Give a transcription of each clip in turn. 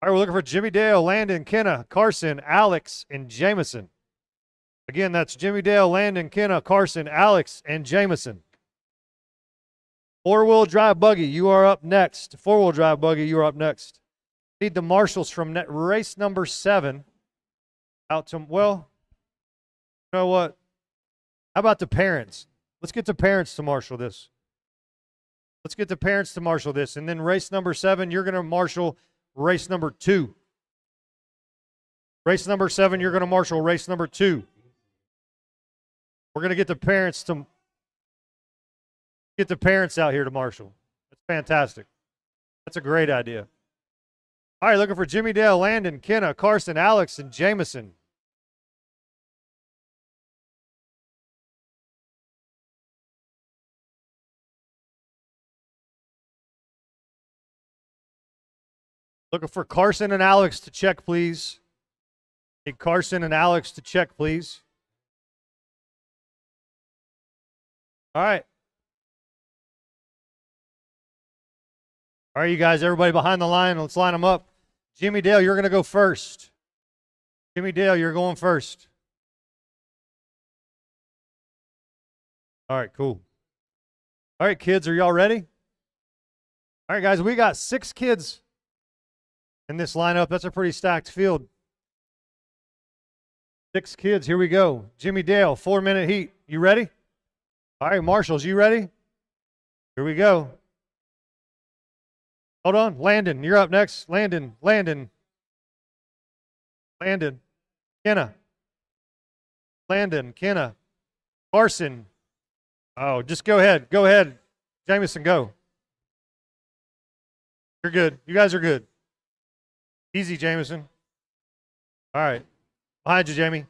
All right, we're looking for Jimmy Dale, Landon, Kenna, Carson, Alex, and Jameson. Again, that's Jimmy Dale, Landon, Kenna, Carson, Alex, and Jameson. Four-wheel drive buggy, you are up next. Four-wheel drive buggy, you are up next. Need the marshals from race number 7 out to, well, you know what? How about the parents? Let's get the parents to marshal this. Let's get the parents to marshal this. And then race number 7, you're going to marshal race number 2. Race number 7, you're going to marshal race number 2. We're going to get the parents out here to marshal. That's fantastic. That's a great idea. All right, looking for Jimmy Dale, Landon, Kenna, Carson, Alex, and Jameson. Looking for Carson and Alex to check, please. Need Carson and Alex to check, please. All right. All right, you guys, everybody behind the line, let's line them up. Jimmy Dale, you're going to go first. Jimmy Dale, you're going first. All right, cool. All right, kids, are y'all ready? All right, guys, we got 6 kids in this lineup. That's a pretty stacked field. 6 kids. Here we go. Jimmy Dale, 4-minute heat. You ready? All right, marshals, you ready? Here we go. Hold on. Landon, you're up next. Landon. Kenna. Landon, Kenna. Carson. Oh, just go ahead. Go ahead. Jameson, go. You're good. You guys are good. Easy, Jameson. All right. Behind you, Jamie.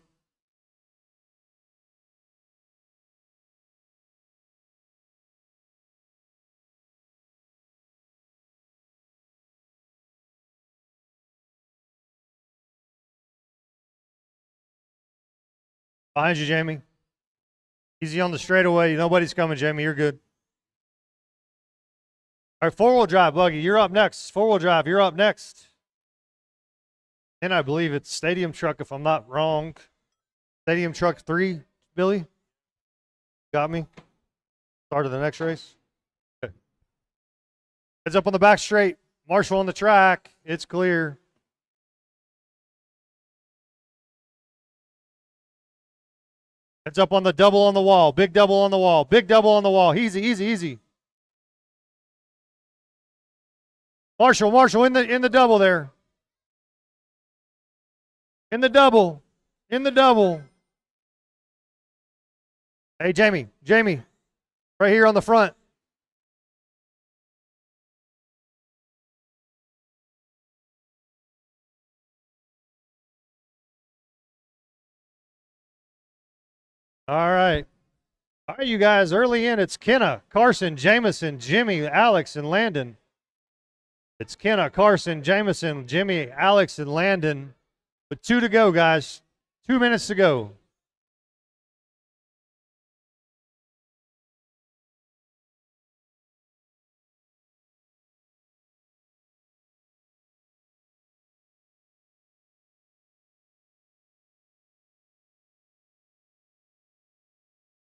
Behind you, Jamie. Easy on the straightaway. Nobody's coming, Jamie. You're good. All right, 4-wheel drive, Buggy. You're up next. 4-wheel drive, you're up next. And I believe it's Stadium Truck, if I'm not wrong. Stadium Truck 3, Billy. Got me. Start of the next race. Okay. Heads up on the back straight. Marshall on the track. It's clear. Heads up on the double on the wall. Big double on the wall. Big double on the wall. Easy, easy, easy. Marshall in the double there. In the double. Hey, Jamie, right here on the front. All right, you guys, early in, it's Kenna, Carson, Jameson, Jimmy, Alex, and Landon. It's Kenna, Carson, Jameson, Jimmy, Alex, and Landon. With 2 to go, guys. 2 minutes to go.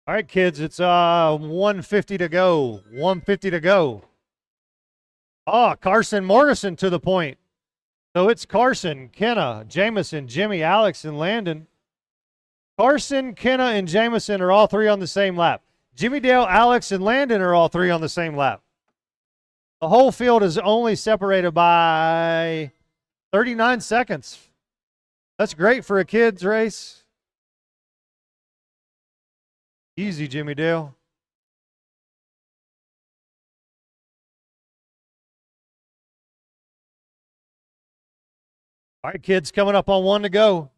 All right, kids, it's 150 to go. 150 to go. Oh, Carson Morrison to the point. So it's Carson, Kenna, Jameson, Jimmy, Alex, and Landon. Carson, Kenna, and Jameson are all 3 on the same lap. Jimmy Dale, Alex, and Landon are all 3 on the same lap. The whole field is only separated by 39 seconds. That's great for a kids race. Easy, Jimmy Dale. All right, kids, coming up on 1 to go.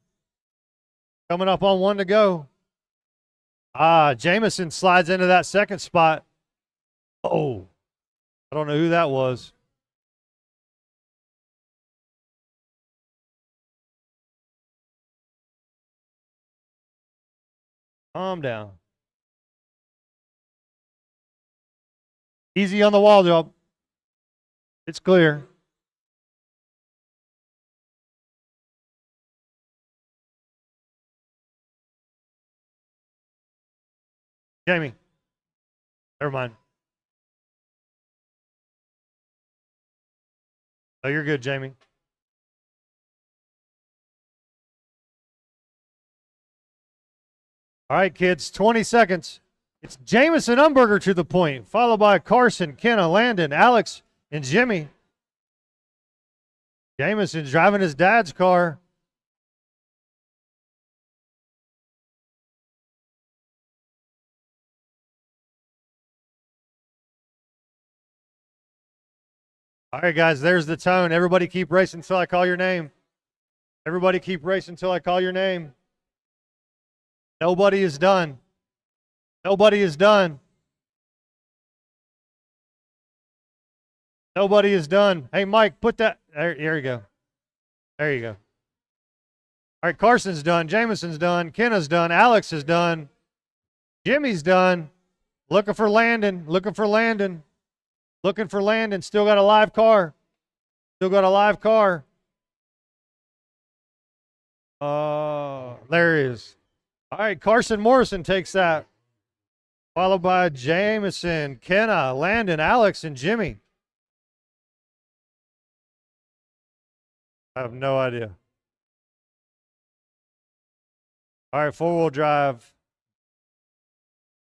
Jameson slides into that second spot. Oh, I don't know who that was. Calm down. Easy on the wall, job. It's clear. Jamie. Never mind. Oh, you're good, Jamie. All right, kids, 20 seconds. It's Jamison Umberger to the point, followed by Carson, Kenna, Landon, Alex, and Jimmy. Jamison's driving his dad's car. All right, guys, there's the tone. Everybody keep racing until I call your name. Everybody keep racing until I call your name. Nobody is done. Nobody is done. Nobody is done. Hey, Mike, put that. There you go. There you go. All right, Carson's done. Jamison's done. Kenna's done. Alex is done. Jimmy's done. Looking for Landon. Looking for Landon. Looking for Landon. Still got a live car. Still got a live car. There he is. All right, Carson Morrison takes that. Followed by Jamison, Kenna, Landon, Alex, and Jimmy. I have no idea. All right, four-wheel drive.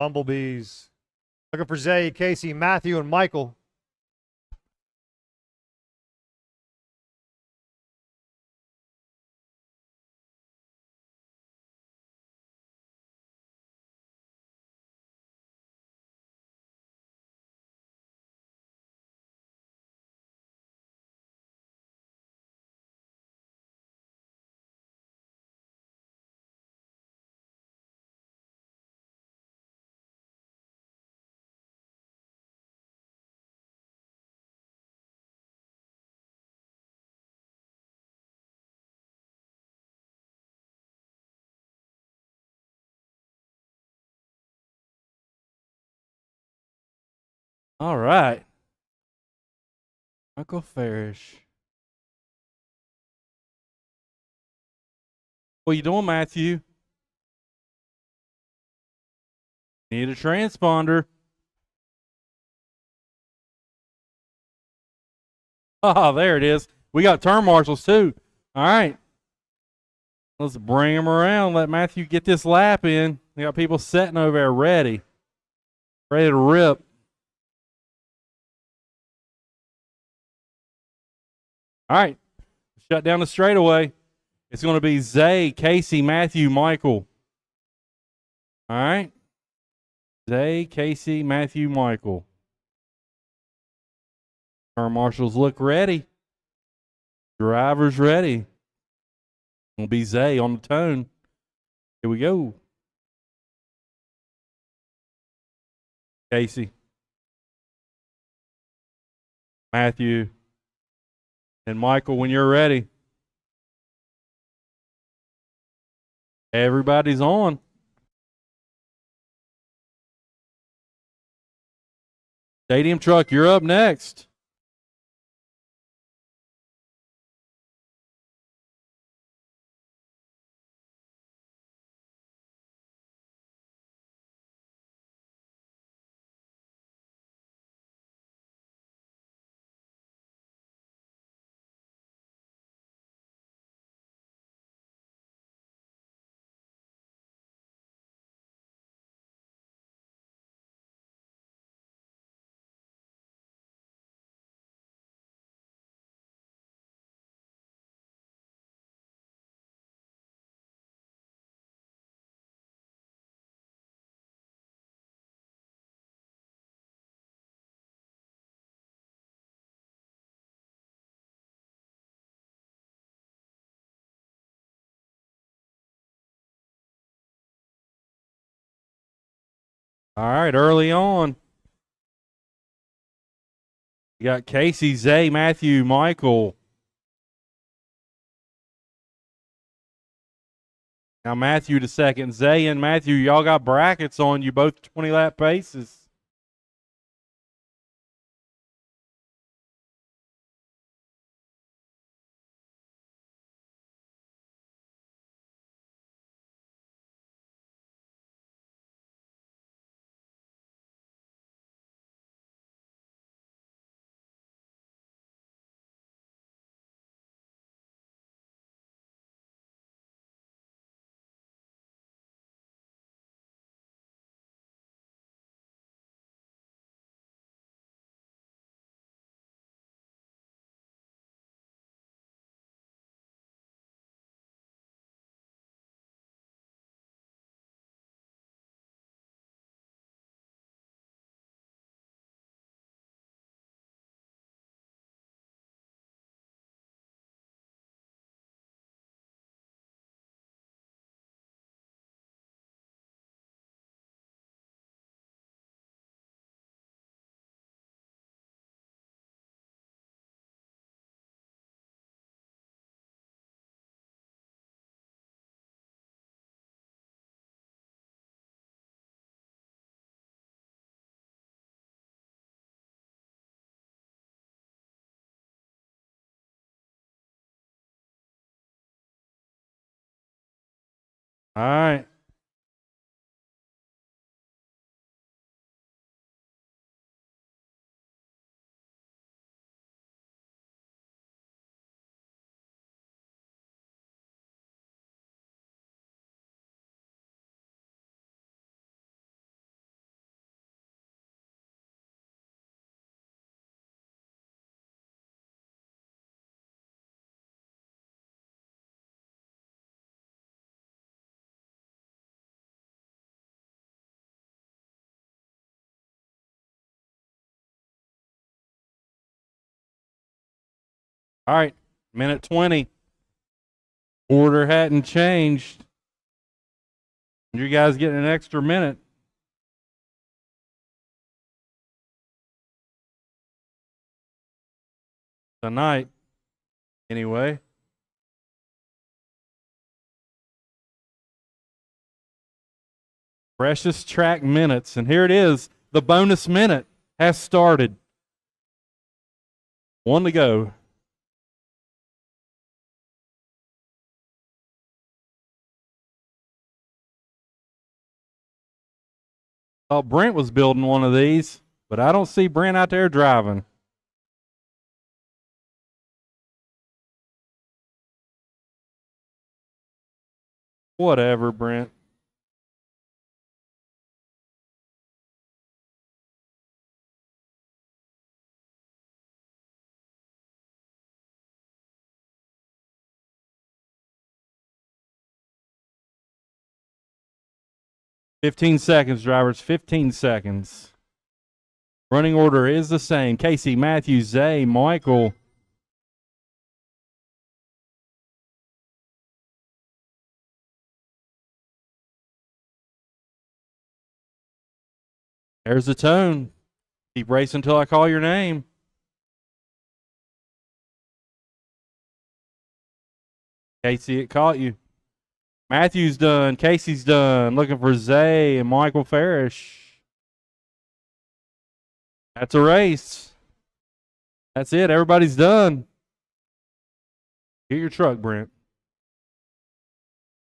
Bumblebees. Looking for Zay, Casey, Matthew, and Michael. All right. Michael Farish. What you doing, Matthew? Need a transponder. Oh, there it is. We got turn marshals too. All right. Let's bring them around. Let Matthew get this lap in. We got people sitting over there ready. Ready to rip. All right. Shut down the straightaway. It's going to be Zay, Casey, Matthew, Michael. All right. Zay, Casey, Matthew, Michael. Our marshals look ready. Drivers ready. It'll be Zay on the tone. Here we go. Casey. Matthew. And Michael, when you're ready. Everybody's on. Stadium Truck, you're up next. All right, early on. You got Casey, Zay, Matthew, Michael. Now Matthew to second. Zay and Matthew, y'all got brackets on you, both 20-lap paces. All right. All right. Minute 20. Order hadn't changed. You guys getting an extra minute. Tonight. Anyway. Precious track minutes. And here it is. The bonus minute has started. 1 to go. Thought Brent was building one of these, but I don't see Brent out there driving. Whatever, Brent. "15 seconds, drivers. 15 seconds. Running order is the same. Casey, Matthew, Zay, Michael. There's the tone. Keep racing until I call your name. Casey, it caught you. Matthew's done. Casey's done. Looking for Zay and Michael Farish. That's a race. That's it. Everybody's done. Get your truck, Brent.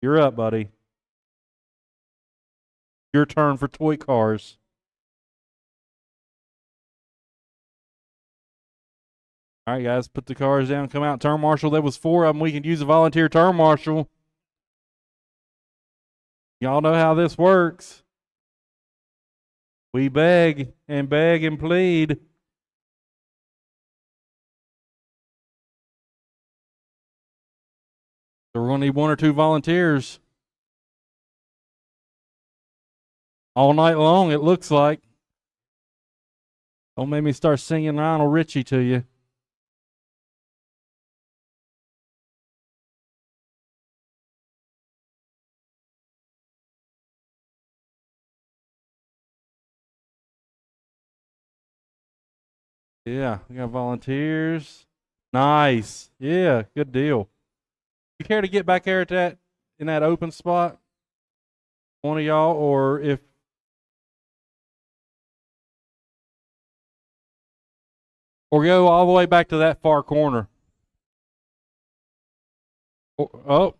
You're up, buddy. Your turn for toy cars. All right, guys, put the cars down. Come out. Turn marshal. There was 4 of them. We can use a volunteer turn marshal. Y'all know how this works. We beg and plead. So we're going to need 1 or 2 volunteers. All night long, it looks like. Don't make me start singing Lionel Richie to you. Yeah, we got volunteers. Nice. Yeah, good deal. You care to get back there at that in that open spot? One of y'all, or if or go all the way back to that far corner. Oh,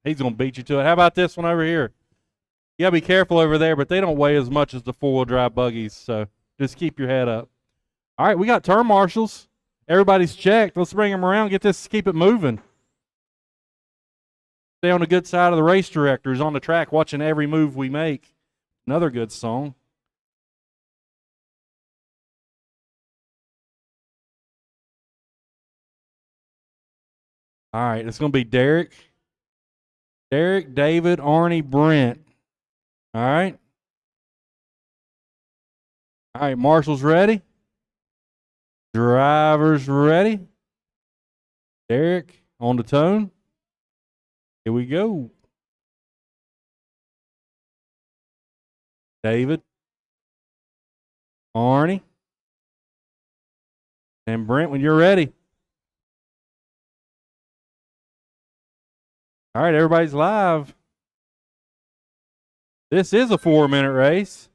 he's gonna beat you to it. How about this one over here? You gotta be careful over there, but they don't weigh as much as the 4-wheel drive buggies, so just keep your head up. All right, we got turn marshals. Everybody's checked. Let's bring them around. Keep it moving. Stay on the good side of the race directors on the track, watching every move we make. Another good song. All right, it's gonna be Derek, David, Arnie, Brent. All right. All right, marshals ready. Drivers ready. Derek on the tone. Here we go. David, Arnie, and Brent when you're ready. All right, everybody's live. This is a 4-minute race.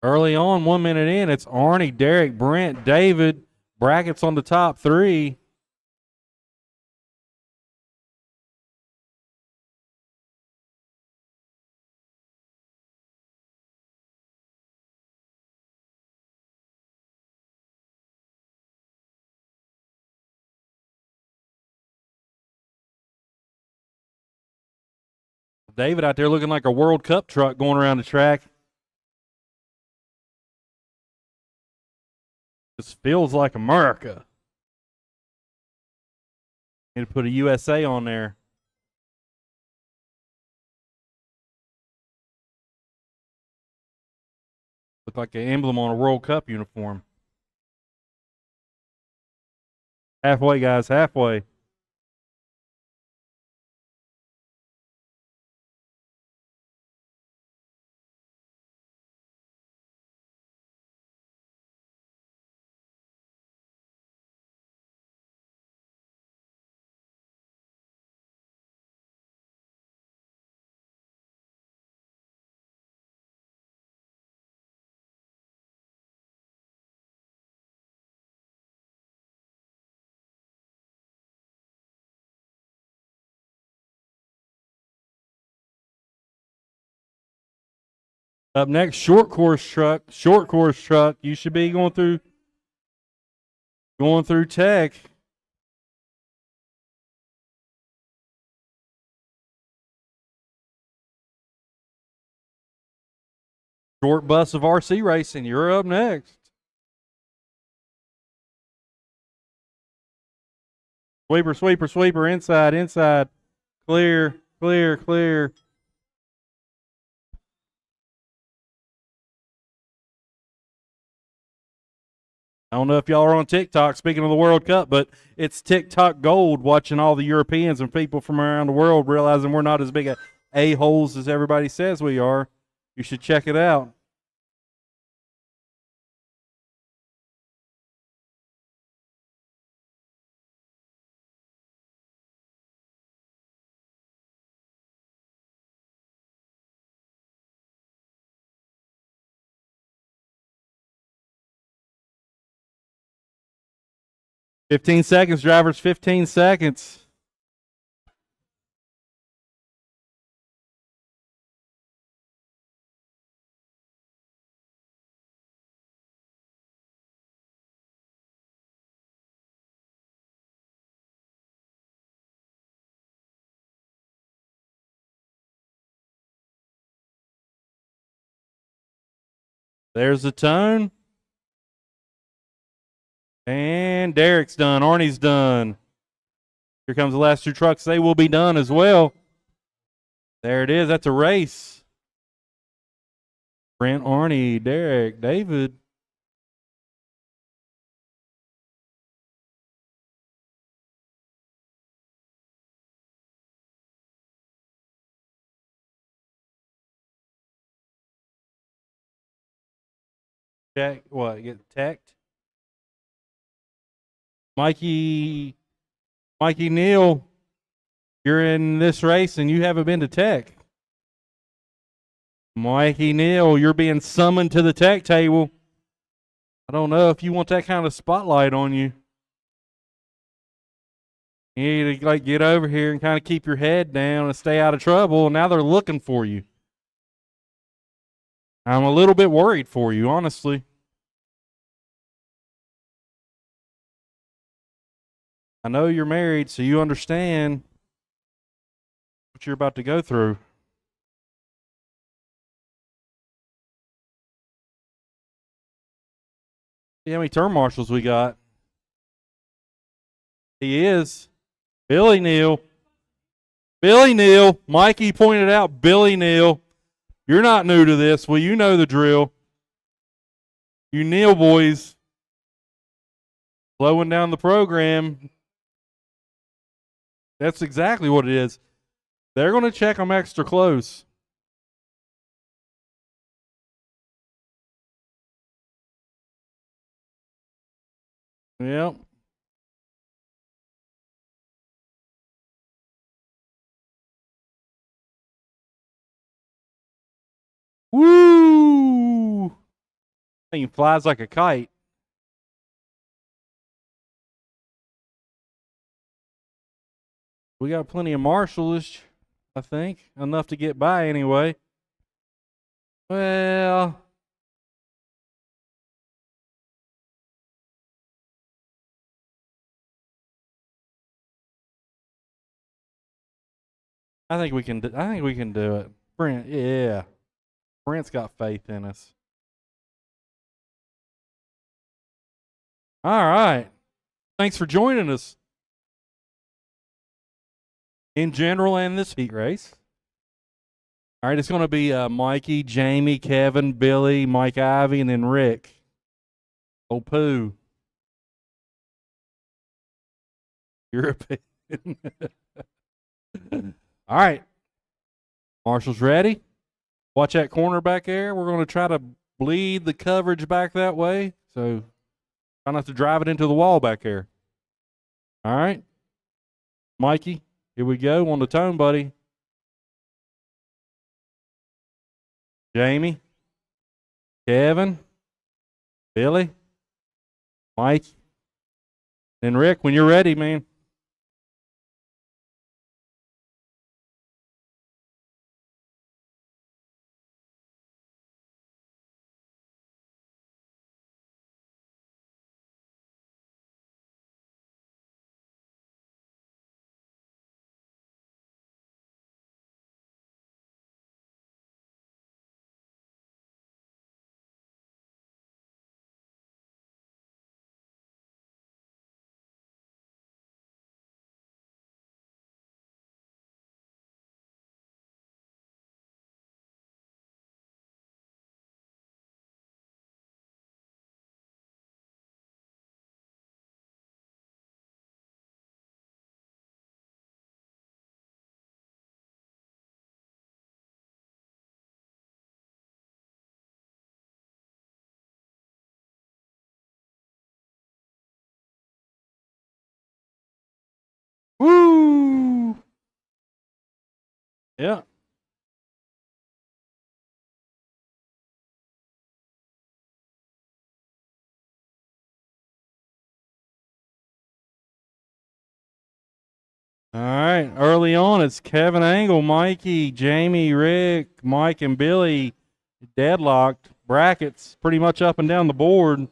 Early on, 1 minute in, it's Arnie, Derek, Brent, David. Brackets on the top three. David out there looking like a World Cup truck going around the track. This feels like America. Need to put a USA on there. Look like an emblem on a World Cup uniform. Halfway, guys, halfway. Up next, short course truck. Short course truck. You should be going through tech. Short bus of RC racing. You're up next. Sweeper, sweeper, sweeper. Inside, inside. Clear, clear, clear. I don't know if y'all are on TikTok, speaking of the World Cup, but it's TikTok gold watching all the Europeans and people from around the world realizing we're not as big a-holes as everybody says we are. You should check it out. Fifteen seconds, drivers, 15 seconds. There's the tone. And Derek's done. Arnie's done. Here comes the last two trucks. They will be done as well. There it is. That's a race. Brent, Arnie, Derek, David. Check. What? Get teched? Mikey Neal, you're in this race and you haven't been to tech. Mikey Neal, you're being summoned to the tech table. I don't know if you want that kind of spotlight on you. You need to get over here and kind of keep your head down and stay out of trouble. Now they're looking for you. I'm a little bit worried for you, honestly. I know you're married, so you understand what you're about to go through. See how many turn marshals we got. He is Billy Neal. Billy Neal. Mikey pointed out Billy Neal. You're not new to this. Well, you know the drill. You Neal boys slowing down the program. That's exactly what it is. They're going to check them extra close. Yep. Woo! Thing flies like a kite. We got plenty of marshals, I think. Enough to get by anyway. Well, I think we can do it. Brent, yeah. Brent's got faith in us. All right. Thanks for joining us. In general and this heat race. All right, it's going to be Mikey, Jamie, Kevin, Billy, Mike Ivy, and then Rick. Oh, Pooh. European. All right. Marshall's ready. Watch that corner back there. We're going to try to bleed the coverage back that way. So try not to drive it into the wall back there. All right. Mikey, here we go on the tone, buddy. Jamie, Kevin, Billy, Mike, and Rick, when you're ready, man. Woo! Yeah. All right. Early on, it's Kevin Angle, Mikey, Jamie, Rick, Mike, and Billy deadlocked. Brackets pretty much up and down the board.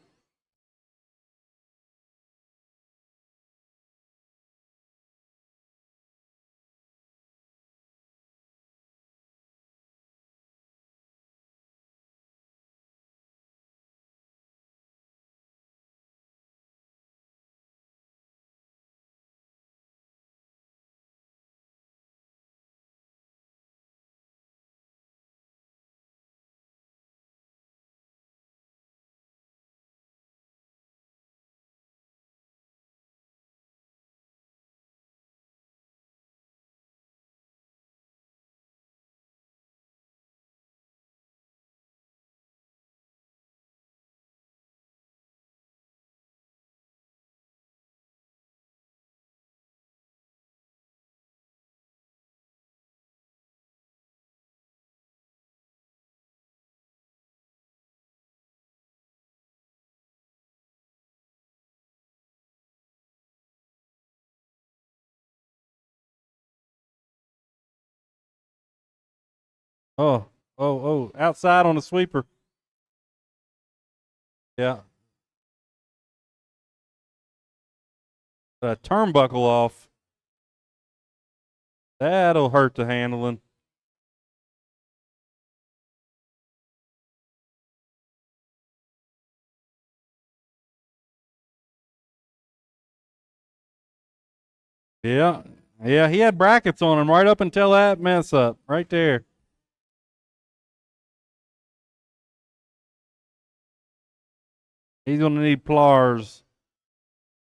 Oh, outside on the sweeper. Yeah. Turnbuckle off. That'll hurt the handling. Yeah. Yeah, he had brackets on him right up until that mess up. Right there. He's going to need pliers.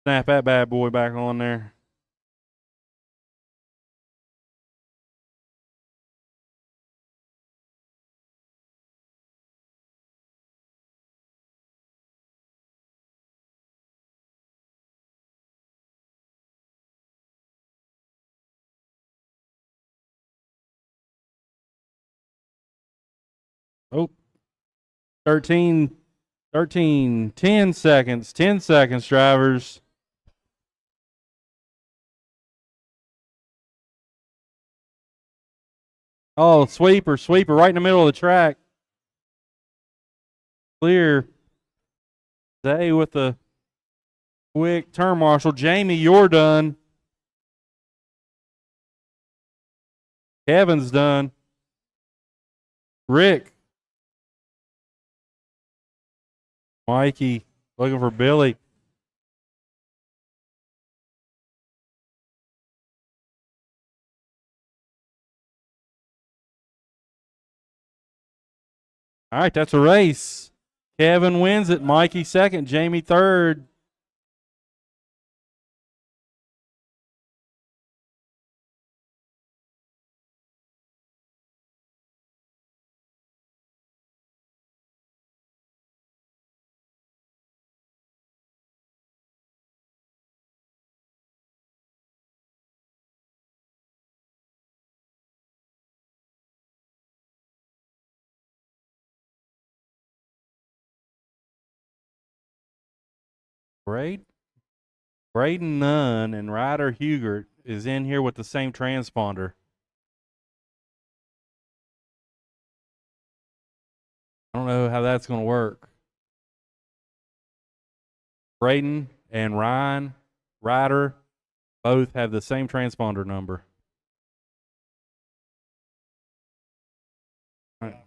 Snap that bad boy back on there. Oh, 13 13, 10 seconds, 10 seconds, drivers. Oh, sweeper right in the middle of the track. Clear. Zay with the quick turn marshal. Jamie, you're done. Kevin's done. Rick. Mikey looking for Billy. All right, that's a race. Kevin wins it. Mikey second. Jamie third. Braden Nunn and Ryder Hugert is in here with the same transponder. I don't know how that's going to work. Braden and Ryan Ryder both have the same transponder number. All right.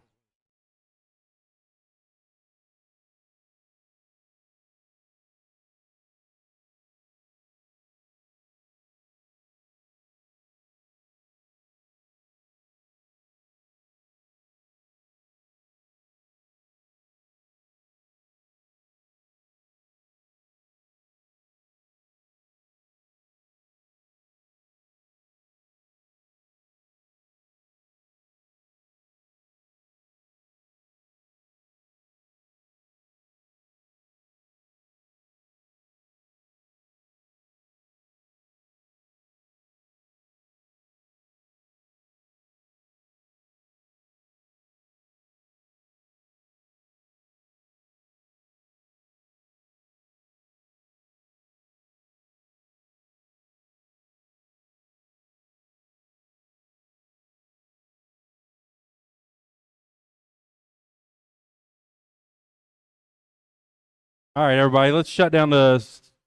All right, everybody, let's shut down bring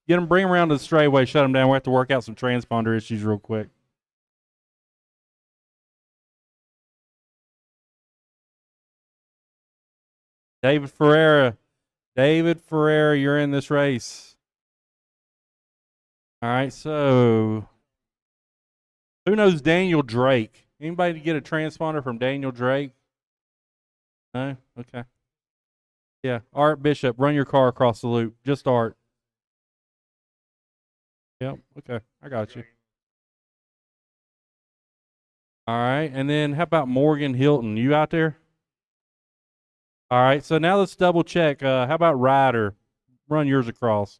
them around to the straightaway, shut them down. We have to work out some transponder issues real quick. David Ferreira, you're in this race. All right, so who knows Daniel Drake? Anybody get a transponder from Daniel Drake? No? Okay. Yeah, Art Bishop, run your car across the loop. Just Art. Yep, okay, I got you. All right, and then how about Morgan Hilton? You out there? All right, so now let's double check. How about Ryder? Run yours across.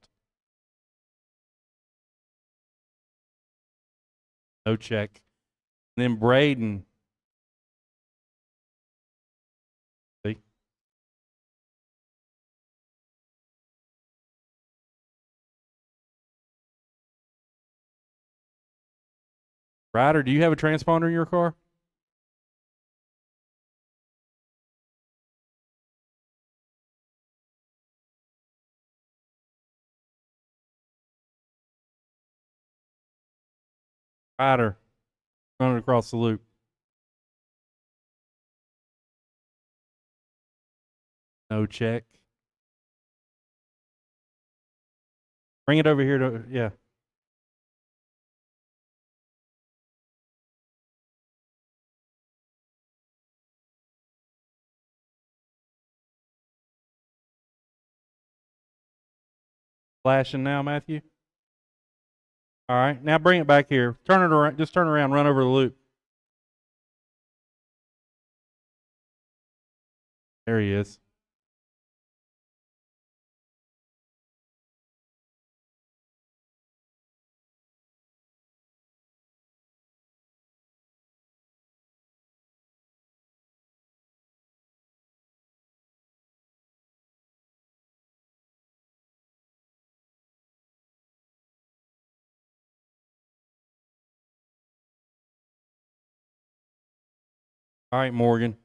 No check. And then Braden. See? Ryder, do you have a transponder in your car? Ryder, run it across the loop. No check. Bring it over here to, yeah. Flashing now, Matthew. All right, now bring it back here. Turn it around. Just turn around, run over the loop. There he is. All right, Morgan.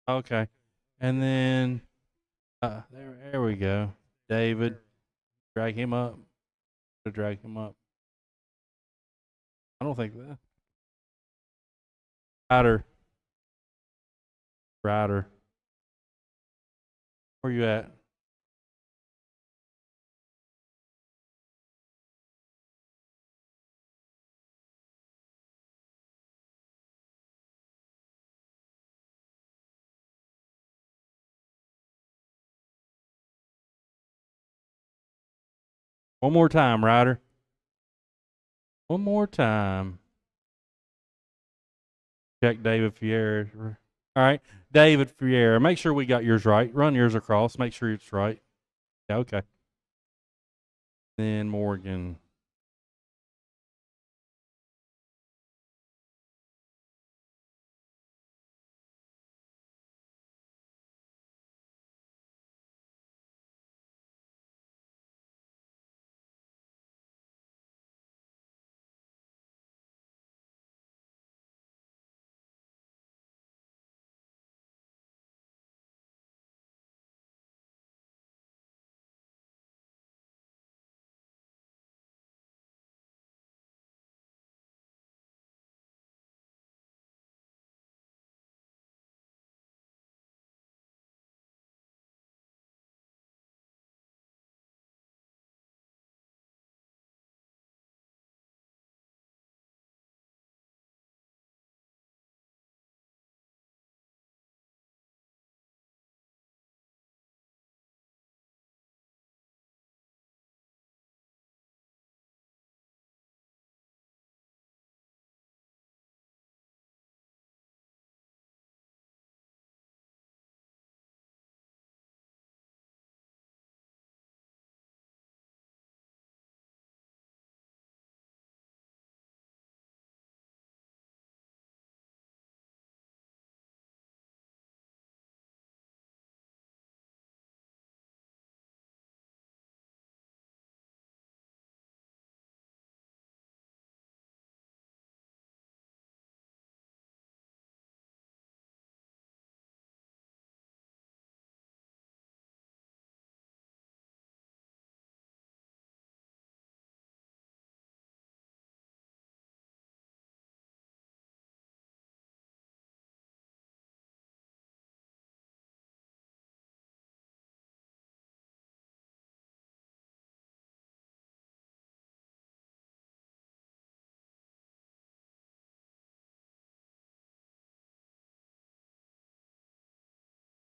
Okay. And then there we go. David. Drag him up. Drag him up. I don't think that. Ryder. Ryder. Where you at? One more time, Ryder. One more time. Check David Fier. All right. David Fier. Make sure we got yours right. Run yours across. Make sure it's right. Yeah, okay. Then Morgan.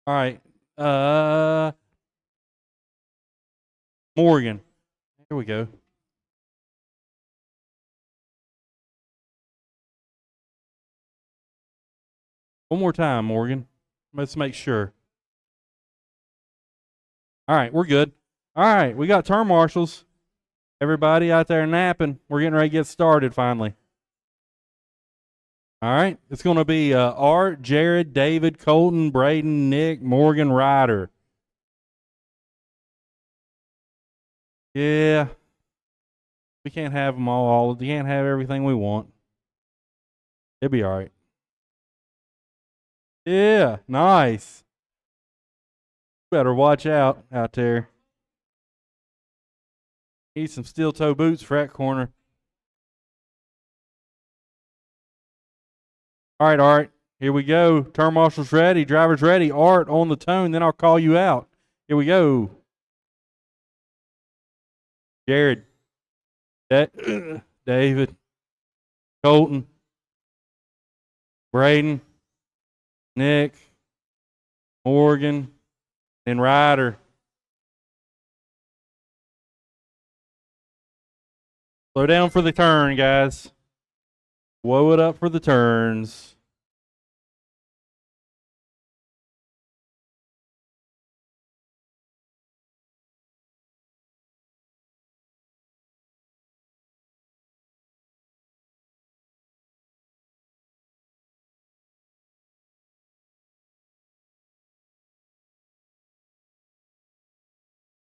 All right. Morgan. Here we go. One more time, Morgan. Let's make sure. All right, we're good. All right, we got turn marshals. Everybody out there napping. We're getting ready to get started finally. All right, it's going to be Art, Jared, David, Colton, Braden, Nick, Morgan, Ryder. Yeah, we can't have them all. We can't have everything we want. It'll be all right. Yeah, nice. Better watch out there. Need some steel toe boots for that corner. All right, Art. Here we go. Turn marshals ready. Drivers ready. Art on the tone. Then I'll call you out. Here we go. Jared. David. Colton. Braden. Nick. Morgan. And Ryder. Slow down for the turn, guys. Blow it up for the turns.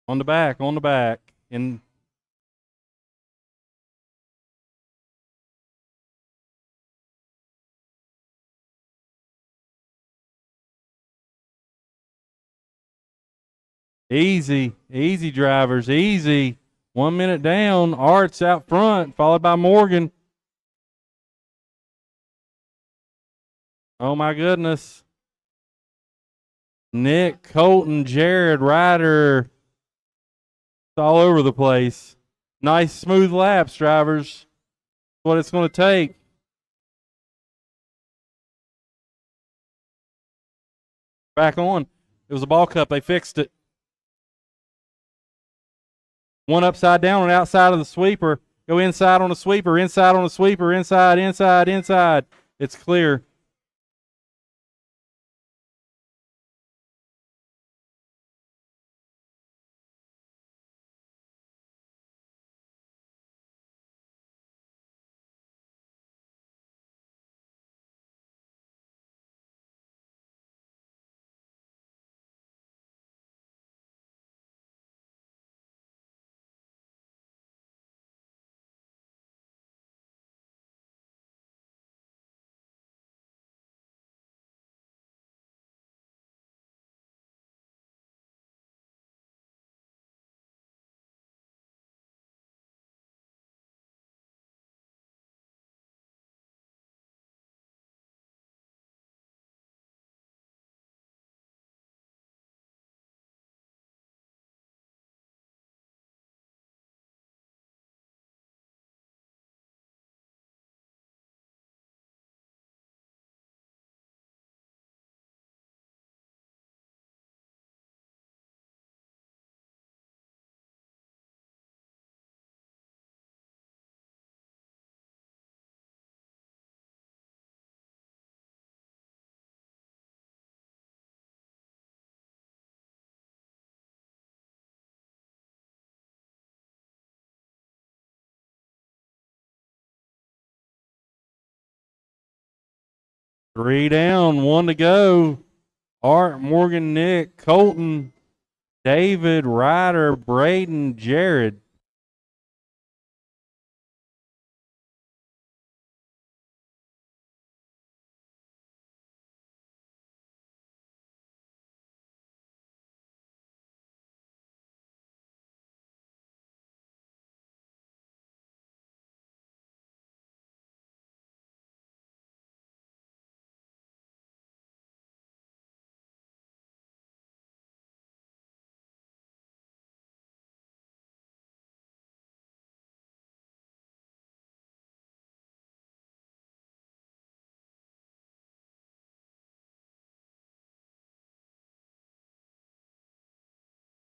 On the back. And Easy, easy drivers, easy. 1 minute down. Art's out front, followed by Morgan. Oh my goodness. Nick, Colton, Jared, Ryder. It's all over the place. Nice smooth laps, drivers. That's what it's going to take. Back on. It was a ball cup. They fixed it. One upside down on outside of the sweeper. Go inside on the sweeper, inside on the sweeper, inside, inside, inside. It's clear. Three down, one to go. Art, Morgan, Nick, Colton, David, Ryder, Braden, Jared.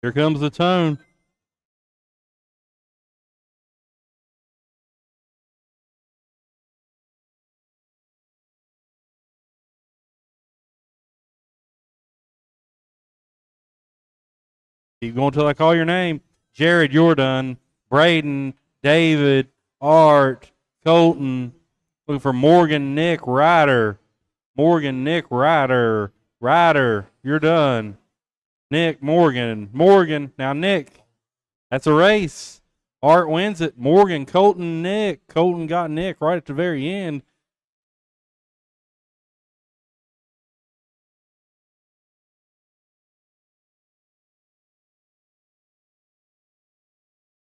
Here comes the tone. Keep going till I call your name. Jared, you're done. Braden, David, Art, Colton. Looking for Morgan, Nick, Ryder. Morgan, Nick, Ryder. Ryder, you're done. Nick, Morgan. Morgan. Now, Nick. That's a race. Art wins it. Morgan, Colton, Nick. Colton got Nick right at the very end.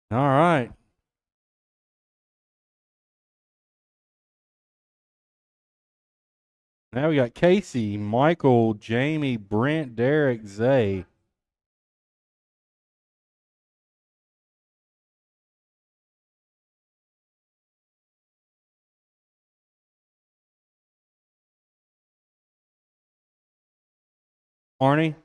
All right. Now we got Casey, Michael, Jamie, Brent, Derek, Zay. Arnie.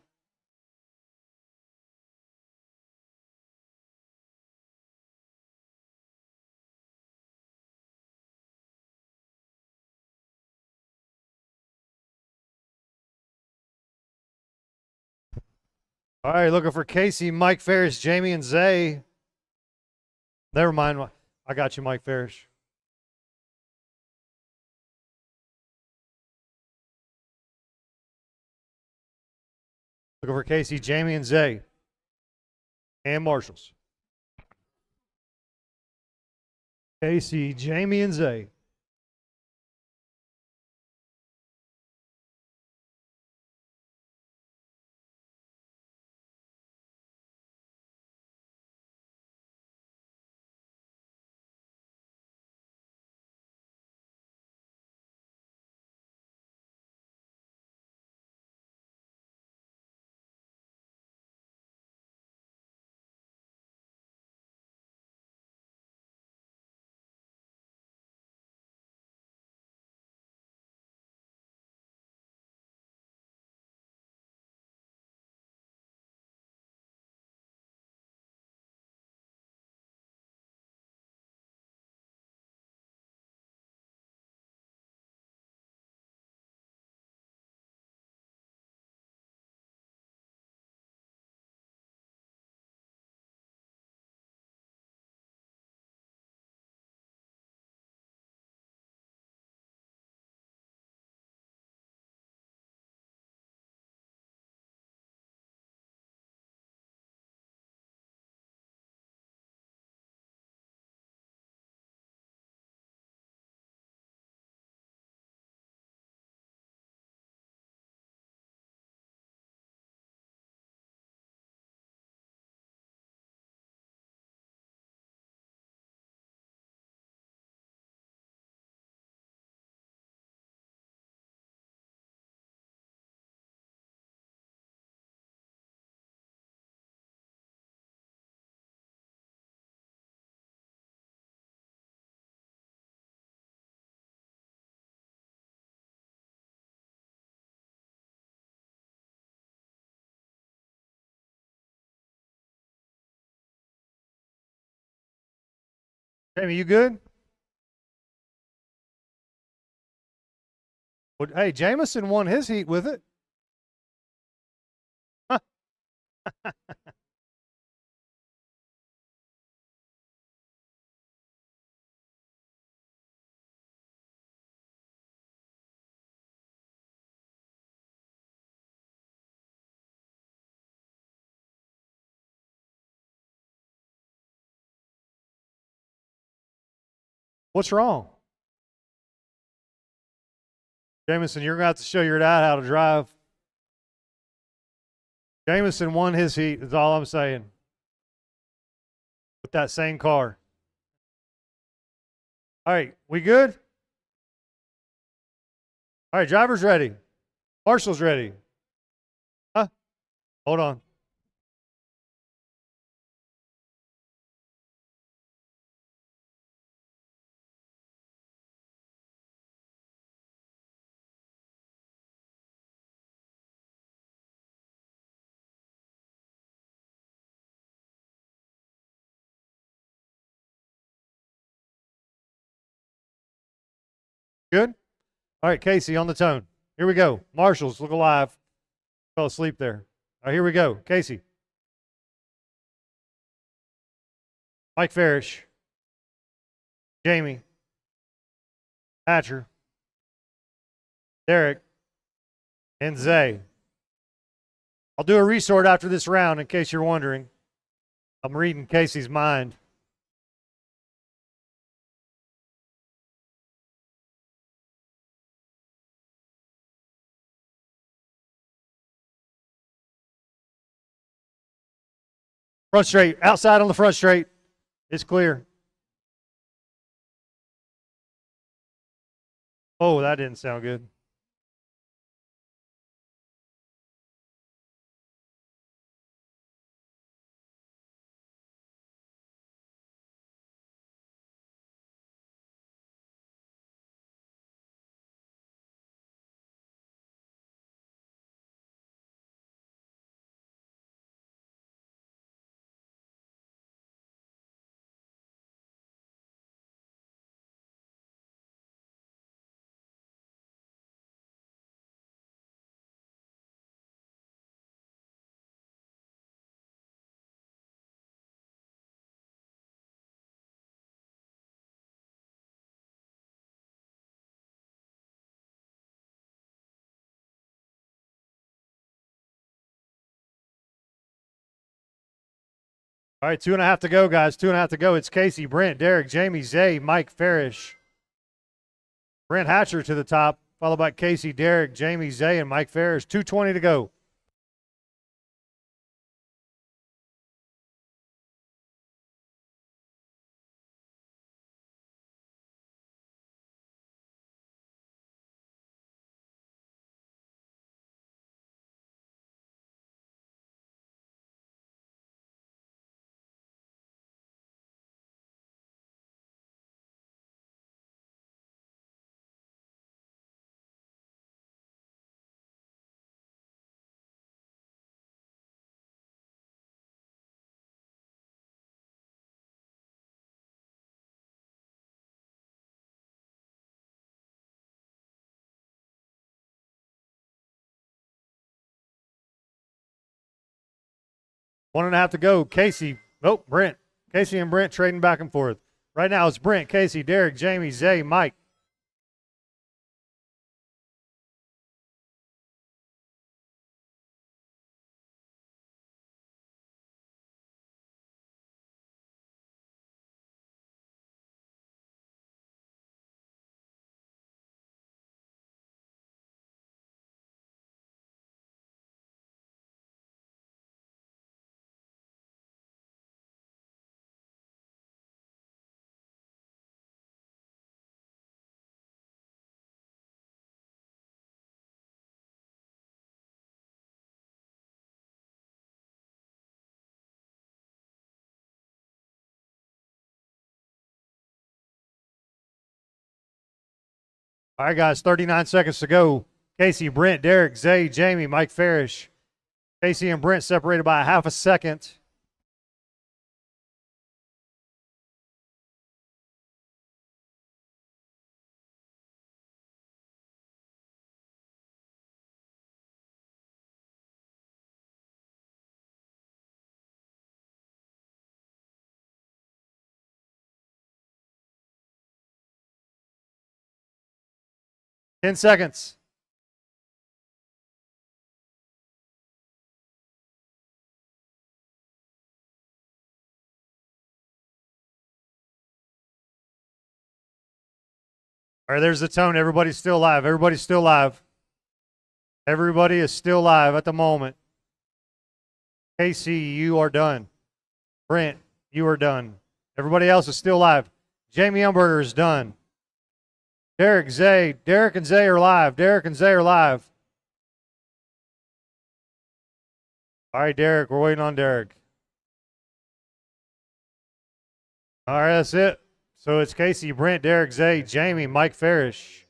All right, looking for Casey, Mike Ferris, Jamie, and Zay. Never mind. I got you, Mike Ferris. Looking for Casey, Jamie, and Zay. And Marshals. Casey, Jamie, and Zay. Jamie, you good? Well, hey, Jamison won his heat with it. What's wrong? Jamison, you're going to have to show your dad how to drive. Jamison won his heat, is all I'm saying. With that same car. All right, we good? All right, driver's ready. Marshall's ready. Huh? Hold on. Good? All right, Casey, on the tone. Here we go. Marshalls, look alive. Fell asleep there. All right, here we go. Casey. Mike Farish. Jamie. Hatcher. Derek. And Zay. I'll do a resort after this round in case you're wondering. I'm reading Casey's mind. Front straight. Outside on the front straight. It's clear. Oh, that didn't sound good. All right, 2.5 to go, guys. 2.5 to go. It's Casey, Brent, Derek, Jamie, Zay, Mike Farish. Brent Hatcher to the top, followed by Casey, Derek, Jamie, Zay, and Mike Farish. 2:20 to go. One and a half to go. Casey. Nope, Brent. Casey and Brent trading back and forth. Right now it's Brent, Casey, Derek, Jamie, Zay, Mike. All right, guys, 39 seconds to go. Casey, Brent, Derek, Zay, Jamie, Mike Farish. Casey and Brent separated by a half a second. 10 seconds. All right, there's the tone. Everybody's still live. Everybody's still live. Everybody is still live at the moment. Casey, you are done. Brent, you are done. Everybody else is still live. Jamie Umberger is done. Derek, Zay. Derek and Zay are live. Derek and Zay are live. All right, Derek. We're waiting on Derek. All right, that's it. So it's Casey, Brent, Derek, Zay, Jamie, Mike Farish.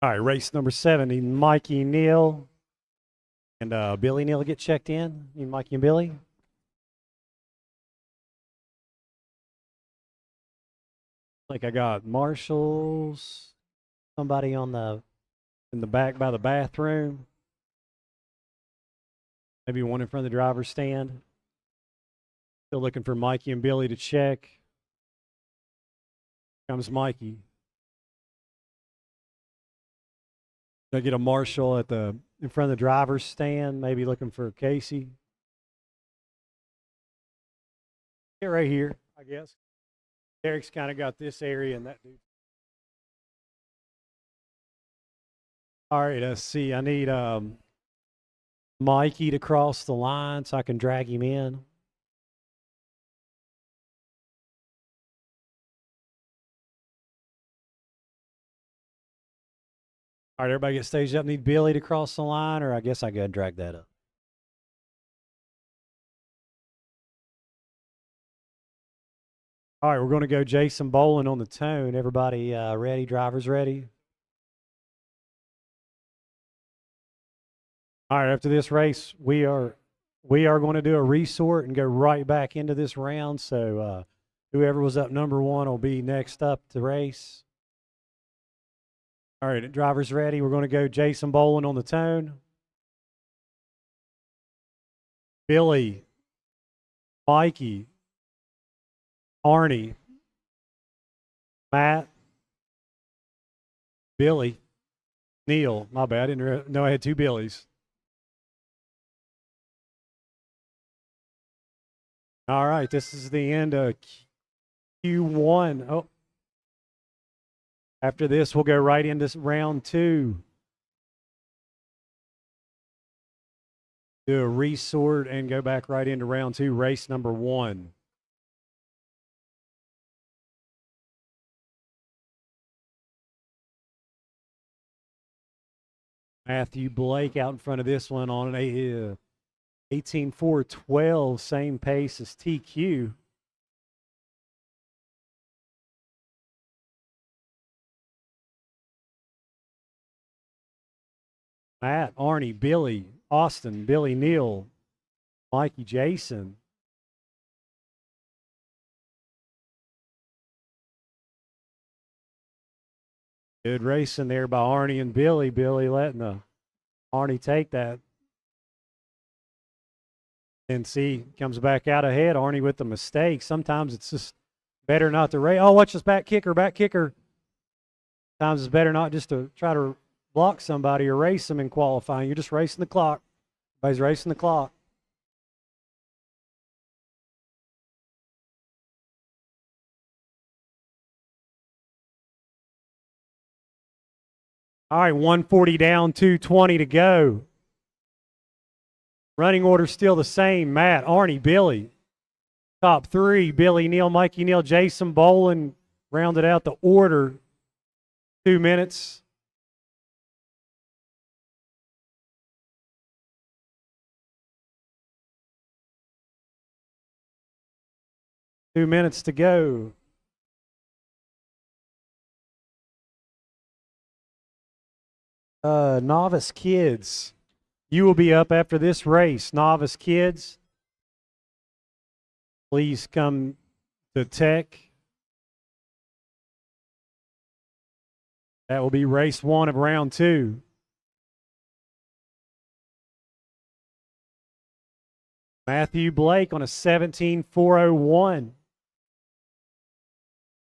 All right, race number 7. Need Mikey Neal and Billy Neal to get checked in. Need Mikey and Billy. Like I got marshals, somebody in the back by the bathroom. Maybe one in front of the driver's stand. Still looking for Mikey and Billy to check. Comes Mikey. Gonna get a marshal in front of the driver's stand, maybe looking for Casey. Get right here, I guess. Derek's kind of got this area and that dude. All right, let's see. I need Mikey to cross the line so I can drag him in. All right, everybody get staged up. Need Billy to cross the line, or I guess I got to drag that up. All right, we're going to go Jason Bolin on the tone. Everybody ready? Drivers ready? All right, after this race, we are going to do a resort and go right back into this round. So whoever was up number 1 will be next up to race. All right, drivers ready. We're going to go Jason Bolin on the tone. Billy, Mikey, Arnie, Matt, Billy, Neil. My bad. I didn't know I had 2 Billies. All right, this is the end of Q1. Oh. After this, we'll go right into round 2. Do a resort and go back right into round 2, race number 1. Matthew Blake out in front of this one on an 18.412, same pace as TQ. Matt, Arnie, Billy, Austin, Billy Neal, Mikey Jason. Good racing there by Arnie and Billy. Billy letting Arnie take that. And see, comes back out ahead. Arnie with the mistake. Sometimes it's just better not to race. Oh, watch this back kicker, back kicker. Sometimes it's better not just to try to block somebody or race them in qualifying. You're just racing the clock. Everybody's racing the clock. All right, 140 down, 220 to go. Running order still the same. Matt, Arnie, Billy. Top three, Billy, Neal, Mikey, Neal, Jason Bolin rounded out the order. 2 minutes. Two minutes to go. Novice kids. You will be up after this race. Novice kids, please come to Tech. That will be race 1 of round 2. Matthew Blake on a 17.401.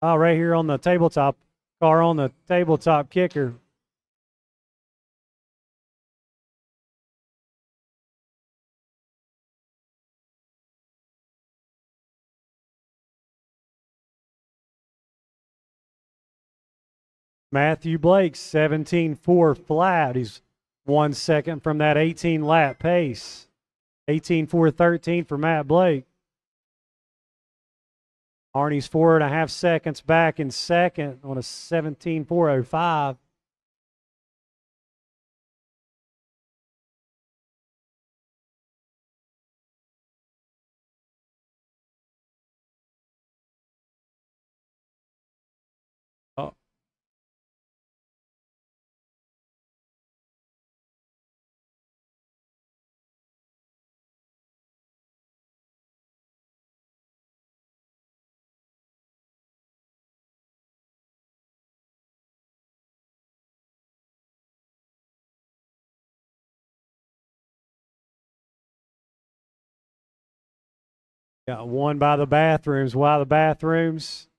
Oh, right here on the tabletop. Car on the tabletop kicker. Matthew Blake, 17.4 flat. He's 1 second from that 18 lap pace. 18.413 for Matt Blake. Arnie's 4.5 seconds back in second on a 17.405. Oh. Got one by the bathrooms. Why the bathrooms?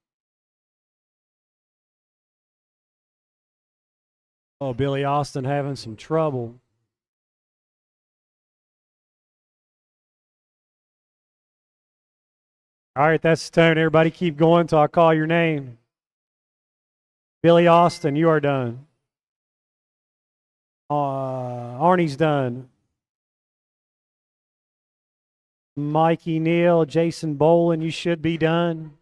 Oh, Billy Austin having some trouble. All right, that's the tone. Everybody keep going till I call your name. Billy Austin, you are done. Arnie's done. Mikey Neal, Jason Bolin, you should be done.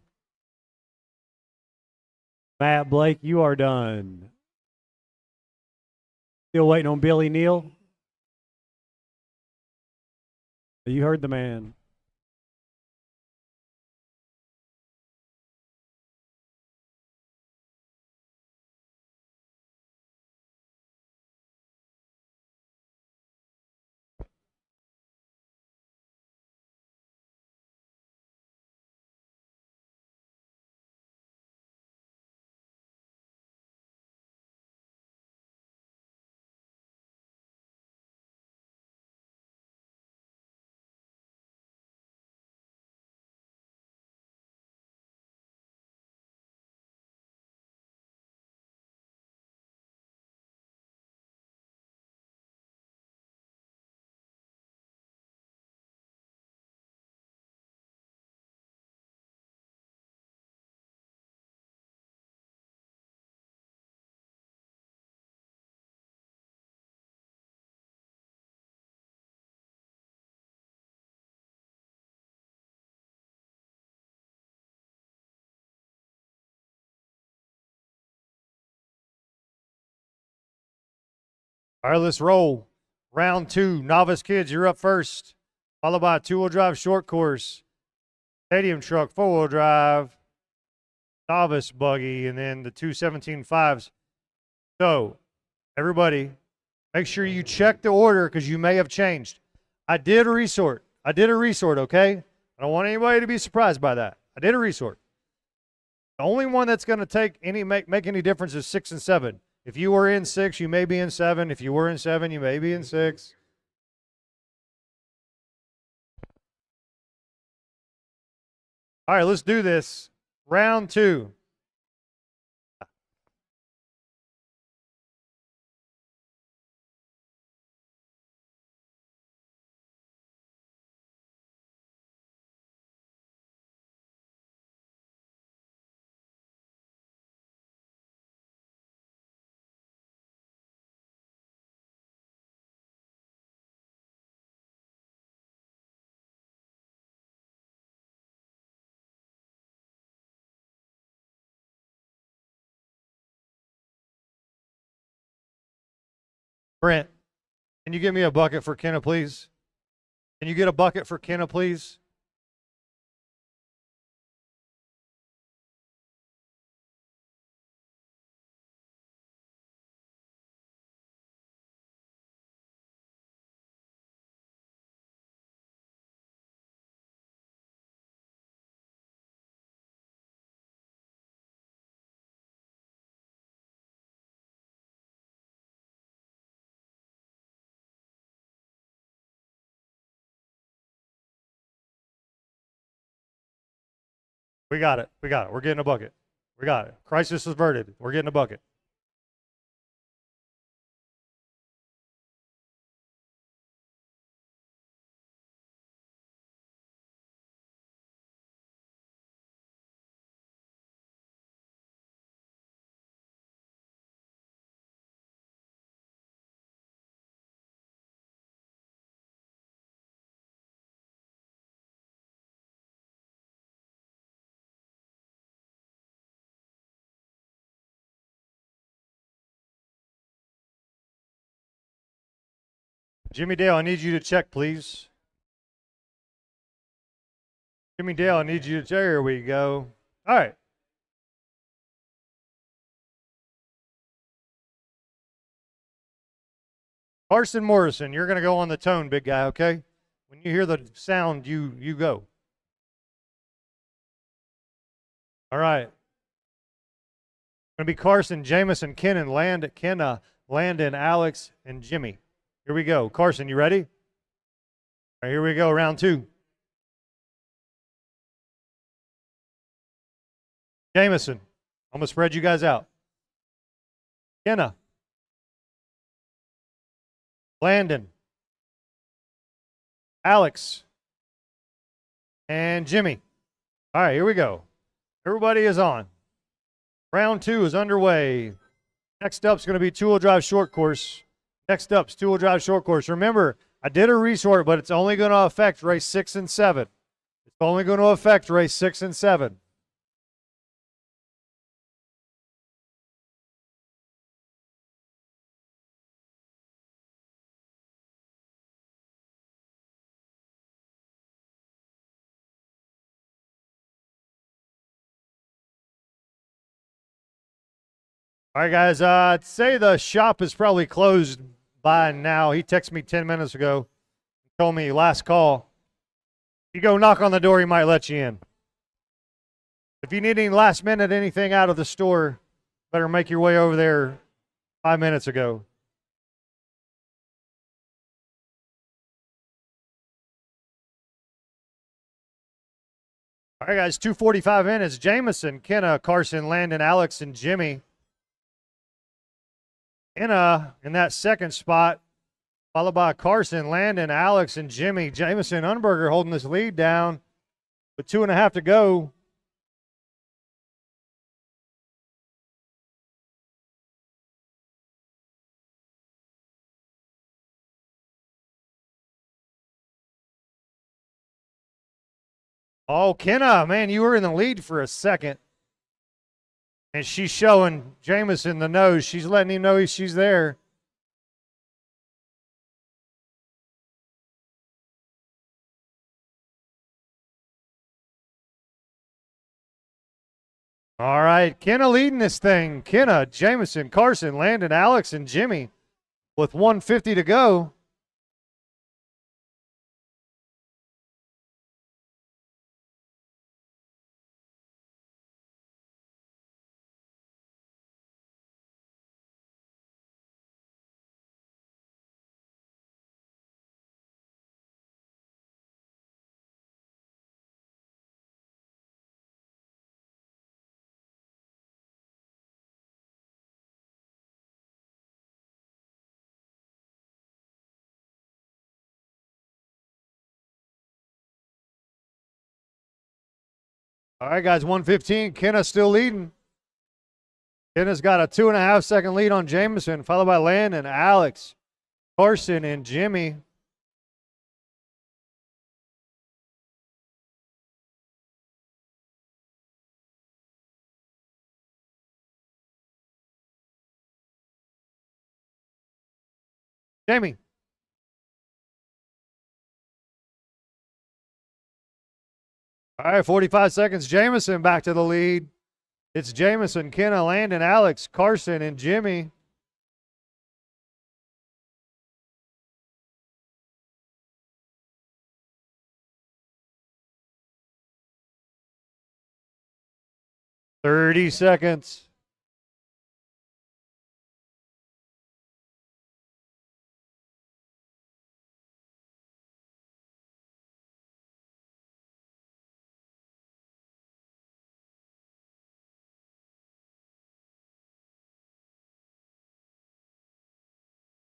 Matt Blake, you are done. Still waiting on Billy Neal. You heard the man. All right, let's roll. Round 2, novice kids, you're up first. Followed by a 2-wheel drive short course, stadium truck, 4-wheel drive, novice buggy, and then the 2 17.5s. So, everybody, make sure you check the order because you may have changed. I did a resort, okay? I don't want anybody to be surprised by that. I did a resort. The only one that's going to make any difference is 6 and 7. If you were in 6, you may be in 7. If you were in 7, you may be in 6. All right, let's do this. Round 2. Brent, can you give me a bucket for Kenna, please? Can you get a bucket for Kenna, please? We got it. We got it. We're getting a bucket. We got it. Crisis averted. We're getting a bucket. Jimmy Dale, I need you to check, please. Jimmy Dale, I need you to check. There we go. All right. Carson Morrison, you're going to go on the tone, big guy, okay? When you hear the sound, you go. All right. Going to be Carson, Jamison, Kenna, Landon, Alex, and Jimmy. Here we go. Carson, you ready? All right, here we go, round 2. Jamison, I'm going to spread you guys out. Kenna. Landon. Alex. And Jimmy. All right, here we go. Everybody is on. Round 2 is underway. Next up is going to be two-wheel drive short course. Next up is two-wheel drive short course. Remember, I did a resort, but it's only going to affect race 6 and 7. It's only going to affect race 6 and 7. All right, guys, I'd say the shop is probably closed by now. He texted me 10 minutes ago, told me last call. If you go knock on the door, he might let you in. If you need any last minute anything out of the store, better make your way over there 5 minutes ago. All right, guys, 2:45 in. It's Jamison, Kenna, Carson, Landon, Alex, and Jimmy. Kenna in that second spot, followed by Carson, Landon, Alex, and Jimmy. Jamison Unberger holding this lead down with 2.5 to go. Oh, Kenna, man, you were in the lead for a second. And she's showing Jamison the nose. She's letting him know she's there. All right, Kenna leading this thing. Kenna, Jamison, Carson, Landon, Alex, and Jimmy with 1:50 to go. All right, guys, 1:15. Kenna still leading. Kenna's got a 2.5 second lead on Jamison, followed by Landon, Alex, Carson, and Jimmy. Jamie. All right, 45 seconds. Jamison back to the lead. It's Jamison, Kenna, Landon, Alex, Carson, and Jimmy. $30.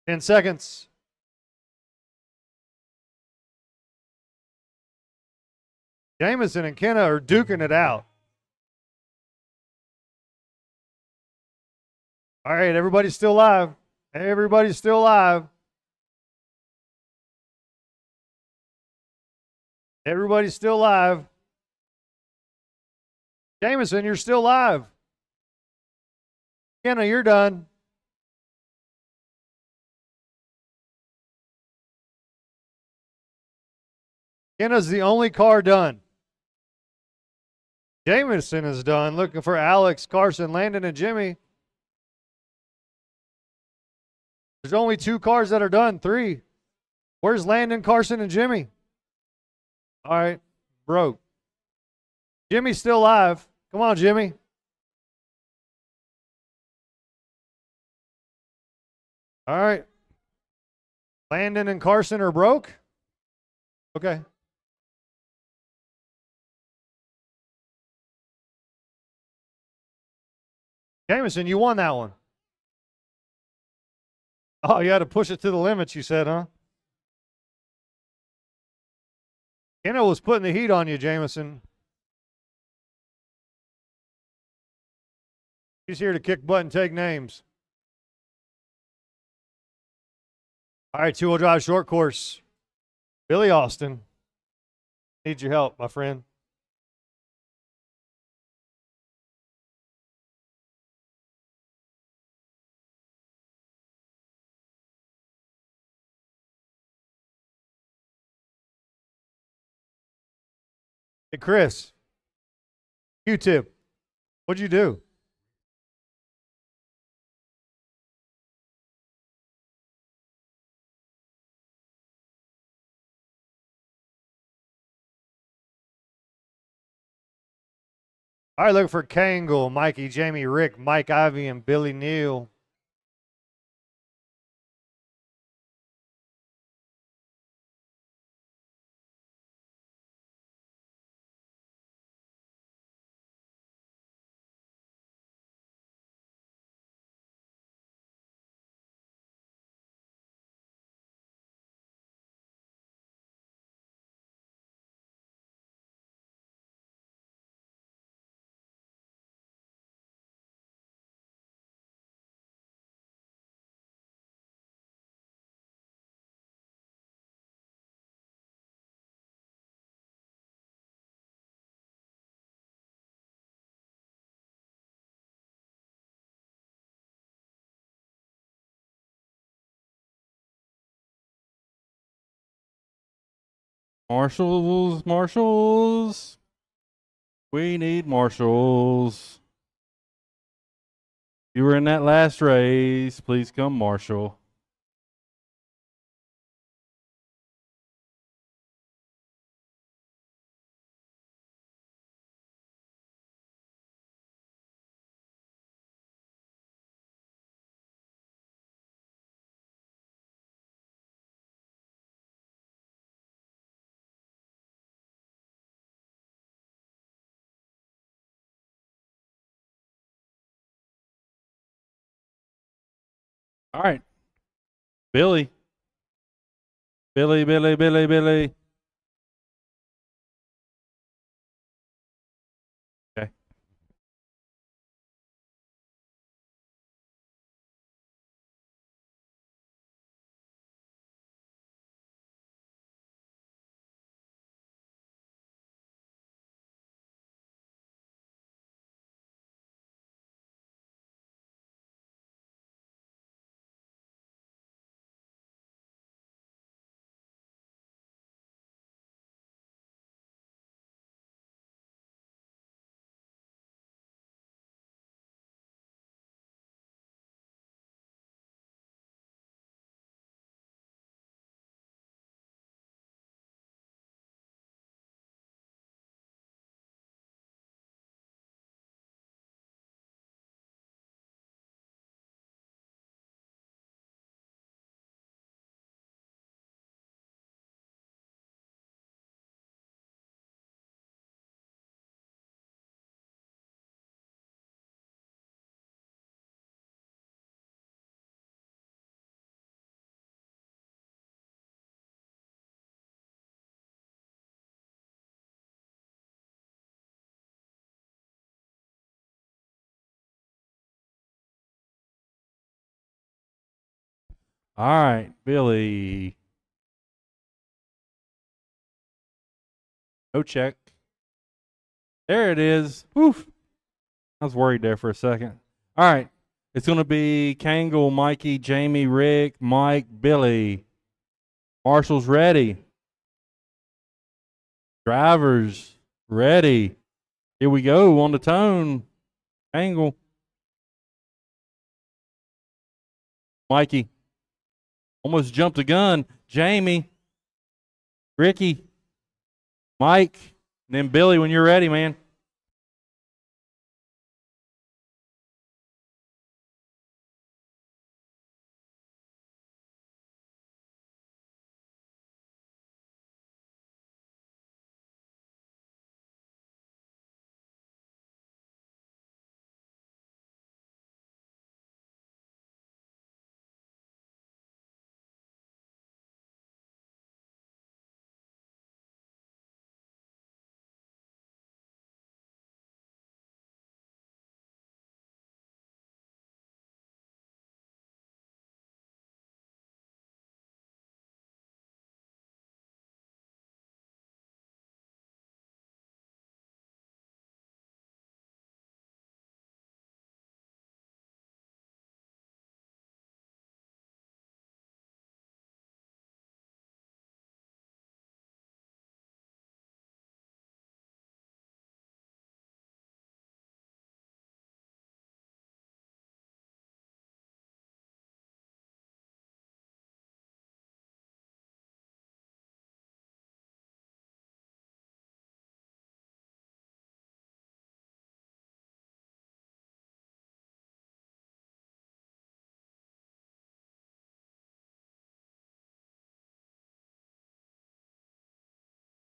Ten seconds. Jamison and Kenna are duking it out. All right, everybody's still live. Everybody's still live. Everybody's still live. Jamison, you're still live. Kenna, you're done. Kenna's the only car done. Jamison is done. Looking for Alex, Carson, Landon, and Jimmy. There's only 2 cars that are done. 3. Where's Landon, Carson, and Jimmy? All right, broke. Jimmy's still live. Come on, Jimmy. All right. Landon and Carson are broke? Okay. Jamison, you won that one. Oh, you had to push it to the limits, you said, huh? Kenna was putting the heat on you, Jamison. He's here to kick butt and take names. All right, 2-wheel drive short course. Billy Austin. Need your help, my friend. Hey, Chris. Q-tip. What'd you do? All right, looking for Kangle, Mikey, Jamie, Rick, Mike, Ivy, and Billy Neal. Marshals. We need marshals. You were in that last race. Please come, Marshall. All right. Billy. Billy. Okay. All right, Billy. No check. There it is. Woof. I was worried there for a second. All right. It's going to be Kangle, Mikey, Jamie, Rick, Mike, Billy. Marshall's ready. Drivers ready. Here we go on the tone. Kangle. Mikey. Almost jumped the gun. Jamie. Ricky. Mike. And then Billy when you're ready, man.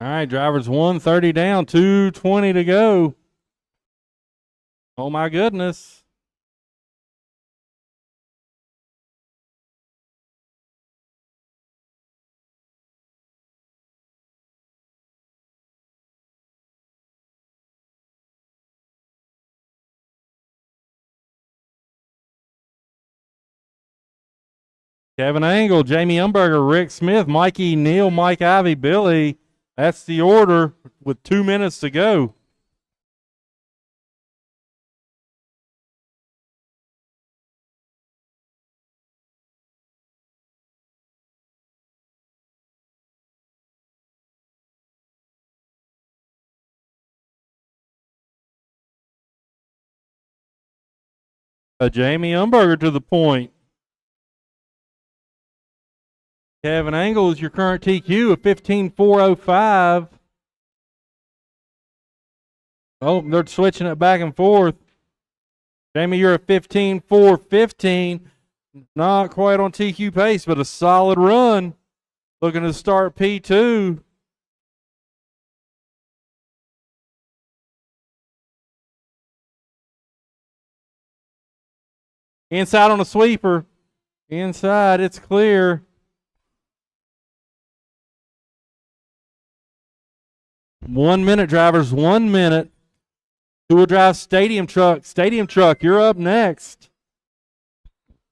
All right, drivers 130 down, 220 to go. Oh my goodness. Kevin Angle, Jamie Umberger, Rick Smith, Mikey Neal, Mike Ivy, Billy. That's the order with 2 minutes to go. Jamie Umberger to the point. Kevin Angle is your current TQ of 15.405. Oh, they're switching it back and forth. Jamie, you're at 15.415. Not quite on TQ pace, but a solid run. Looking to start P2. Inside on a sweeper. Inside, it's clear. 1 minute, drivers, 1 minute. Two-wheel drive stadium truck. Stadium truck, you're up next.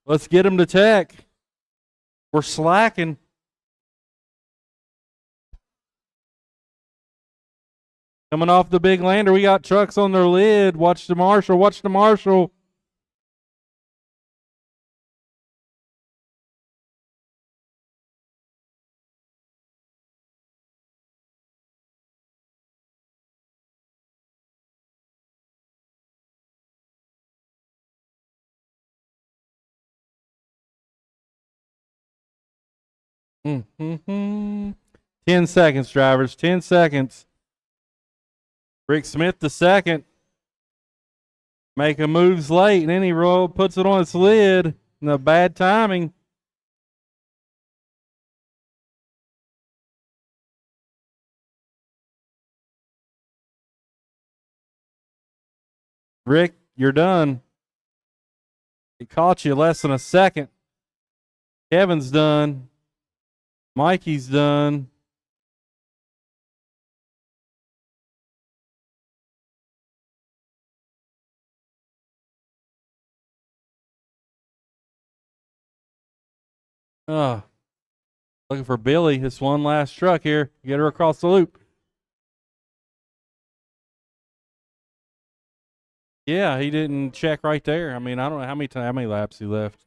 Let's get them to tech. We're slacking. Coming off the big lander, we got trucks on their lid. Watch the Marshall, watch the Marshall. Mm-hmm. 10 seconds, drivers. 10 seconds. Rick Smith the second. Making moves late, and then he puts it on its lid. No bad timing. Rick, you're done. It caught you less than a second. Kevin's done. Mikey's done. Oh, looking for Billy. This one last truck here. Get her across the loop. Yeah, he didn't check right there. I mean, I don't know how many laps he left.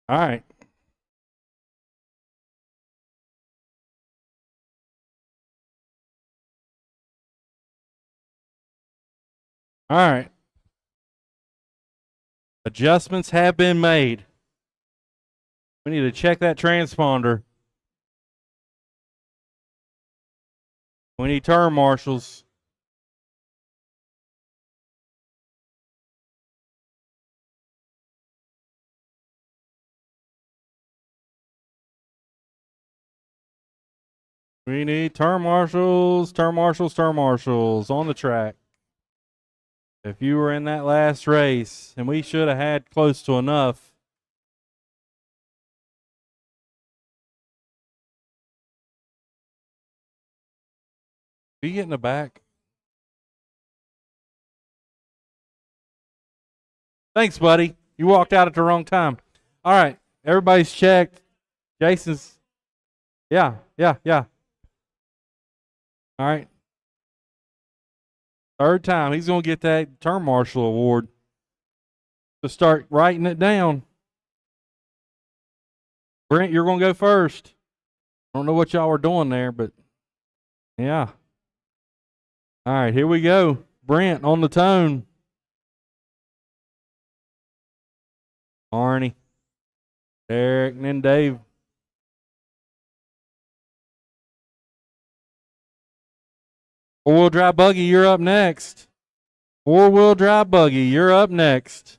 All right. All right. Adjustments have been made. We need to check that transponder. We need turn marshals. We need turn marshals, turn marshals, turn marshals on the track. If you were in that last race, and we should have had close to enough. Be get in the back. Thanks, buddy. You walked out at the wrong time. All right. Everybody's checked. Jason's. Yeah. All right. Third time. He's going to get that turn marshal award. To start writing it down. Brent, you're going to go first. I don't know what y'all were doing there, but yeah. All right, here we go. Brent on the tone. Arnie. Derek, and then Dave. Four-wheel drive buggy, you're up next. Four-wheel drive buggy, you're up next.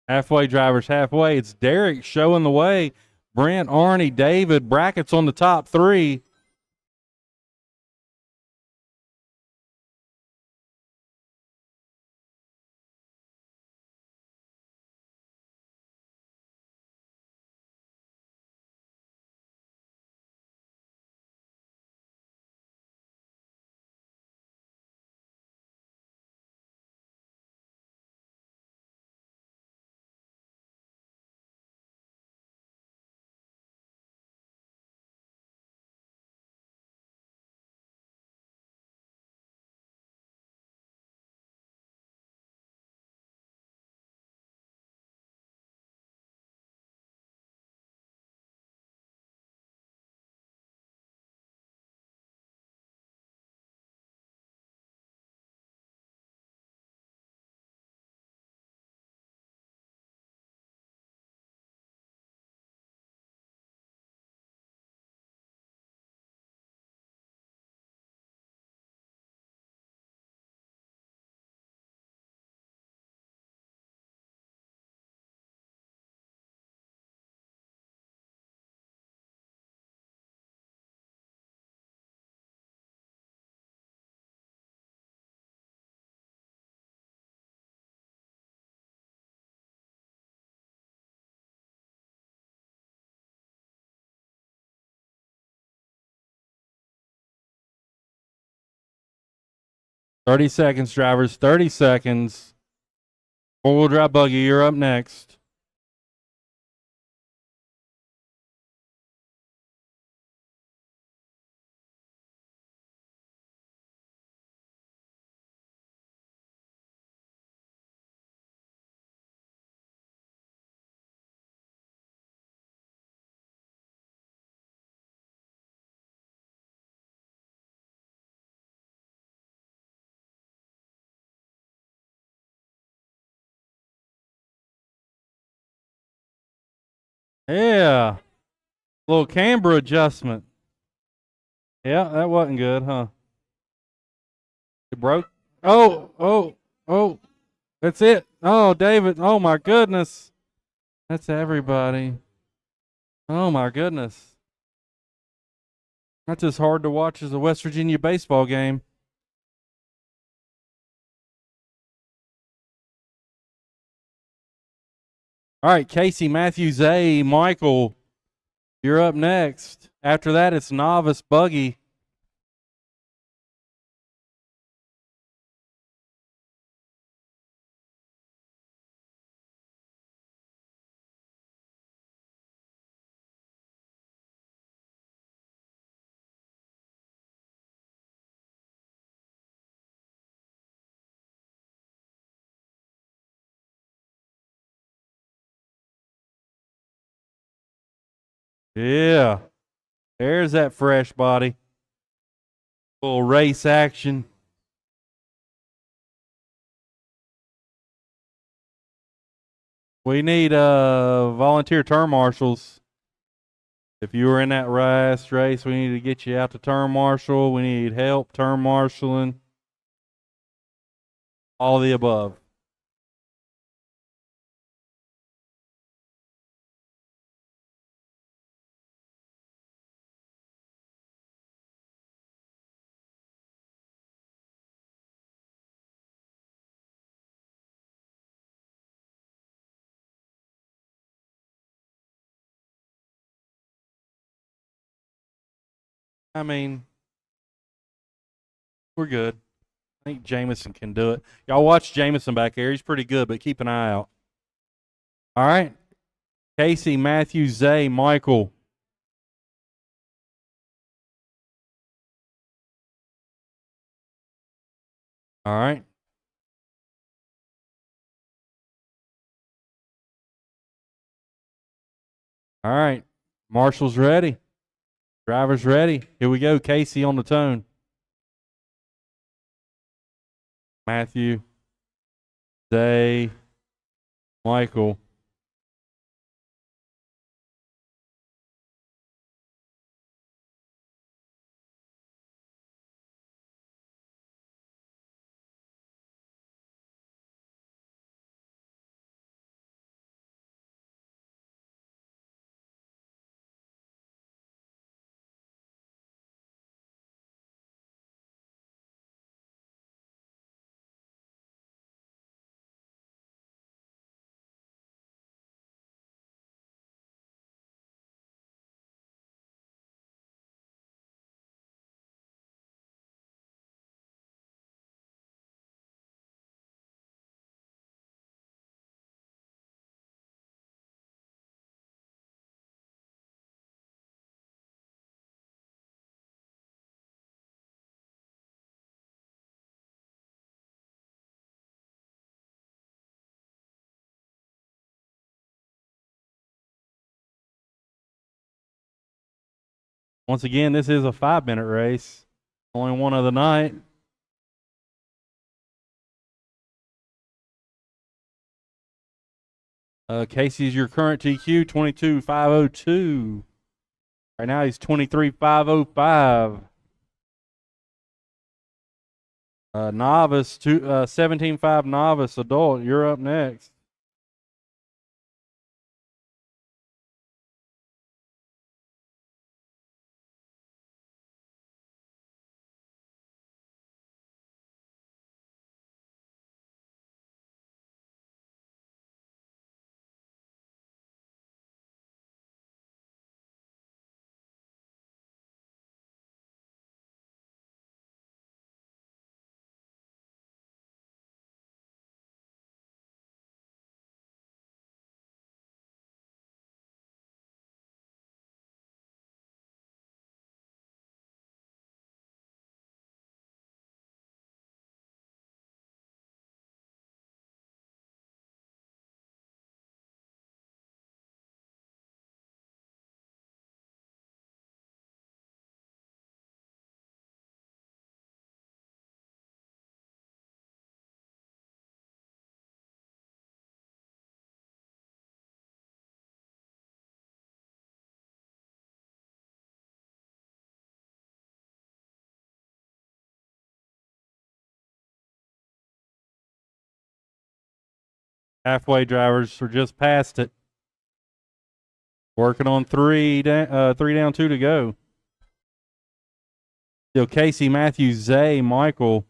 Halfway, drivers, halfway. It's Derek showing the way. Brent, Arnie, David, brackets on the top three. Thirty seconds, drivers. 30 seconds. Four-wheel drive buggy, you're up next. Yeah. Little camber adjustment. Yeah, that wasn't good, huh? It broke. Oh. That's it. Oh, David. Oh, my goodness. That's everybody. Oh, my goodness. That's as hard to watch as a West Virginia baseball game. All right, Casey, Matthew, Zay, Michael, you're up next. After that, it's novice buggy. Yeah. There's that fresh body. Little race action. We need volunteer turn marshals. If you were in that last race, we need to get you out to turn marshal. We need help turn marshaling. All of the above. I mean, we're good. I think Jameson can do it. Y'all watch Jameson back there. He's pretty good, but keep an eye out. All right. Casey, Matthew, Zay, Michael. All right. All right. Marshall's ready. Driver's ready. Here we go. Casey on the tone. Matthew, Zay, Michael. Once again, this is a 5-minute race. Only one of the night. Casey's your current TQ, 22,502. Right now he's 23,505. Novice, 17.5 novice adult. You're up next. Halfway drivers are just past it. Working on three down, 2 to go. Still Casey, Matthew, Zay, Michael.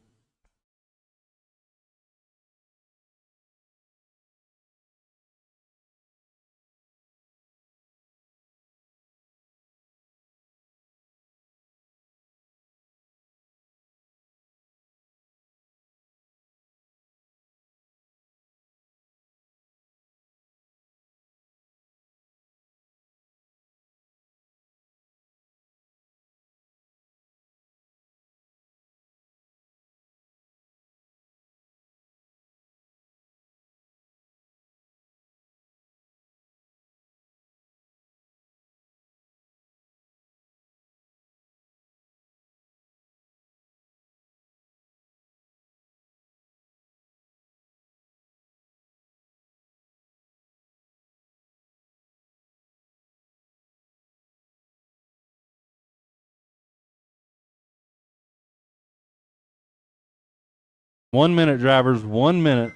One minute, drivers, 1 minute.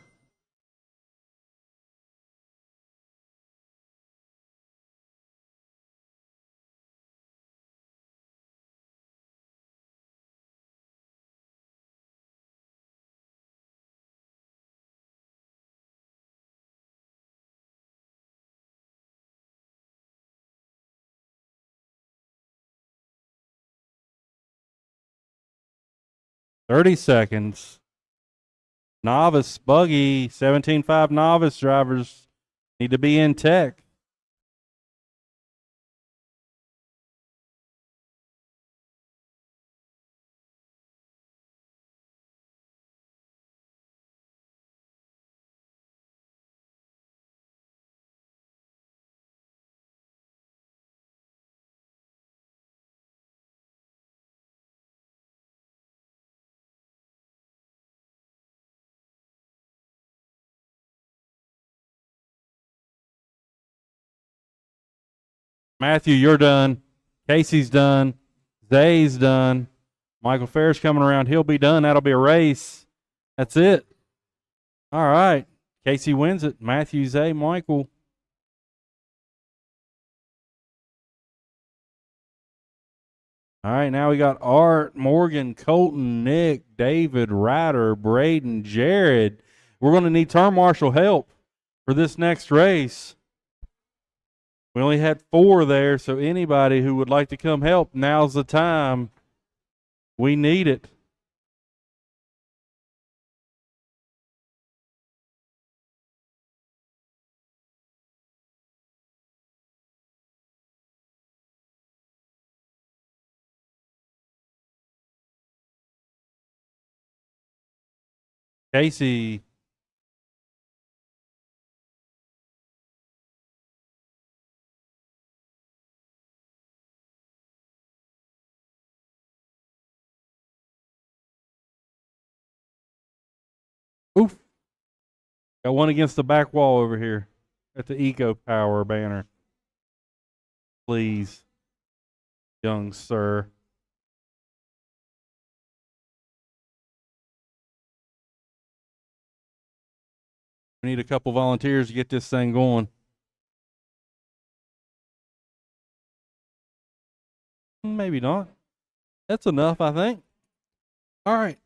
Thirty seconds. Novice, buggy, 17.5 novice drivers need to be in tech. Matthew, you're done. Casey's done. Zay's done. Michael Ferris coming around. He'll be done. That'll be a race. That's it. All right. Casey wins it. Matthew, Zay, Michael. All right, now we got Art, Morgan, Colton, Nick, David, Ryder, Braden, Jared. We're going to need turn marshal help for this next race. We only had 4 there, so anybody who would like to come help, now's the time. We need it. Casey. Got one against the back wall over here at the Eco Power banner. Please, young sir. We need a couple volunteers to get this thing going. Maybe not. That's enough, I think. All right.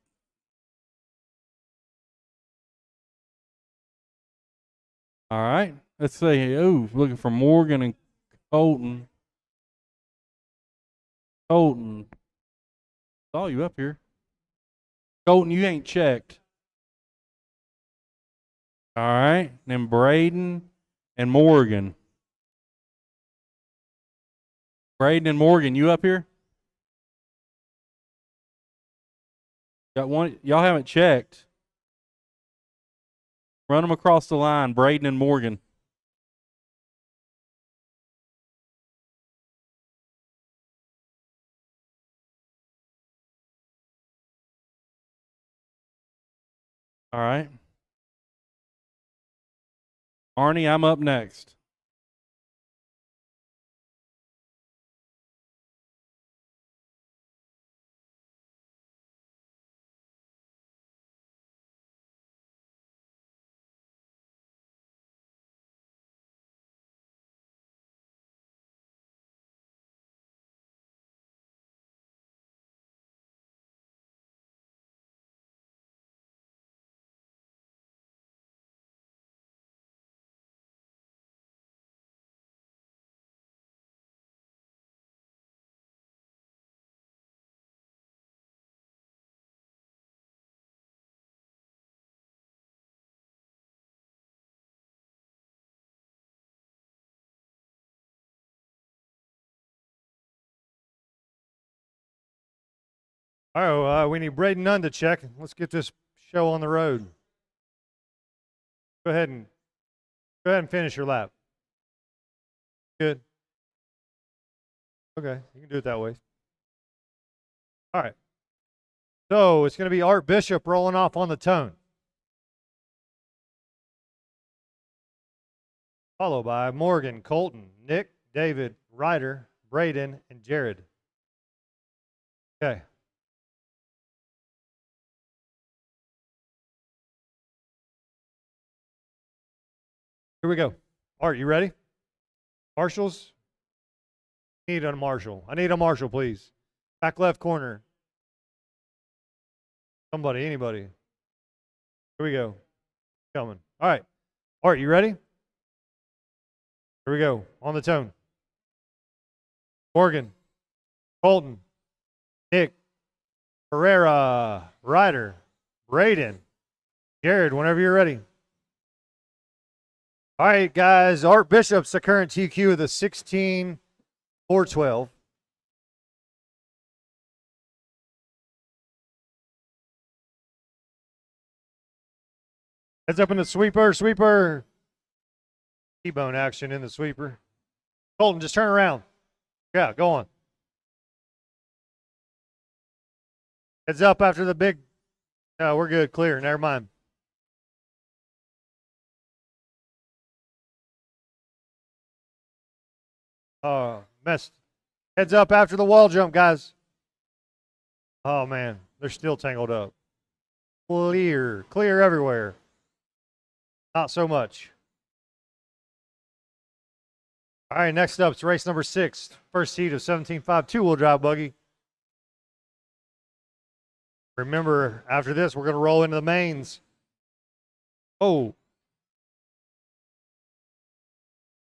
All right. Let's see. Oh, looking for Morgan and Colton. Colton. Saw you up here. Colton, you ain't checked. All right. Then Braden and Morgan. Braden and Morgan, you up here? Got one. Y'all haven't checked. Run them across the line, Braden and Morgan. All right. Arnie, I'm up next. All right, we need Braden Nunn to check. Let's get this show on the road. Go ahead and finish your lap. Good. Okay, you can do it that way. All right. So it's going to be Art Bishop rolling off on the tone. Followed by Morgan, Colton, Nick, David, Ryder, Braden, and Jared. Okay. Here we go. Art, you ready? Marshals? Need a marshal. I need a marshal, please. Back left corner. Somebody, anybody. Here we go. Coming. All right. Art, you ready? Here we go. On the tone. Morgan, Colton, Nick, Herrera, Ryder, Braden, Jared, whenever you're ready. All right, guys. Art Bishop's the current TQ of the 16-412. Heads up in the sweeper. T-bone action in the sweeper. Colton, just turn around. Yeah, go on. Heads up after the big. No, we're good. Clear. Never mind. Oh, messed. Heads up after the wall jump, guys. Oh, man. They're still tangled up. Clear. Clear everywhere. Not so much. All right, next up is race number 6. First heat of 17.5 two-wheel drive buggy. Remember, after this, we're going to roll into the mains. Oh.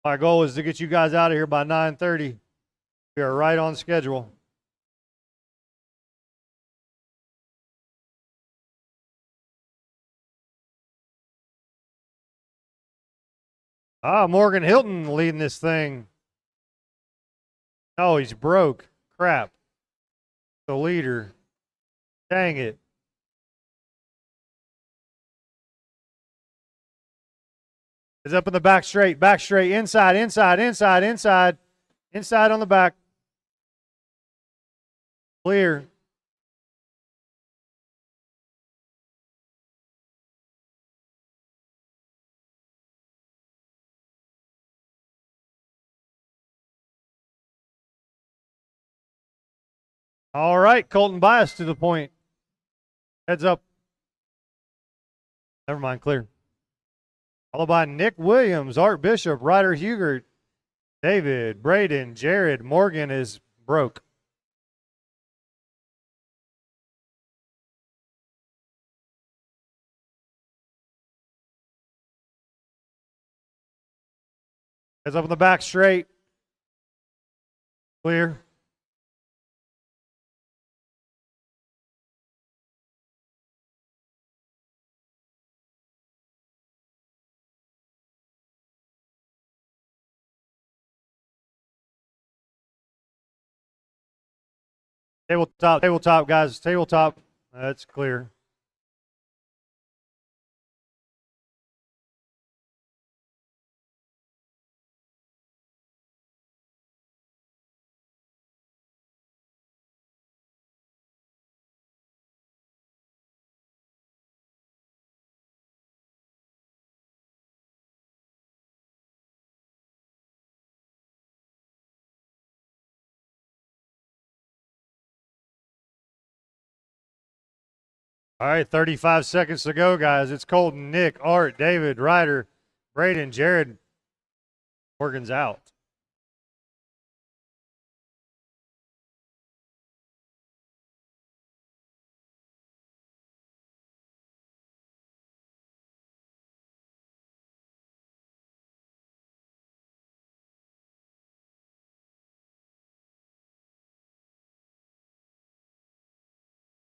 My goal is to get you guys out of here by 9:30. We are right on schedule. Morgan Hilton leading this thing. Oh, he's broke. Crap. The leader. Dang it. Is up in the back straight, inside on the back. Clear. All right, Colton Bias to the point. Heads up. Never mind, clear. Followed by Nick Williams, Art Bishop, Ryder Hugert, David, Braden, Jared, Morgan is broke. Heads up in the back straight. Clear. Tabletop, guys. Tabletop. That's clear. All right, 35 seconds to go, guys. It's Colton, Nick, Art, David, Ryder, Braden, Jared. Morgan's out.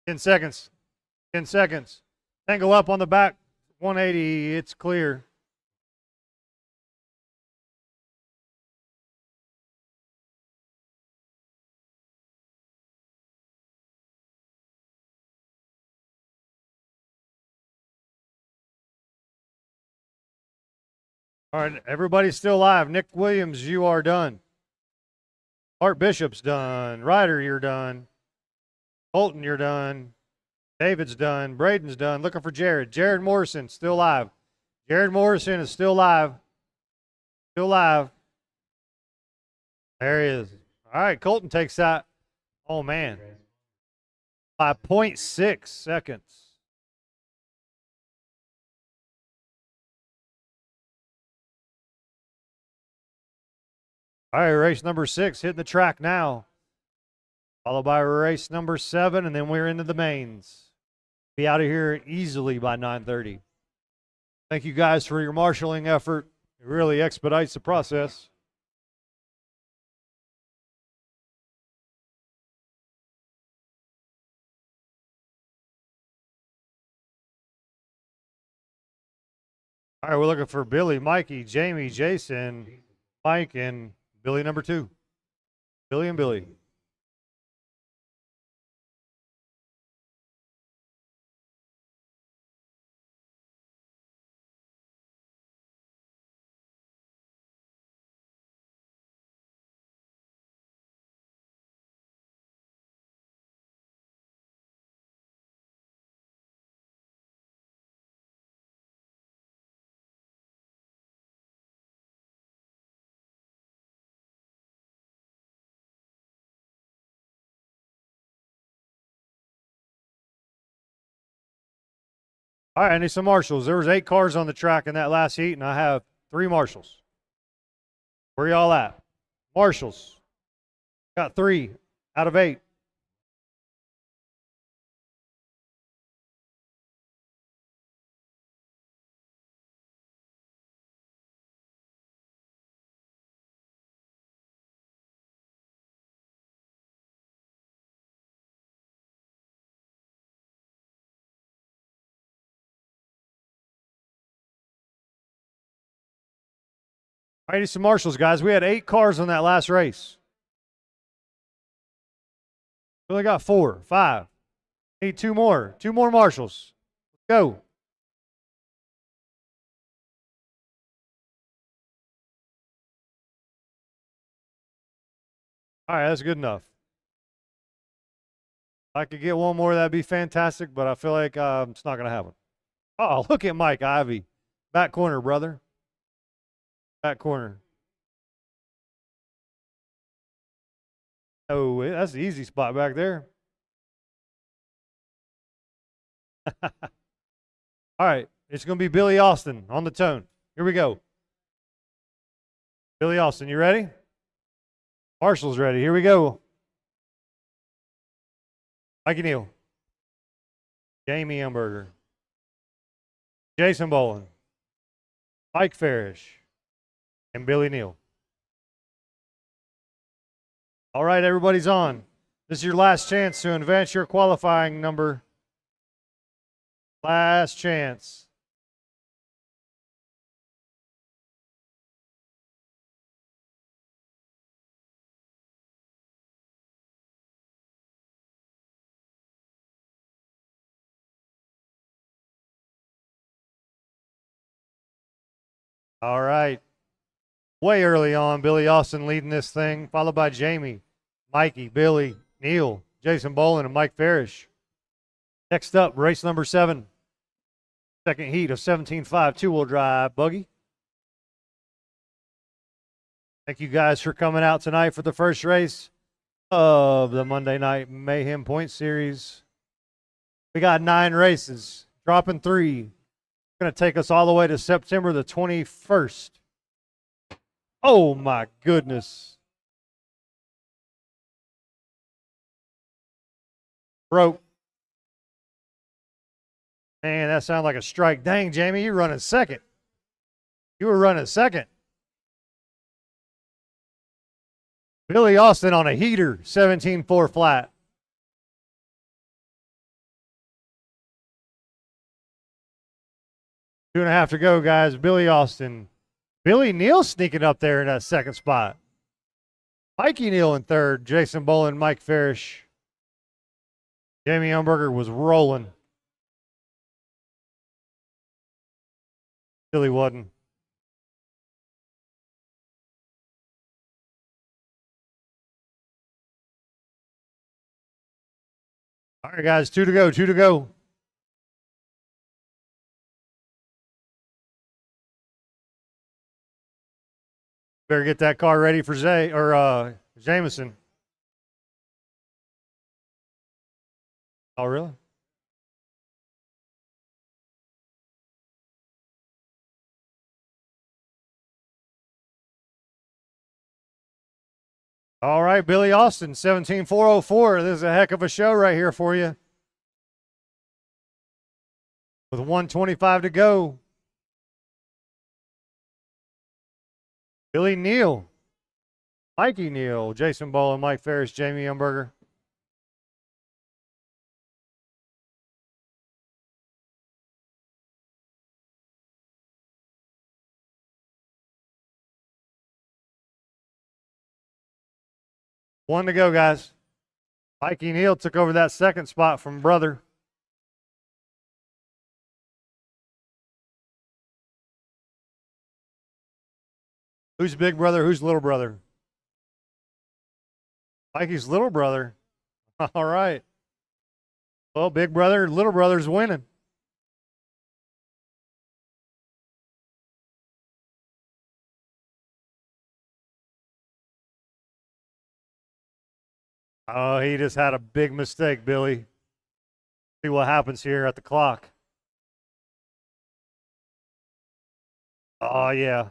Ten seconds. 10 seconds. Tangle up on the back. 180. It's clear. All right, everybody's still alive. Nick Williams, you are done. Art Bishop's done. Ryder, you're done. Colton, you're done. David's done. Braden's done. Looking for Jared. Jared Morrison, still alive. Jared Morrison is still alive. Still alive. There he is. All right, Colton takes that. Oh, man. By 0.6 seconds. All right, race number 6 hitting the track now. Followed by race number 7, and then we're into the mains. Be out of here easily by 9:30. Thank you guys for your marshaling effort. It really expedites the process. All right, we're looking for Billy, Mikey, Jamie, Jason, Mike, and Billy number 2. Billy and Billy. All right, I need some marshals. There was 8 cars on the track in that last heat, and I have 3 marshals. Where y'all at? Marshals. Got 3 out of 8. All right, I need some marshals, guys. We had 8 cars on that last race. We only got 4, 5. Need 2 more. 2 more marshals. Let's go. All right, that's good enough. If I could get 1 more, that'd be fantastic, but I feel like it's not going to happen. Oh, look at Mike Ivy. Back corner, brother. Back corner. Oh, that's the easy spot back there. All right, it's going to be Billy Austin on the tone. Here we go. Billy Austin, you ready? Marshall's ready. Here we go. Mikey Neal. Jamie Umberger. Jason Bolin. Mike Farish. And Billy Neal. All right, everybody's on. This is your last chance to advance your qualifying number. Last chance. All right. Way early on, Billy Austin leading this thing, followed by Jamie, Mikey, Billy, Neal, Jason Bolin, and Mike Farish. Next up, race number 7. Second heat of 17.5 two-wheel drive buggy. Thank you guys for coming out tonight for the first race of the Monday Night Mayhem Point Series. We got 9 races, dropping 3. Going to take us all the way to September the 21st. Oh my goodness. Broke. Man, that sounded like a strike. Dang, Jamie, you're running second. You were running second. Billy Austin on a heater, 17.4 flat. Two and a half to go, guys. Billy Austin. Billy Neal sneaking up there in that second spot. Mikey Neal in third. Jason Bolin, Mike Farish. Jamie Umberger was rolling. Billy wasn't. All right, guys, 2 to go, 2 to go. Better get that car ready for Jameson. Oh, really? All right, Billy Austin, 17.404. This is a heck of a show right here for you. With 125 to go. Billy Neal, Mikey Neal, Jason Bolin, Mike Ferris, Jamie Umberger. One to go, guys. Mikey Neal took over that second spot from brother. Who's big brother? Who's little brother? Mikey's little brother. All right. Well, big brother, little brother's winning. Oh, he just had a big mistake, Billy. See what happens here at the clock. Oh, yeah.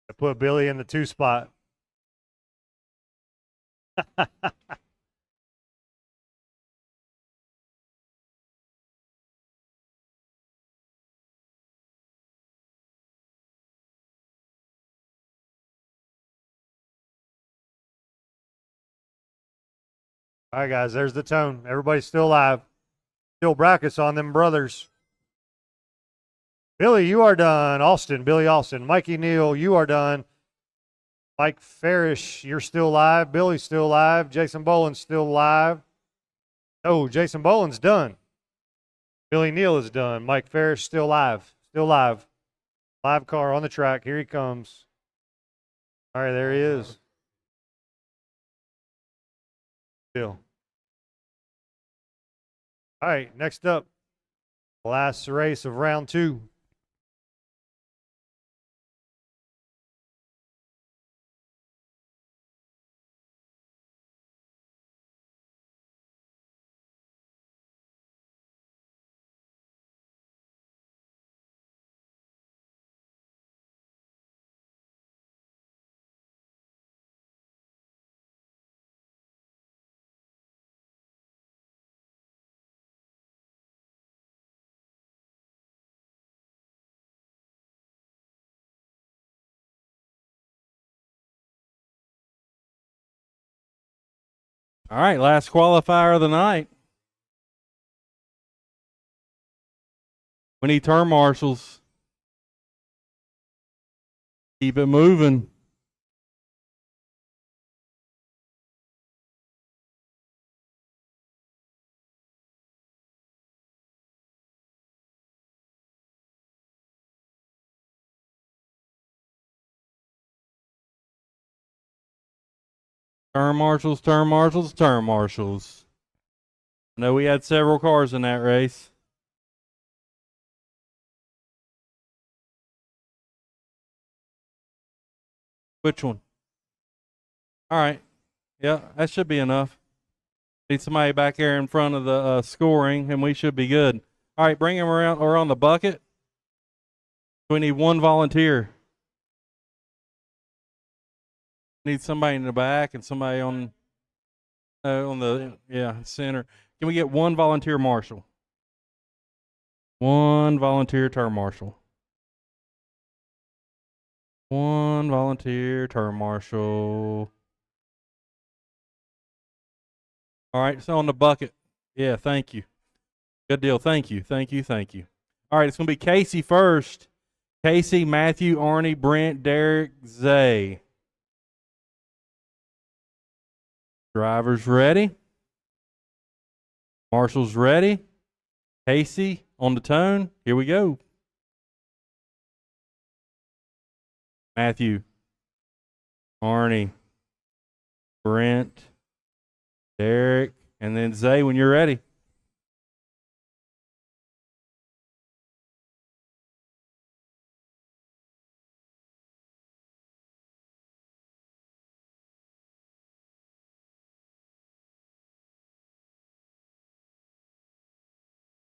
I put Billy in the 2 spot. All right, guys, there's the tone. Everybody's still alive. Still brackets on them brothers. Billy, you are done. Austin, Billy Austin. Mikey Neal, you are done. Mike Farish, you're still live. Billy's still live. Jason Bolin's still live. Oh, Jason Bolin's done. Billy Neal is done. Mike Farish still live. Still live. Live car on the track. Here he comes. All right, there he is. Still. All right, next up, last race of round 2. All right, last qualifier of the night. We need turn marshals. Keep it moving. Turn marshals, turn marshals, turn marshals. I know we had several cars in that race. Which one? All right. Yeah, that should be enough. Need somebody back there in front of the scoring, and we should be good. All right, bring him around or on the bucket. We need one volunteer. Need somebody in the back and somebody on the center. Can we get one volunteer marshal? One volunteer turn marshal. One volunteer turn marshal. All right, so on the bucket. Yeah, thank you. Good deal. Thank you. Thank you. Thank you. All right, it's going to be Casey first. Casey, Matthew, Arnie, Brent, Derek, Zay. Drivers ready. Marshals ready. Casey on the tone. Here we go. Matthew, Arnie, Brent, Derek, and then Zay when you're ready.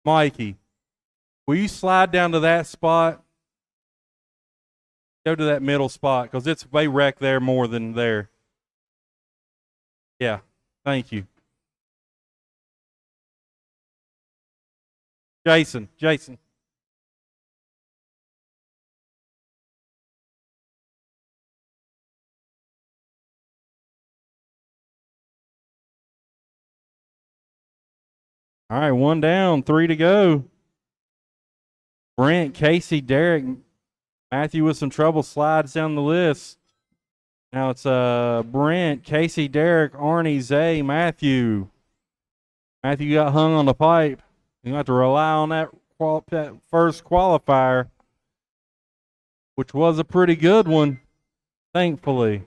Mikey, will you slide down to that spot? Go to that middle spot because it's way wrecked there more than there. Yeah, thank you. Jason. All right, one down, 3 to go. Brent, Casey, Derek, Matthew with some trouble slides down the list. Now it's Brent, Casey, Derek, Arnie, Zay, Matthew. Matthew got hung on the pipe. You're going to have to rely on that first qualifier, which was a pretty good one, thankfully.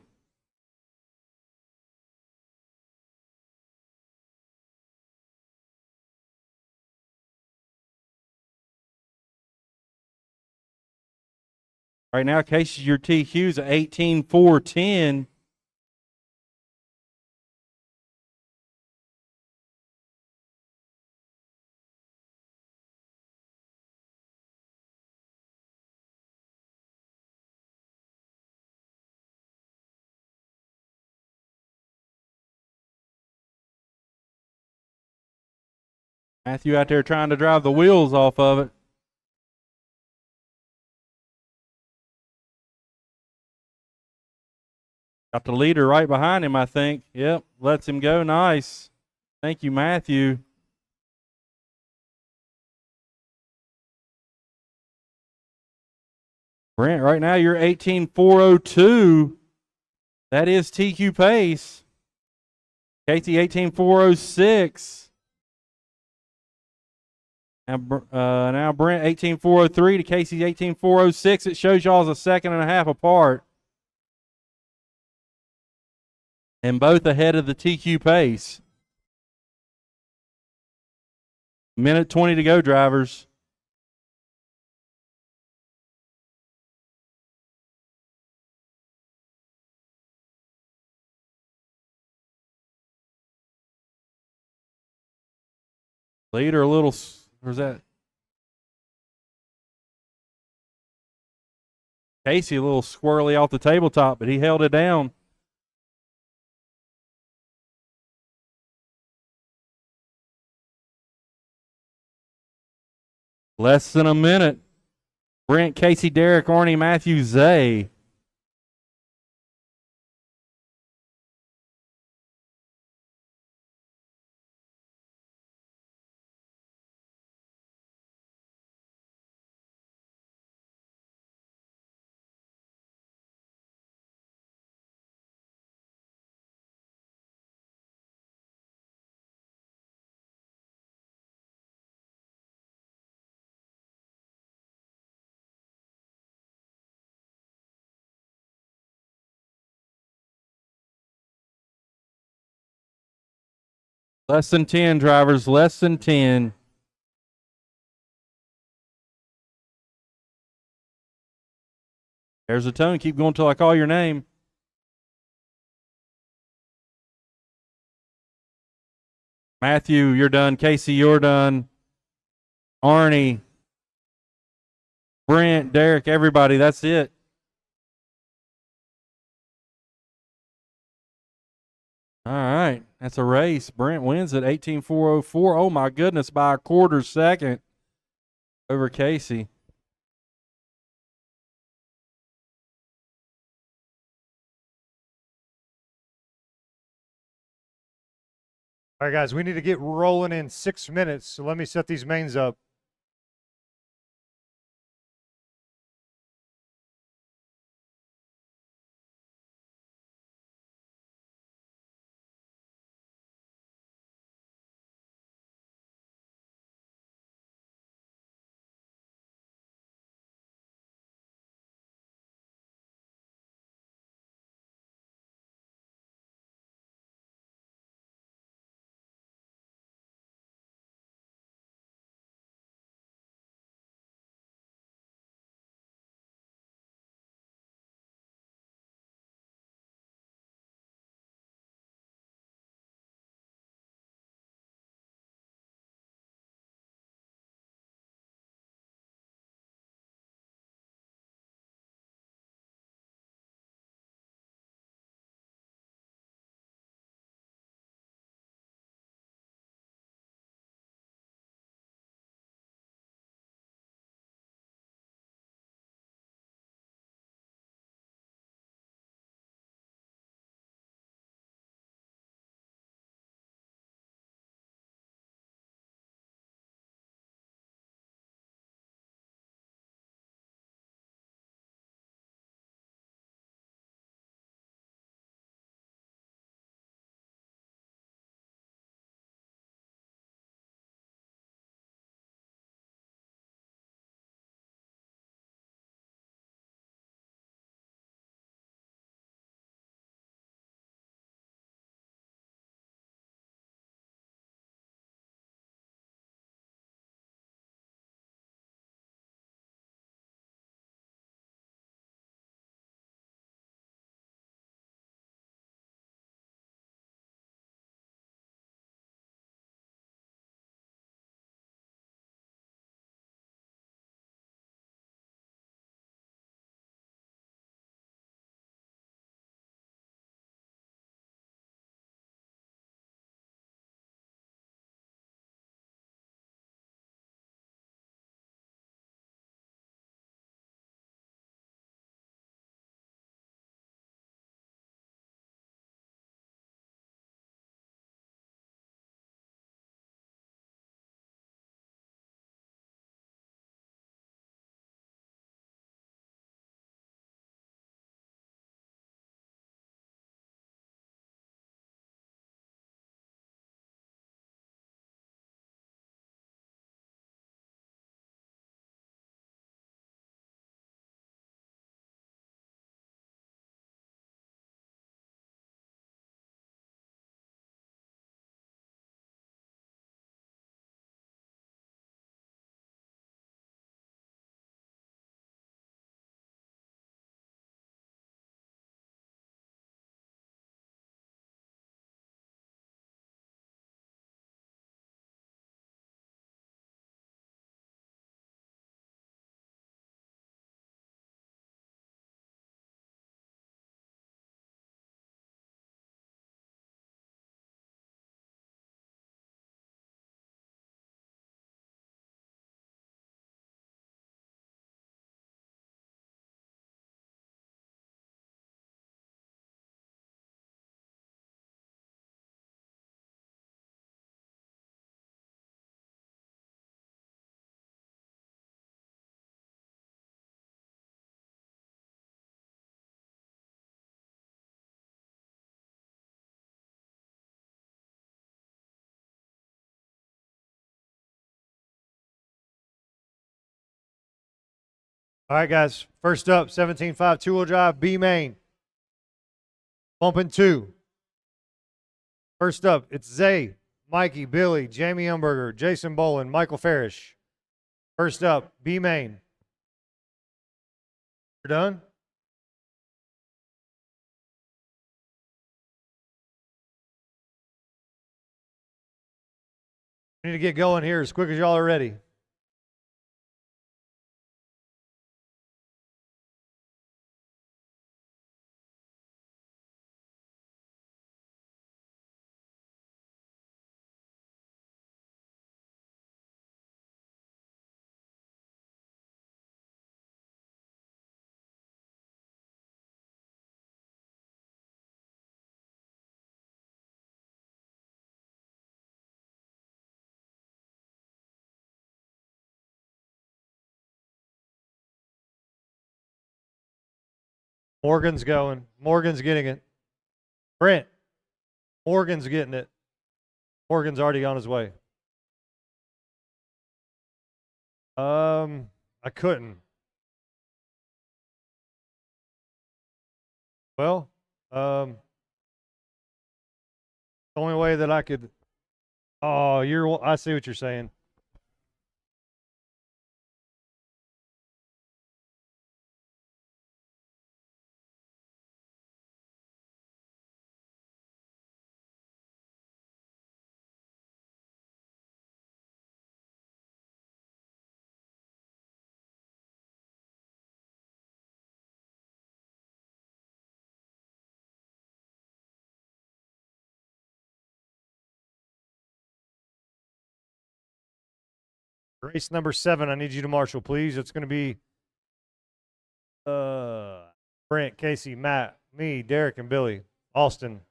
Right now, Casey, your TQ's at 18-4-10. Matthew out there trying to drive the wheels off of it. Got the leader right behind him, I think. Yep, lets him go. Nice. Thank you, Matthew. Brent, right now you're 18-4-02. That is TQ pace. Casey 18-4-06. Now Brent 18-4-03 to Casey 18-4-06. It shows y'all is a second and a half apart. And both ahead of the TQ pace. Minute 20 to go, drivers. Leader a little, where's that? Casey a little squirrely off the tabletop, but he held it down. Less than a minute. Brent, Casey, Derek, Arnie, Matthew, Zay. Less than 10, drivers. Less than 10. There's the tone. Keep going till I call your name. Matthew, you're done. Casey, you're done. Arnie, Brent, Derek, everybody. That's it. All right. That's a race. Brent wins at 18.404. Oh, my goodness, by a quarter second over Casey. All right, guys, we need to get rolling in 6 minutes, so let me set these mains up. All right, guys. First up, 17.5 two-wheel drive, B main. Bumping 2. First up, it's Zay, Mikey, Billy, Jamie Umberger, Jason Bolin, Michael Farish. First up, B main. You're done? We need to get going here as quick as y'all are ready. Morgan's going. Morgan's getting it. Brent. Morgan's getting it. Morgan's already on his way. I couldn't. Well, the only way that I could. Oh, I see what you're saying. Race number 7, I need you to marshal, please. It's going to be Brent, Casey, Matt, me, Derek, and Billy. Austin.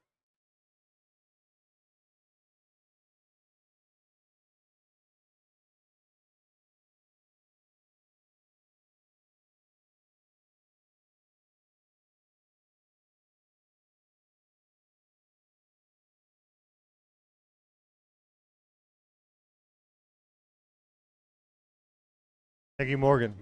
Thank you, Morgan.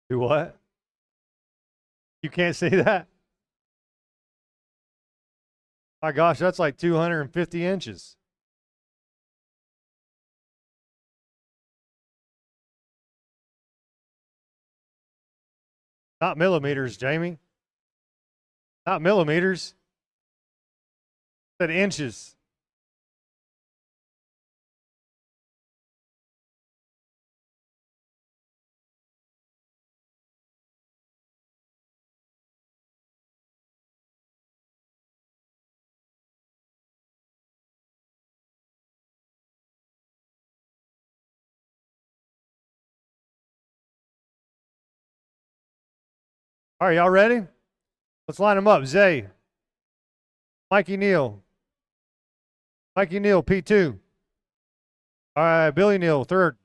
Do what? You can't see that? My gosh, that's like 250 inches. Not millimeters, Jamie. Not millimeters. I said inches. All right, y'all ready? Let's line them up. Zay. Mikey Neal. Mikey Neal, P2. All right, Billy Neal, third.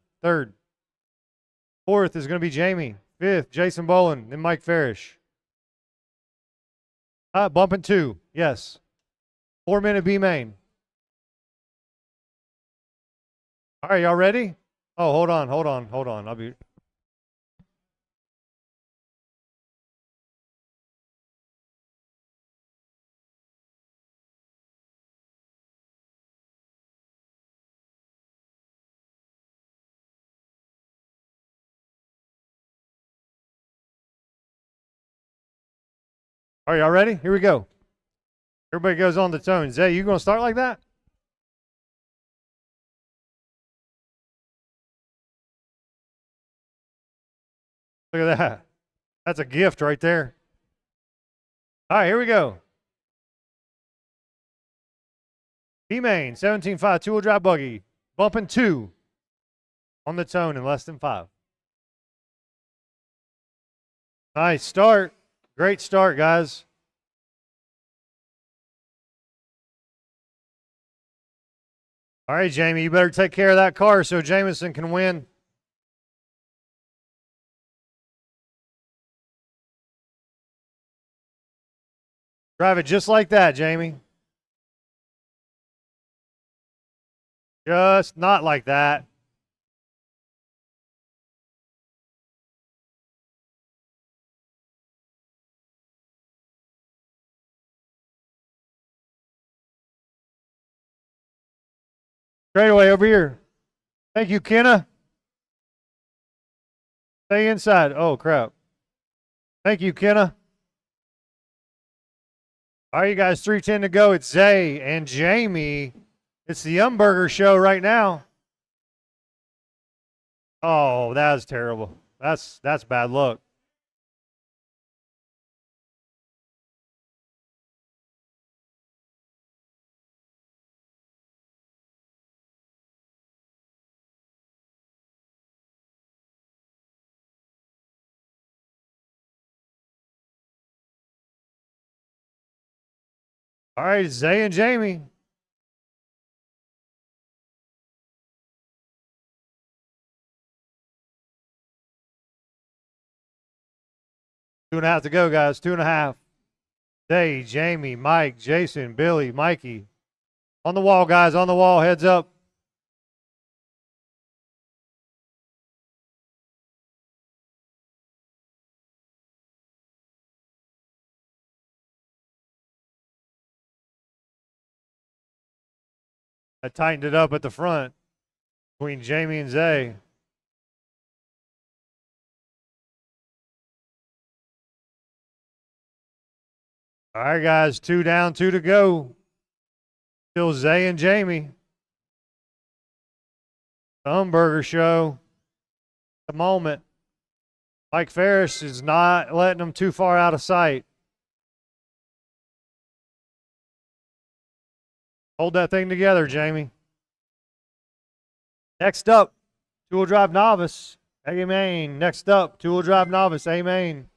Fourth is going to be Jamie. Fifth, Jason Bolin, then Mike Farish. Bumping 2, yes. 4-minute B main. All right, y'all ready? Oh, hold on. I'll be. Are y'all ready? Here we go. Everybody goes on the tone. Zay, you gonna start like that? Look at that. That's a gift right there. All right, here we go. B-Main, 17.5, two-wheel drive buggy. Bumping 2 on the tone in less than 5. Nice start. Great start, guys. All right, Jamie, you better take care of that car so Jameson can win. Drive it just like that, Jamie. Just not like that. Straight away over here. Thank you, Kenna. Stay inside. Oh, crap. Thank you, Kenna. All right, you guys, 3:10 to go. It's Zay and Jamie. It's the Umburger show right now. Oh, that was terrible. That's bad luck. All right, Zay and Jamie. Two and a half to go, guys. 2.5. Zay, Jamie, Mike, Jason, Billy, Mikey. On the wall, guys. On the wall. Heads up. I tightened it up at the front between Jamie and Zay. All right, guys. 2 down, 2 to go. Still Zay and Jamie. The Umburger show. At the moment. Mike Ferris is not letting them too far out of sight. Hold that thing together, Jamie. Next up, two-wheel drive novice, A-Main. Next up, two-wheel drive novice, A-Main.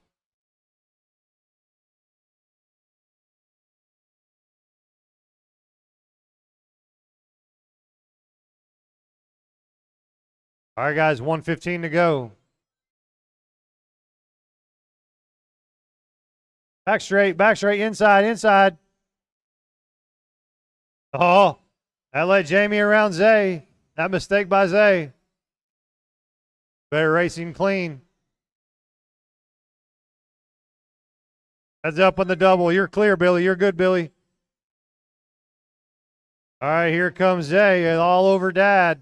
All right, guys, 1:15 to go. Back straight, inside, inside. Oh, that let Jamie around Zay. That mistake by Zay. Better racing clean. Heads up on the double. You're clear, Billy. You're good, Billy. All right, here comes Zay. All over Dad.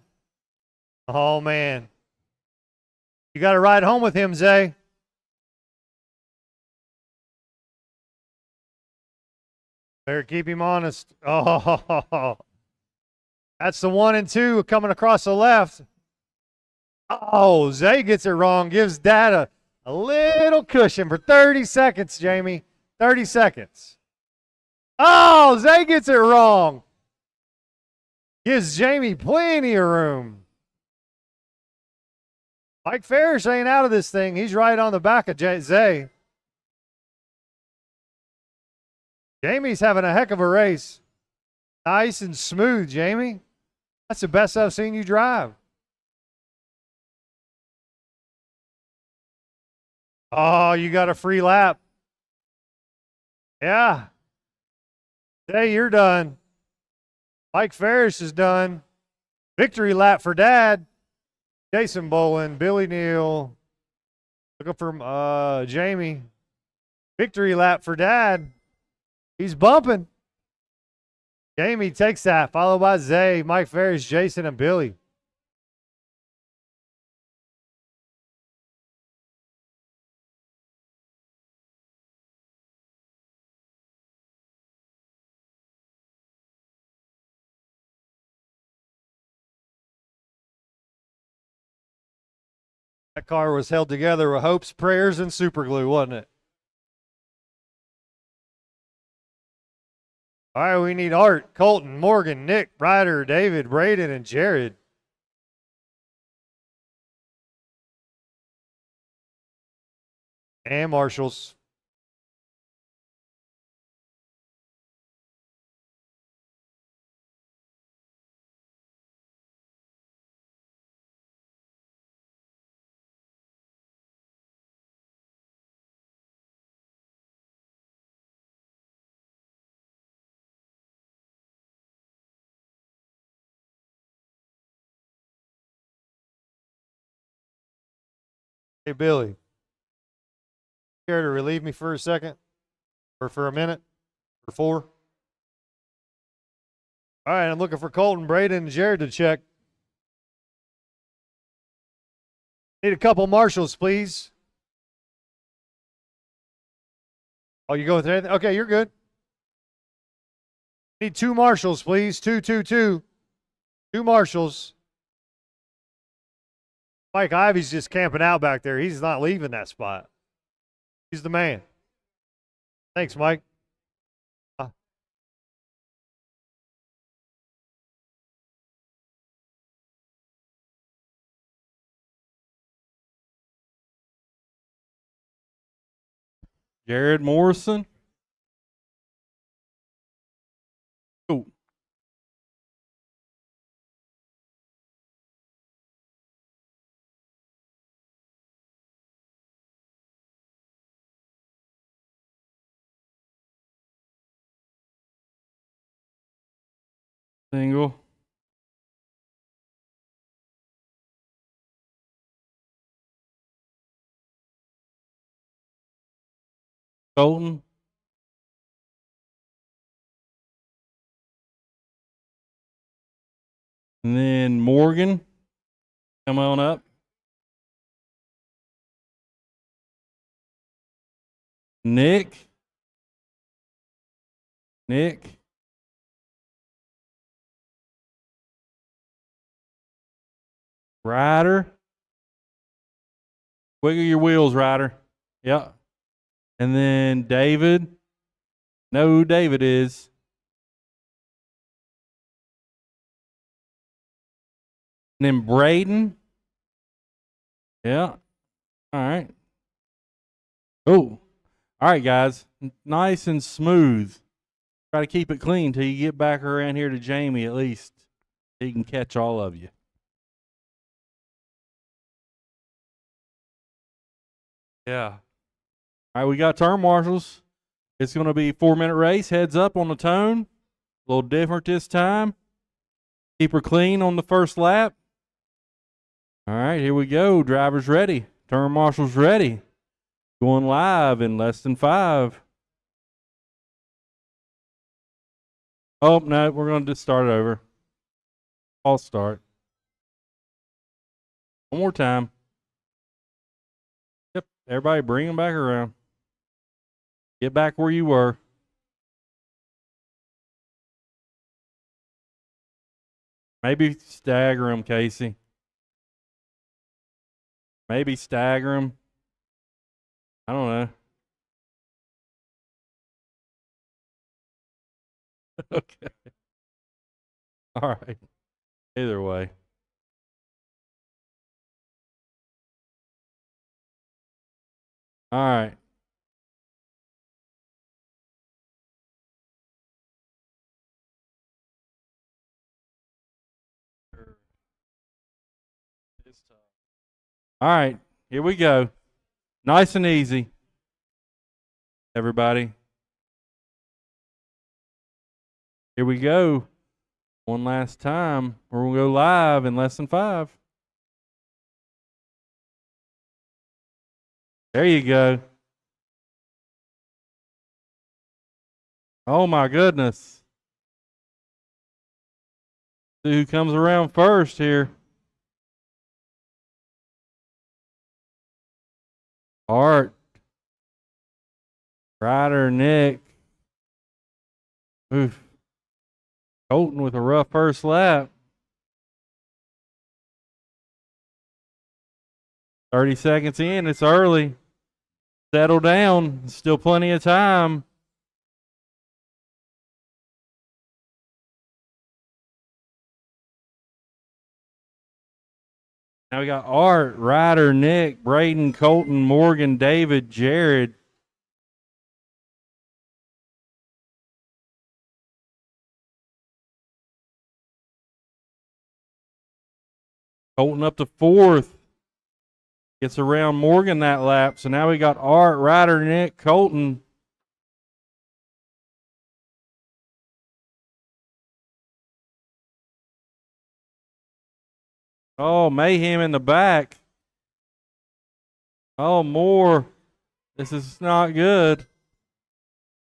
Oh, man. You got to ride home with him, Zay. Better keep him honest. Oh, that's the 1 and 2 coming across the left. Oh, Zay gets it wrong. Gives Dad a little cushion for 30 seconds, Jamie. 30 seconds. Oh, Zay gets it wrong. Gives Jamie plenty of room. Mike Ferris ain't out of this thing. He's right on the back of Zay. Jamie's having a heck of a race. Nice and smooth, Jamie. That's the best I've seen you drive. Oh, you got a free lap. Yeah. Hey, you're done. Mike Ferris is done. Victory lap for Dad. Jason Bolin, Billy Neal. Looking for Jamie. Victory lap for Dad. He's bumping. Jamie takes that, followed by Zay, Mike Ferris, Jason, and Billy. That car was held together with hopes, prayers, and super glue, wasn't it? All right, we need Art, Colton, Morgan, Nick, Ryder, David, Braden, and Jared. And Marshals. Hey, Billy. Care to relieve me for a second? Or for a minute? Or 4? All right, I'm looking for Colton, Braden, and Jared to check. Need a couple marshals, please. Oh, you going with anything? Okay, you're good. Need 2 marshals, please. 2, 2, 2. 2 marshals. Mike Ivy's just camping out back there. He's not leaving that spot. He's the man. Thanks, Mike. Jared Morrison. Oh. Single. Colton. And then Morgan. Come on up. Nick. Ryder. Wiggle your wheels, Ryder. Yep. And then David. Know who David is. And then Braden. Yeah. All right. Oh. All right, guys. Nice and smooth. Try to keep it clean till you get back around here to Jamie at least. He can catch all of you. Yeah. All right, we got turn marshals. It's going to be a 4-minute race. Heads up on the tone. A little different this time. Keep her clean on the first lap. All right, here we go. Drivers ready. Turn marshals ready. Going live in less than 5. Oh, no, we're going to just start it over. I'll start. One more time. Yep, everybody bring them back around. Get back where you were. Maybe stagger them, Casey. Maybe stagger them. I don't know. Okay. All right. Either way. All right. All right. Here we go. Nice and easy. Everybody. Here we go. One last time. We're going to go live in less than 5. There you go. Oh, my goodness. See who comes around first here. Art. Ryder, Nick. Oof. Colton with a rough first lap. 30 seconds in. It's early. Settle down. Still plenty of time. Now we got Art, Ryder, Nick, Braden, Colton, Morgan, David, Jared. Colton up to fourth. Gets around Morgan that lap. So now we got Art, Ryder, Nick, Colton. Oh, Mayhem in the back. Oh, Moore. This is not good.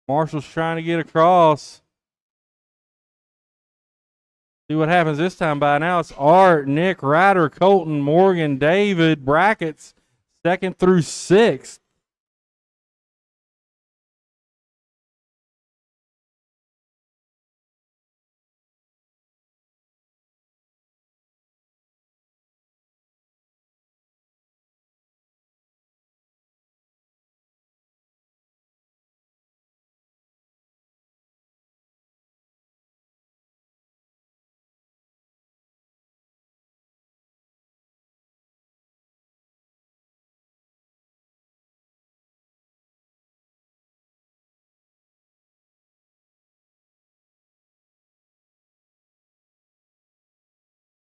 Marshall's trying to get across. See what happens this time. By now, it's Art, Nick, Ryder, Colton, Morgan, David, brackets, second through sixth.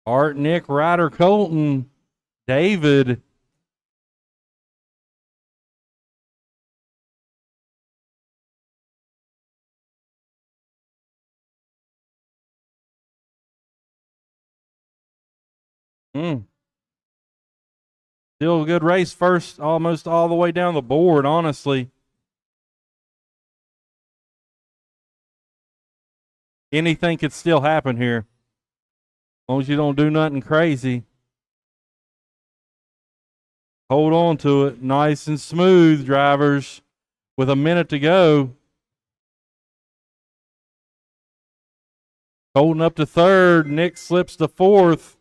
Art, Nick, Ryder, Colton, David. Still a good race first, almost all the way down the board, honestly. Anything could still happen here. As long as you don't do nothing crazy. Hold on to it. Nice and smooth, drivers. With a minute to go. Colton up to third. Nick slips to fourth.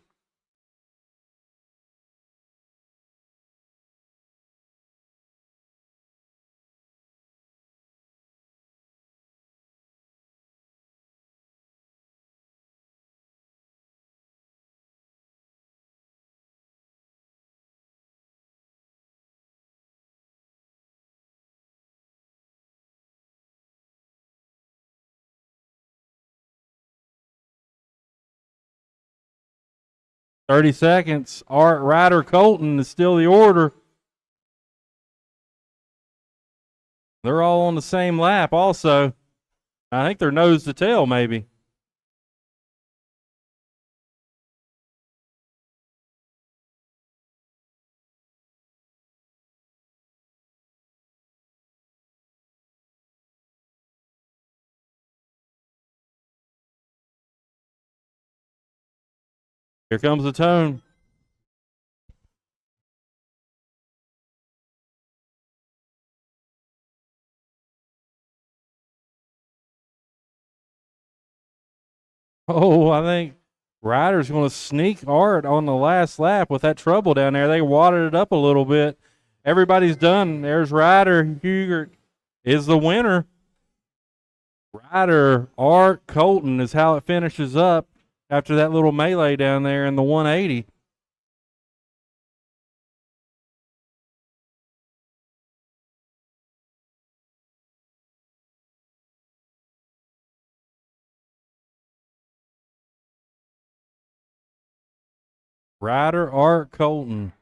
Thirty seconds. Art, Ryder, Colton is still the order. They're all on the same lap also. I think they're nose to tail maybe. Here comes the tone. Oh, I think Ryder's going to sneak Art on the last lap with that trouble down there. They wadded it up a little bit. Everybody's done. There's Ryder. Hugert is the winner. Ryder, Art, Colton is how it finishes up after that little melee down there in the 180. Ryder, Art, Colton.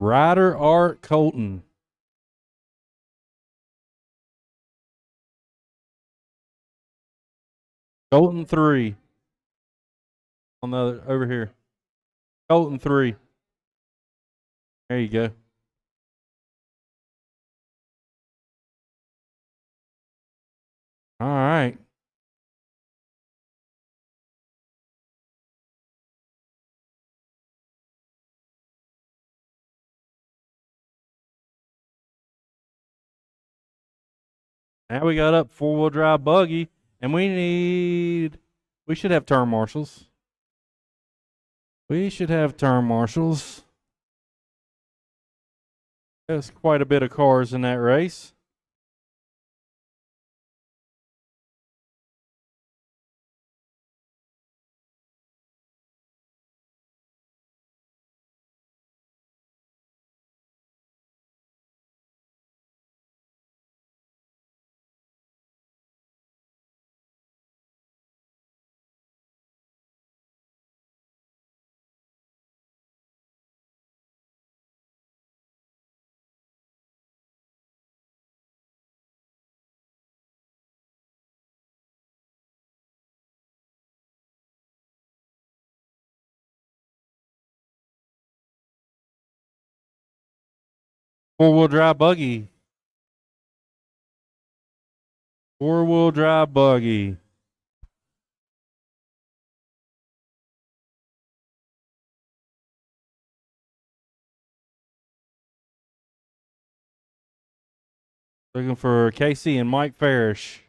Ryder, Art, Colton. Colton 3. On the other, over here. Colton 3. There you go. All right. Now we got up four-wheel drive buggy, and we should have turn marshals. We should have turn marshals. There's quite a bit of cars in that race. Four-wheel drive buggy. Four-wheel drive buggy. Looking for Casey and Mike Farish.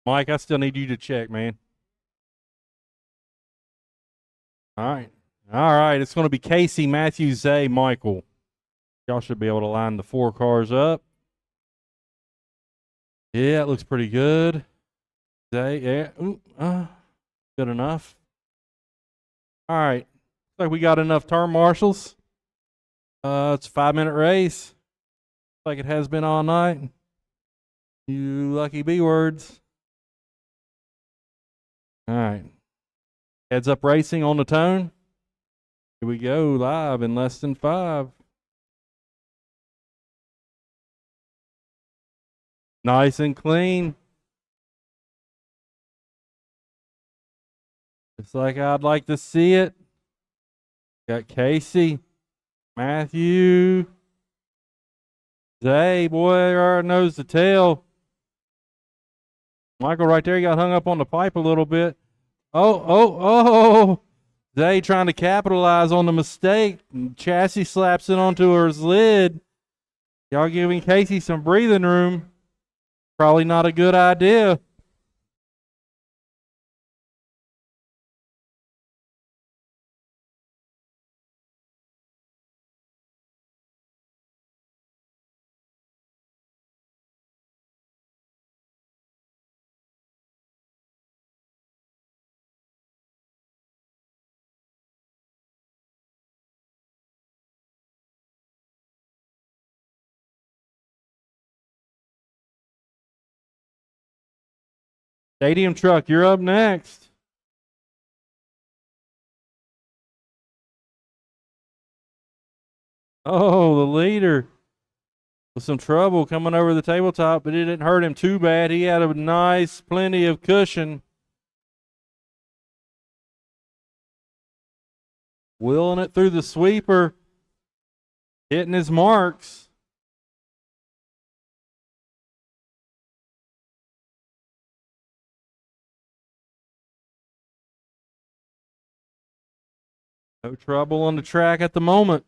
Mike, I still need you to check, man. All right. All right. It's going to be Casey, Matthew, Zay, Michael. Y'all should be able to line the four cars up. Yeah, it looks pretty good. Zay, yeah. Ooh, good enough. All right. Looks like we got enough turn marshals. It's a 5-minute race. Like it has been all night. You lucky B words. All right. Heads up racing on the tone. Here we go, live in less than 5. Nice and clean. Just like I'd like to see it. Got Casey, Matthew, Zay, boy, already knows the tail. Michael right there, he got hung up on the pipe a little bit. Oh. Zay trying to capitalize on the mistake. Chassis slaps it onto his lid. Y'all giving Casey some breathing room. Probably not a good idea. Stadium truck, you're up next. Oh, the leader. with some trouble coming over the tabletop, but it didn't hurt him too bad. He had a nice, plenty of cushion. Wheeling it through the sweeper, hitting his marks. No trouble on the track at the moment.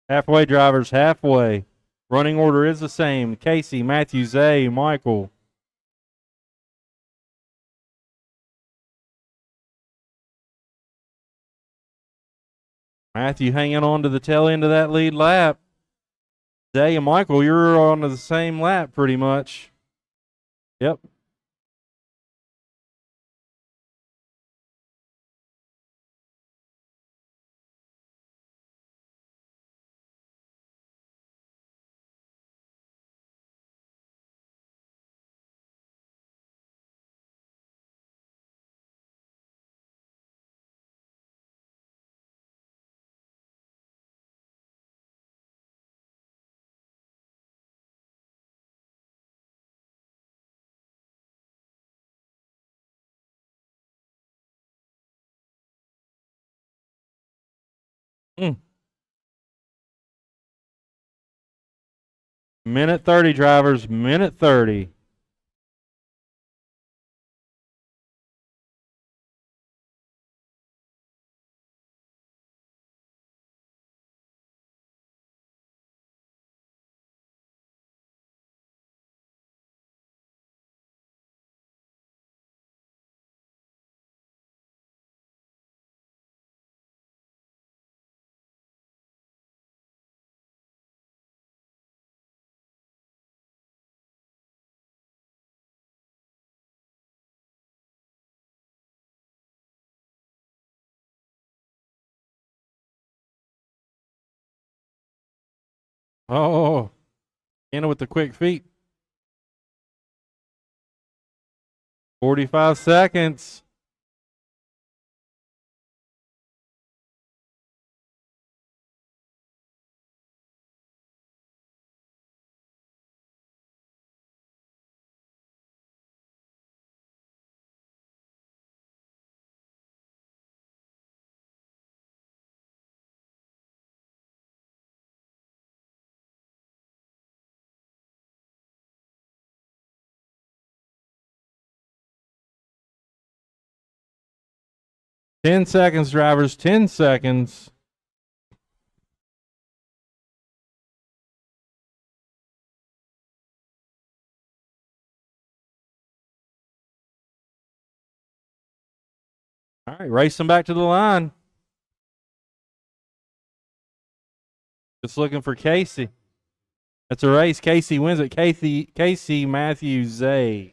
Halfway, drivers, halfway. Running order is the same. Casey, Matthew, Zay, Michael. Matthew hanging on to the tail end of that lead lap. Zay and Michael, you're on the same lap pretty much. Yep. Minute 30, drivers. Minute 30. Oh, Anna with the quick feet. 45 seconds. Ten seconds, drivers. 10 seconds. All right, racing back to the line. Just looking for Casey. That's a race. Casey wins it. Casey Matthews, Zay.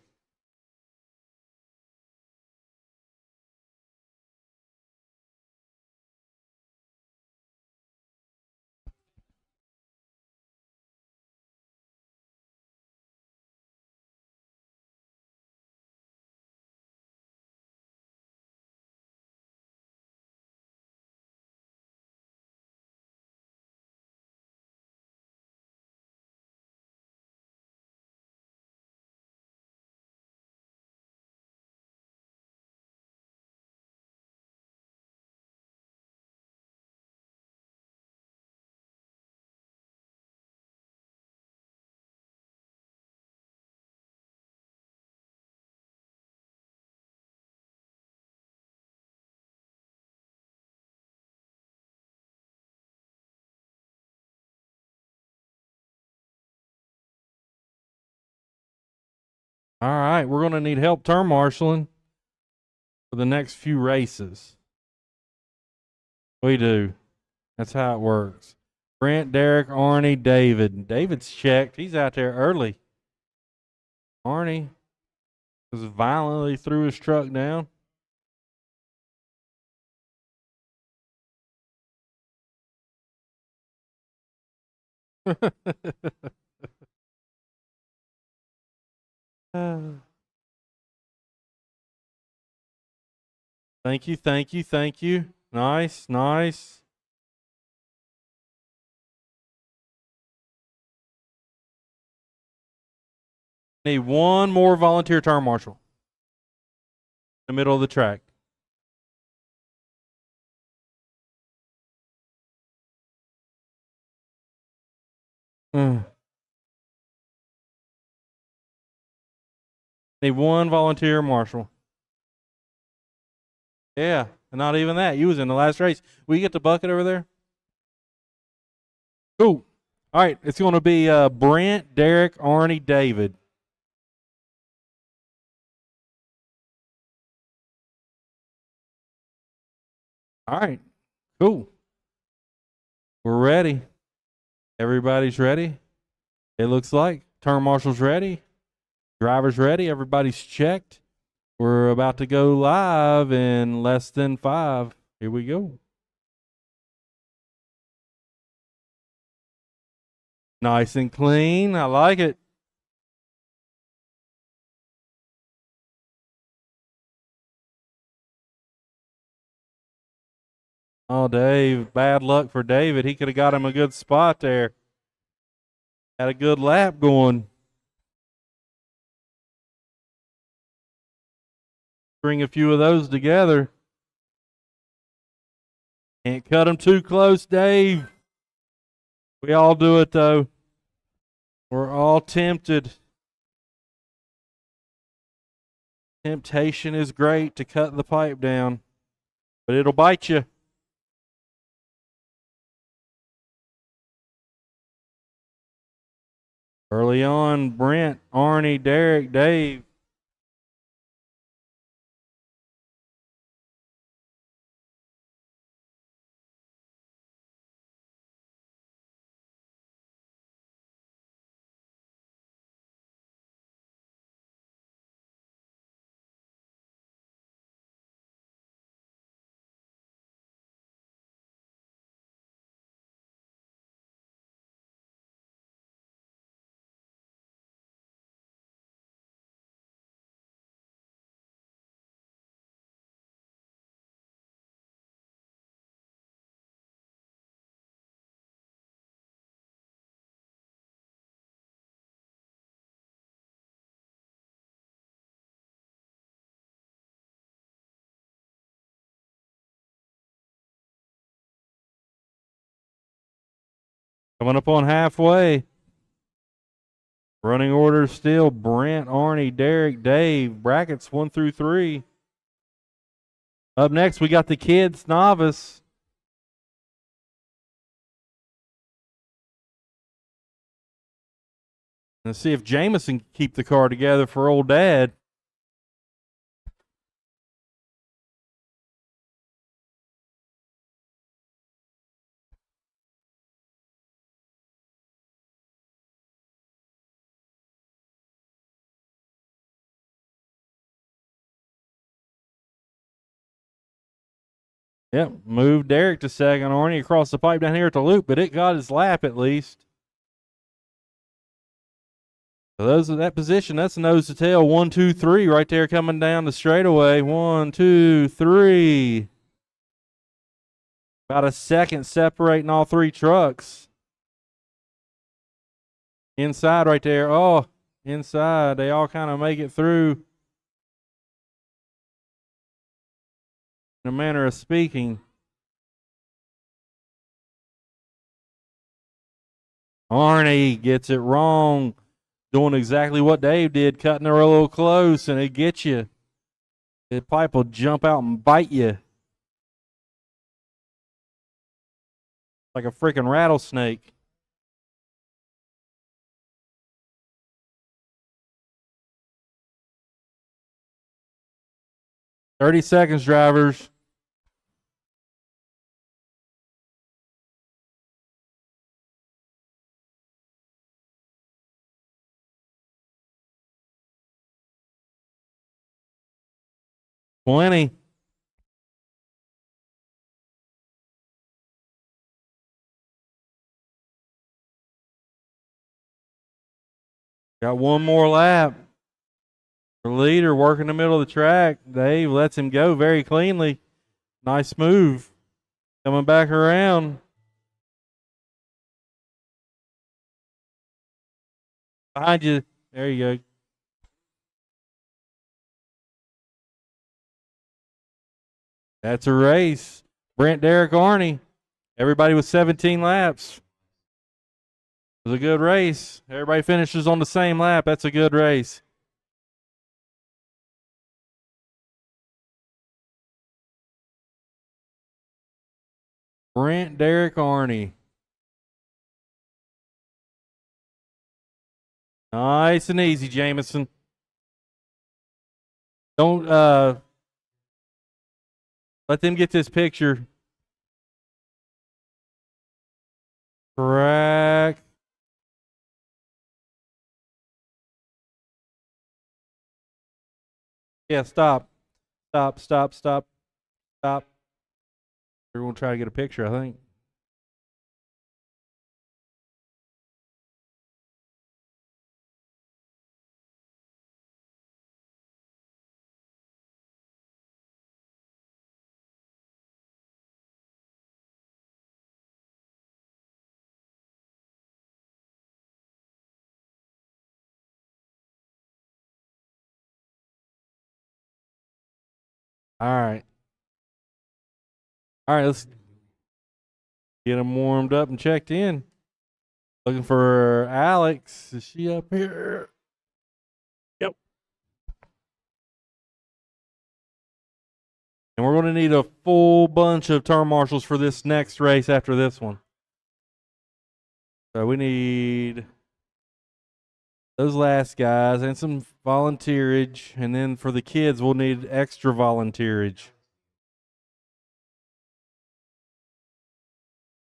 All right, we're going to need help turn marshaling for the next few races. We do. That's how it works. Brent, Derek, Arnie, David. David's checked. He's out there early. Arnie just violently threw his truck down. Thank you, thank you, thank you. Nice, nice. Need one more volunteer turn marshal in the middle of the track. Need one volunteer marshal. Yeah, and not even that. You was in the last race. Will you get the bucket over there? Cool. All right, it's going to be Brent, Derek, Arnie, David. All right, cool. We're ready. Everybody's ready. It looks like turn marshal's ready. Driver's ready. Everybody's checked. We're about to go live in less than 5. Here we go. Nice and clean. I like it. Oh, Dave. Bad luck for David. He could have got him a good spot there. Had a good lap going. Bring a few of those together. Can't cut them too close, Dave. We all do it, though. We're all tempted. Temptation is great to cut the pipe down, but it'll bite you. Early on, Brent, Arnie, Derek, Dave. Coming up on halfway. Running order still Brent, Arnie, Derek, Dave. Brackets 1 through 3. Up next, we got the kids novice. Let's see if Jameson can keep the car together for old Dad. Yep, moved Derek to second. Arnie across the pipe down here at the loop, but it got his lap at least. So those of that position, that's nose to tail. 1, 2, 3 right there coming down the straightaway. 1, 2, 3. About a second separating all 3 trucks. Inside right there. Oh, inside. They all kind of make it through. In a manner of speaking. Arnie gets it wrong. Doing exactly what Dave did, cutting her a little close, and it gets you. The pipe will jump out and bite you. Like a freaking rattlesnake. 30 seconds, drivers. Twenty. Got one more lap. The leader working the middle of the track. Dave lets him go very cleanly. Nice move. Coming back around. Behind you. There you go. That's a race. Brent, Derek, Arnie. Everybody with 17 laps. It was a good race. Everybody finishes on the same lap. That's a good race. Brent, Derek, Arnie. Nice and easy, Jamison. Don't let them get this picture. Correct. Yeah, stop. Stop, stop, stop, stop. We're going to try to get a picture, I think. All right. All right, let's get them warmed up and checked in. Looking for Alex. Is she up here? Yep. And we're going to need a full bunch of turn marshals for this next race after this one. So we need those last guys and some volunteerage. And then for the kids, we'll need extra volunteerage.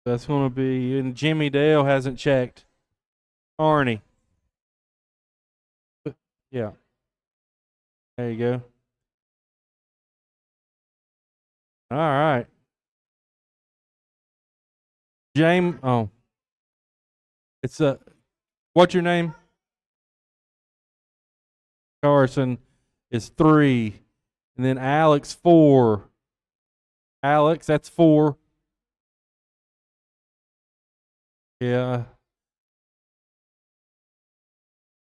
That's going to be, and Jimmy Dale hasn't checked. Arnie. Yeah. There you go. All right. James, oh. It's what's your name? Carson is 3. And then Alex 4. Alex, that's 4. Yeah.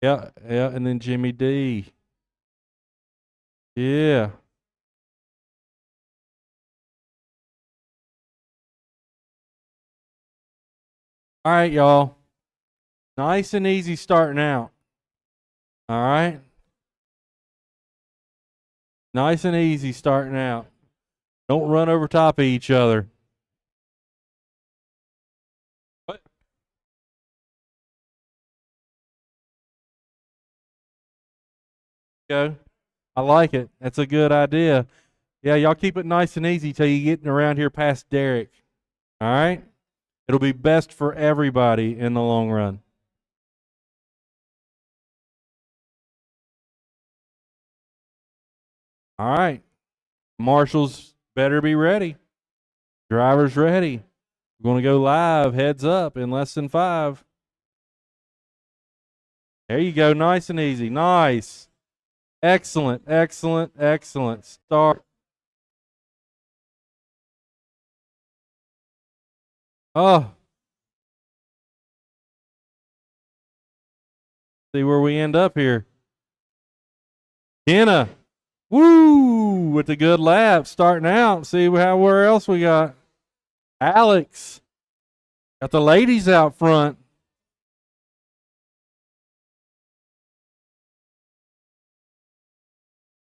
Yeah, yeah, and then Jimmy D. Yeah. All right, y'all. Nice and easy starting out. All right. Nice and easy starting out. Don't run over top of each other. What? Go. I like it. That's a good idea. Yeah, y'all keep it nice and easy till you get around here past Derek. All right? It'll be best for everybody in the long run. All right. Marshals better be ready. Drivers ready. We're going to go live, heads up, in less than 5. There you go. Nice and easy. Nice. Excellent, excellent, excellent. Start. Oh. See where we end up here. Kenna. Woo! With a good lap starting out. See where else we got. Alex. Got the ladies out front.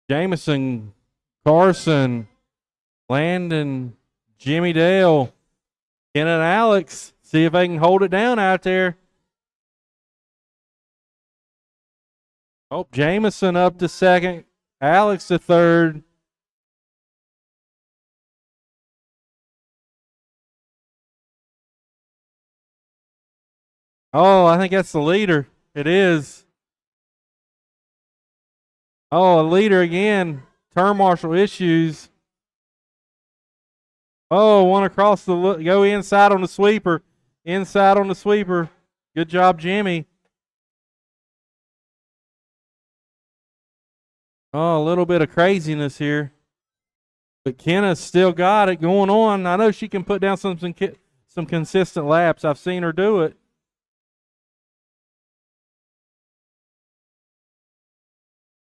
Jamison, Carson, Landon, Jimmy Dale, Ken and Alex. See if they can hold it down out there. Oh, Jamison up to second. Alex to third. Oh, I think that's the leader. It is. Oh, a leader again. Turn marshal issues. Oh, one across go inside on the sweeper. Inside on the sweeper. Good job, Jimmy. Oh, a little bit of craziness here. But Kenna's still got it going on. I know she can put down some consistent laps. I've seen her do it.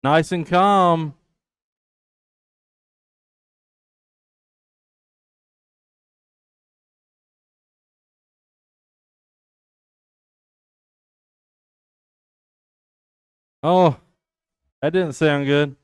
Nice and calm. Oh, that didn't sound good.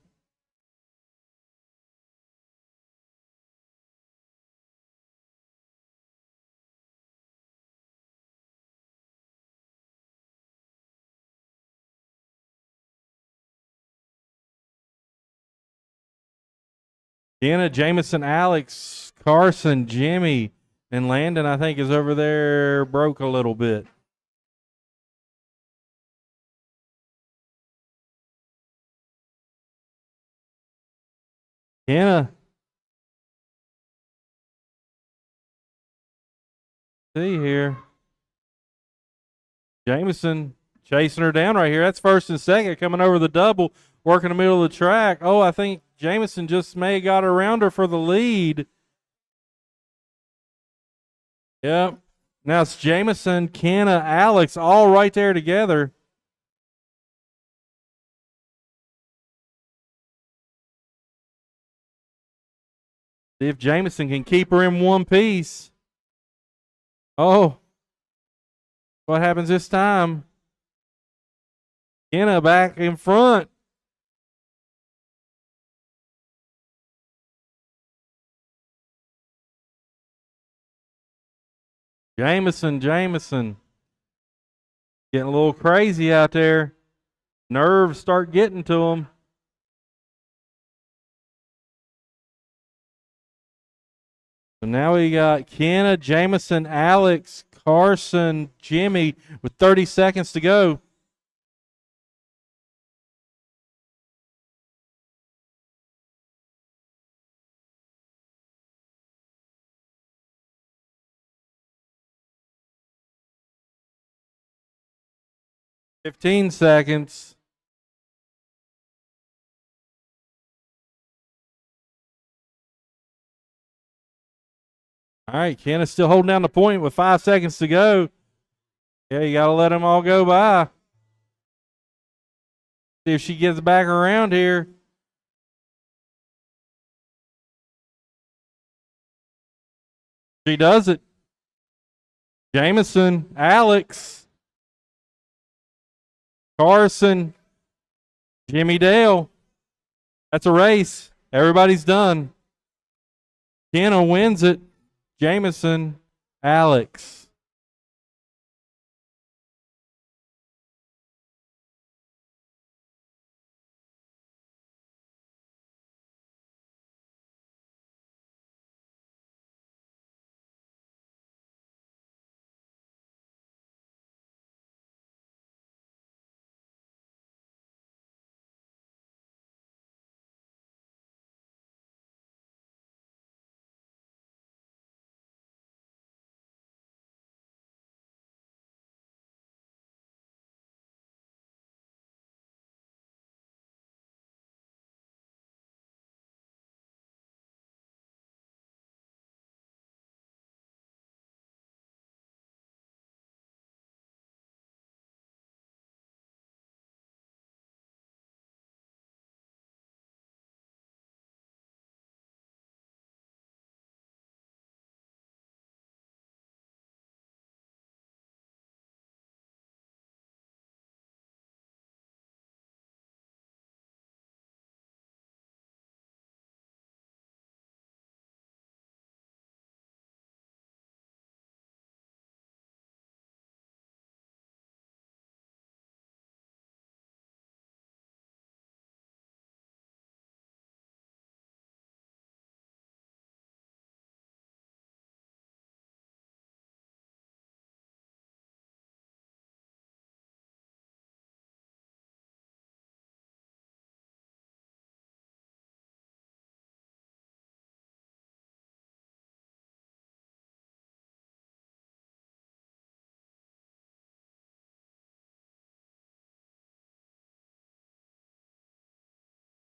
Deanna, Jameson, Alex, Carson, Jimmy, and Landon, I think, is over there, broke a little bit. Deanna. See here. Jameson chasing her down right here. That's first and second, coming over the double, working the middle of the track. Oh, I think Jameson just may have got around her for the lead. Yep. Now it's Jameson, Kenna, Alex, all right there together. See if Jameson can keep her in one piece. Oh. What happens this time? Kenna back in front. Jameson. Getting a little crazy out there. Nerves start getting to him. So now we got Kenna, Jameson, Alex, Carson, Jimmy with 30 seconds to go. Fifteen seconds. All right, Kenna's still holding down the point with 5 seconds to go. Yeah, you got to let them all go by. See if she gets back around here. She does it. Jameson, Alex, Carson, Jimmy Dale. That's a race. Everybody's done. Kenna wins it. Jameson, Alex.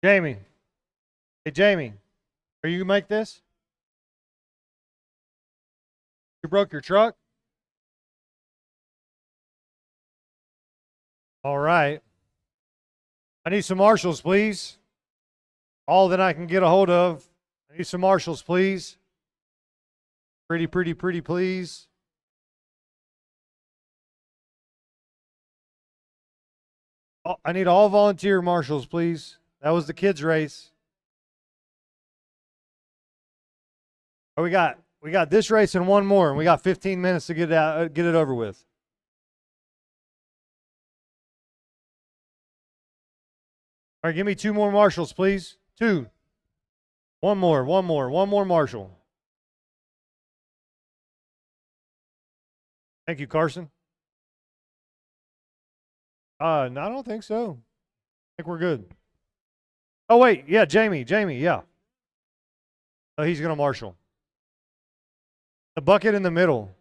Jamie. Hey, Jamie. Are you make this? You broke your truck? All right. I need some marshals, please. All that I can get a hold of. I need some marshals, please. Pretty, please. Oh, I need all volunteer marshals, please. That was the kids' race. Oh, we got this race and one more, and we got 15 minutes to get it over with. All right, give me 2 more marshals, please. 2. One more marshal. Thank you, Carson. No, I don't think so. I think we're good. Oh, wait. Yeah, Jamie, yeah. Oh, he's going to marshal. The bucket in the middle.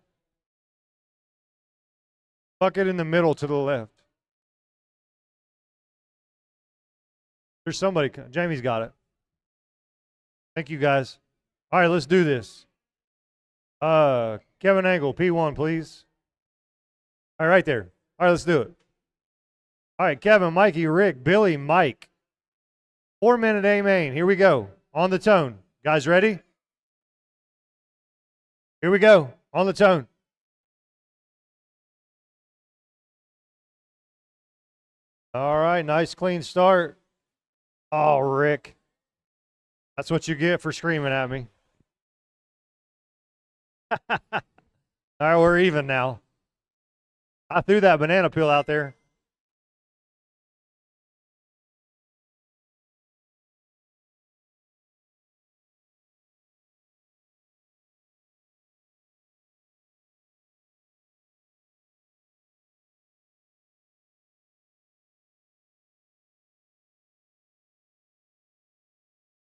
Bucket in the middle to the left. There's somebody. Jamie's got it. Thank you, guys. All right, let's do this. Kevin Angle, P1, please. All right, right there. All right, let's do it. All right, Kevin, Mikey, Rick, Billy, Mike. 4-minute A main. Here we go. On the tone. Guys ready? Here we go. On the tone. All right, nice clean start. Oh, Rick. That's what you get for screaming at me. All right, we're even now. I threw that banana peel out there.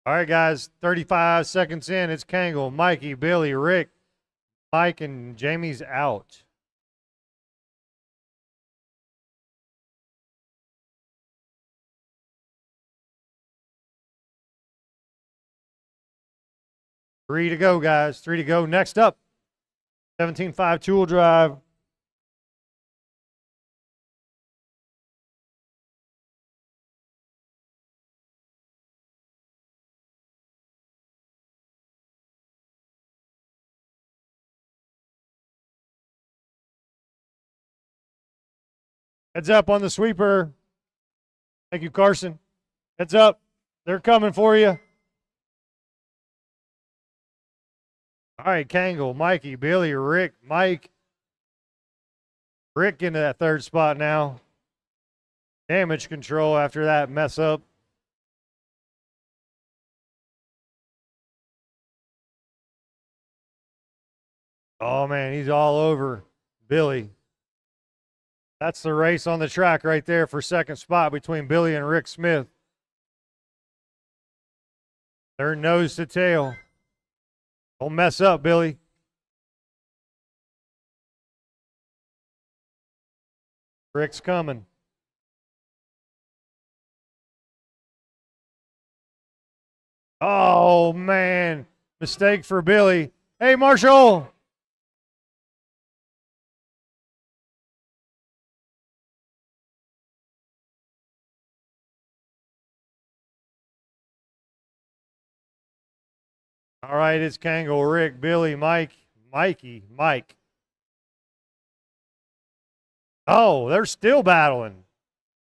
All right, guys, 35 seconds in. It's Kangle, Mikey, Billy, Rick, Mike, and Jamie's out. Three to go, guys. 3 to go. Next up, 17.5 two-wheel drive. Heads up on the sweeper. Thank you, Carson. Heads up. They're coming for you. All right, Kangle, Mikey, Billy, Rick, Mike. Rick into that 3rd spot now. Damage control after that mess up. Oh, man, he's all over Billy. That's the race on the track right there for 2nd spot between Billy and Rick Smith. They're nose to tail. Don't mess up, Billy. Rick's coming. Oh, man. Mistake for Billy. Hey, Marshall. All right, it's Kangle, Rick, Billy, Mike, Mikey, Mike. Oh, they're still battling.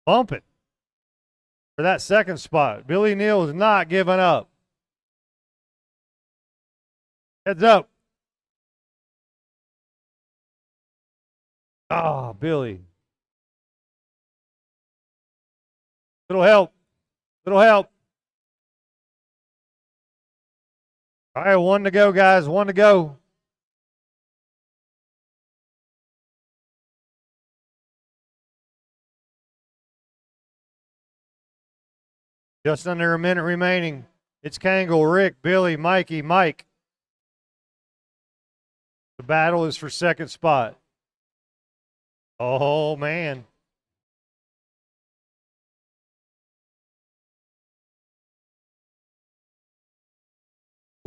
Bump it for that 2nd spot. Billy Neal is not giving up. Heads up. Oh, Billy. Little help. Little help. All right, 1 to go, guys. 1 to go. Just under a minute remaining. It's Kangle, Rick, Billy, Mikey, Mike. The battle is for 2nd spot. Oh, man.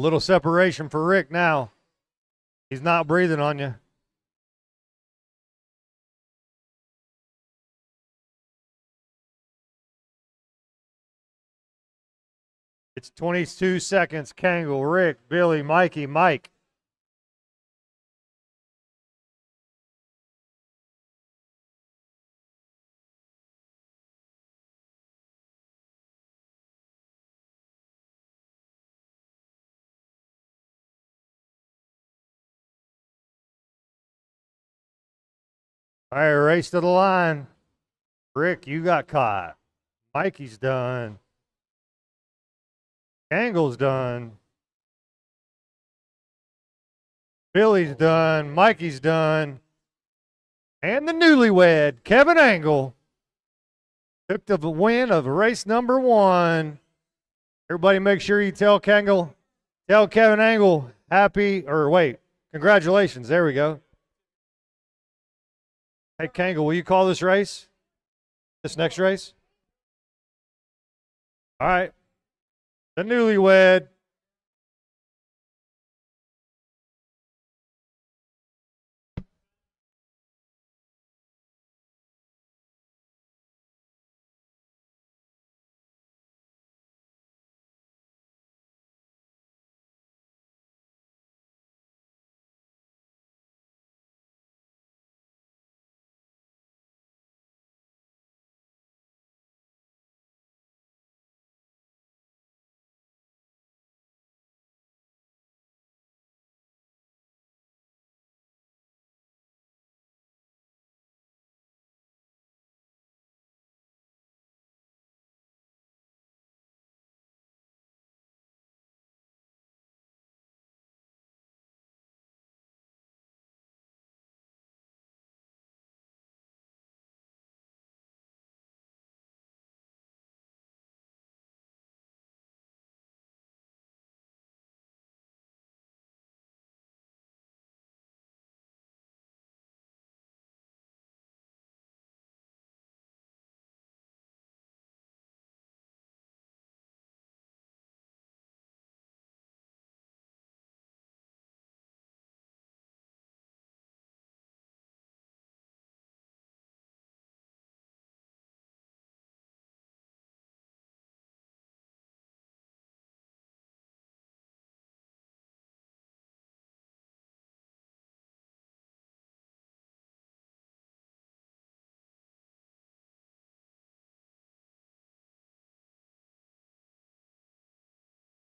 Little separation for Rick now. He's not breathing on you. It's 22 seconds. Kangle, Rick, Billy, Mikey, Mike. All right, race to the line. Rick, you got caught. Mikey's done. Kangle's done. Billy's done. Mikey's done. And the newlywed, Kevin Angle, took the win of race number 1. Everybody make sure you tell Kevin Angle congratulations. There we go. Hey, Kangle, will you call this race? This next race? All right. The newlywed.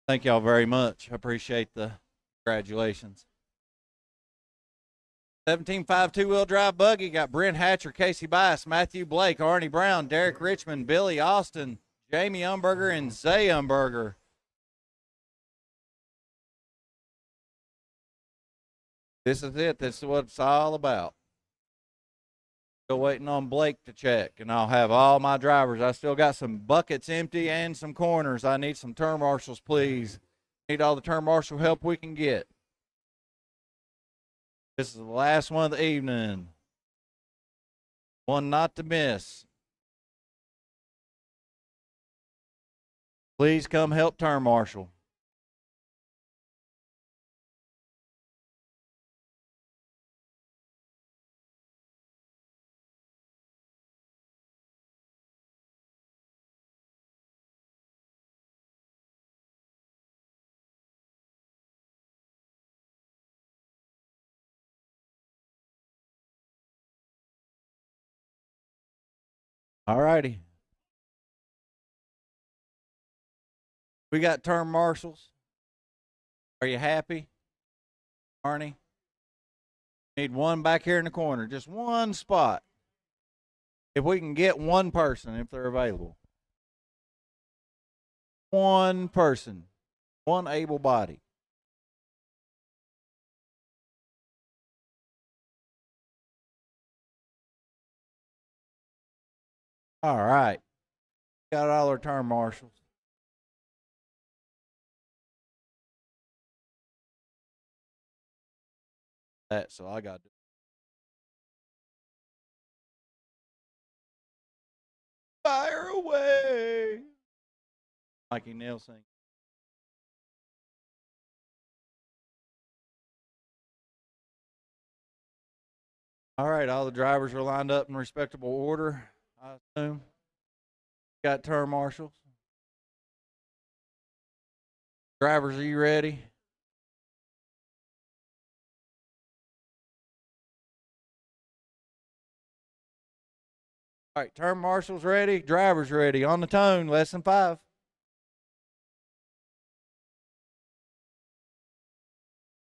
Thank y'all very much. I appreciate the congratulations. 17.5 two-wheel drive buggy got Brent Hatcher, Casey Bias, Matthew Blake, Arnie Brown, Derek Richmond, Billy Austin, Jamie Umberger, and Zay Umberger. This is it. This is what it's all about. Still waiting on Blake to check, and I'll have all my drivers. I still got some buckets empty and some corners. I need some turn marshals, please. Need all the turn marshal help we can get. This is the last one of the evening. One not to miss. Please come help turn marshal. All righty. We got turn marshals. Are you happy, Arnie? Need one back here in the corner, just one spot. If we can get one person, if they're available. One person, one able body. All right. Got all our turn marshals. That, so I got to. Fire away. Mikey Nelson. All right, all the drivers are lined up in respectable order, I assume. Got turn marshals. Drivers, are you ready? All right, turn marshals ready, drivers ready. On the tone, less than 5.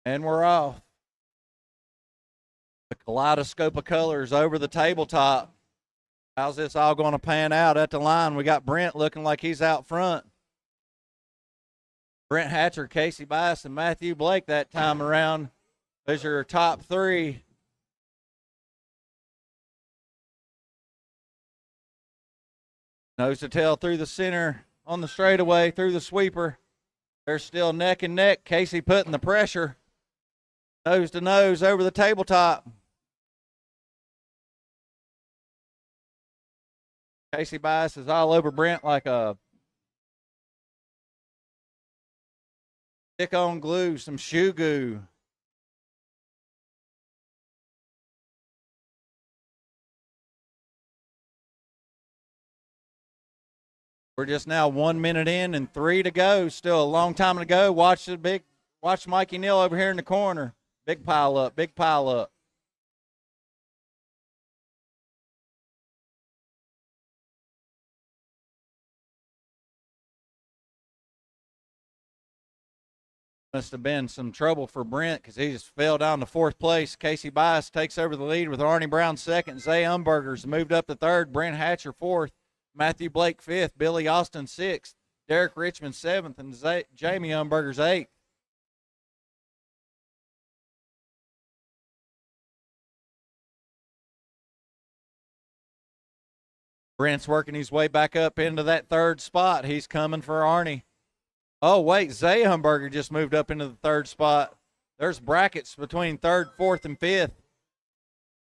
And we're off. The kaleidoscope of colors over the tabletop. How's this all going to pan out at the line? We got Brent looking like he's out front. Brent Hatcher, Casey Bias, and Matthew Blake that time around. Those are your top 3. Nose to tail through the center on the straightaway, through the sweeper. They're still neck and neck. Casey putting the pressure. Nose to nose over the tabletop. Casey Bias is all over Brent like a stick on glue, some shoe goo. We're just now 1 minute in and 3 to go. Still a long time to go. Watch Mikey Neal over here in the corner. Big pile up, big pile up. Must have been some trouble for Brent because he just fell down to 4th place. Casey Bias takes over the lead with Arnie Brown 2nd. Zay Umberger's moved up to 3rd. Brent Hatcher 4th. Matthew Blake 5th. Billy Austin 6th. Derek Richmond 7th. And Jamie Umberger's 8th. Brent's working his way back up into that 3rd spot. He's coming for Arnie. Oh, wait, Zay Humberger just moved up into the 3rd spot. There's brackets between 3rd, 4th, and 5th.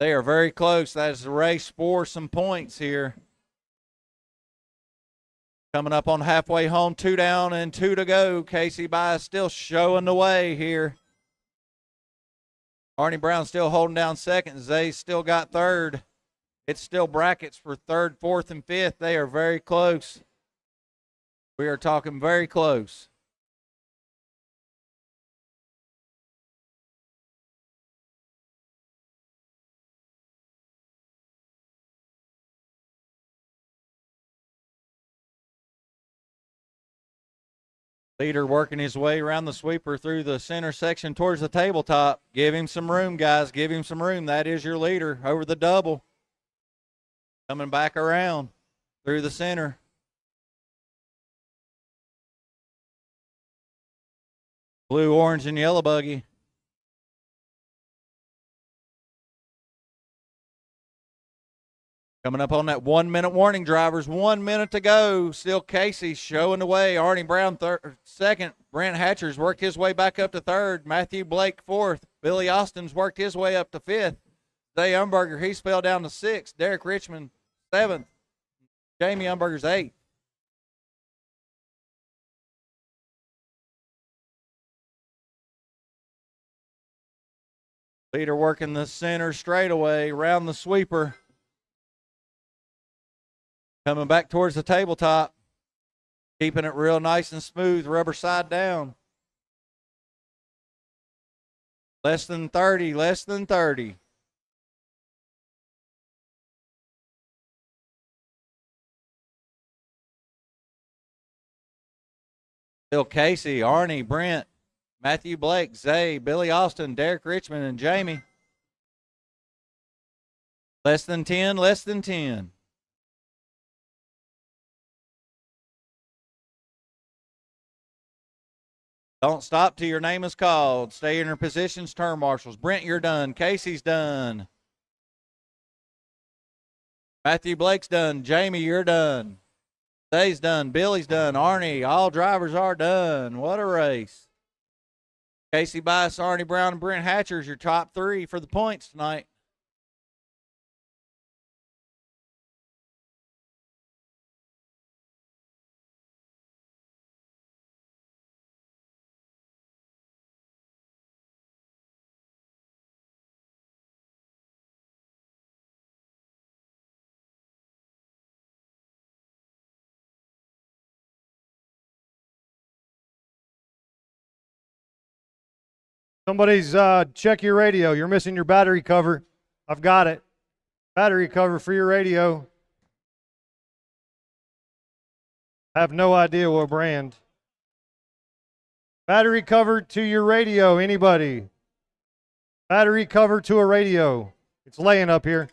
They are very close. That is the race for some points here. Coming up on halfway home, 2 down and 2 to go. Casey Bias still showing the way here. Arnie Brown still holding down 2nd. Zay still got 3rd. It's still brackets for 3rd, 4th, and 5th. They are very close. We are talking very close. Leader working his way around the sweeper through the center section towards the tabletop. Give him some room, guys. Give him some room. That is your leader over the double. Coming back around through the center. Blue, orange, and yellow buggy. Coming up on that 1 minute warning, drivers. 1 minute to go. Still Casey showing the way. Arnie Brown 2nd. Brent Hatcher's worked his way back up to 3rd. Matthew Blake 4th. Billy Austin's worked his way up to 5th. Zay Umberger, he's fell down to 6th. Derek Richmond 7th. Jamie Umberger's 8th. Leader working the center straightaway around the sweeper. Coming back towards the tabletop. Keeping it real nice and smooth, rubber side down. Less than 30, less than 30. Still Casey, Arnie, Brent, Matthew Blake, Zay, Billy Austin, Derek Richmond, and Jamie. Less than 10, less than 10. Don't stop till your name is called. Stay in your positions, turn marshals. Brent, you're done. Casey's done. Matthew Blake's done. Jamie, you're done. Zay's done. Billy's done. Arnie, all drivers are done. What a race. Casey Bias, Arnie Brown, and Brent Hatcher's your top 3 for the points tonight. Somebody's check your radio. You're missing your battery cover. I've got it. Battery cover for your radio. I have no idea what brand. Battery cover to your radio. Anybody? Battery cover to a radio. It's laying up here.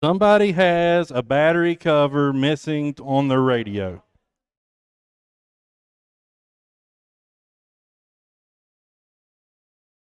Somebody has a battery cover missing on their radio.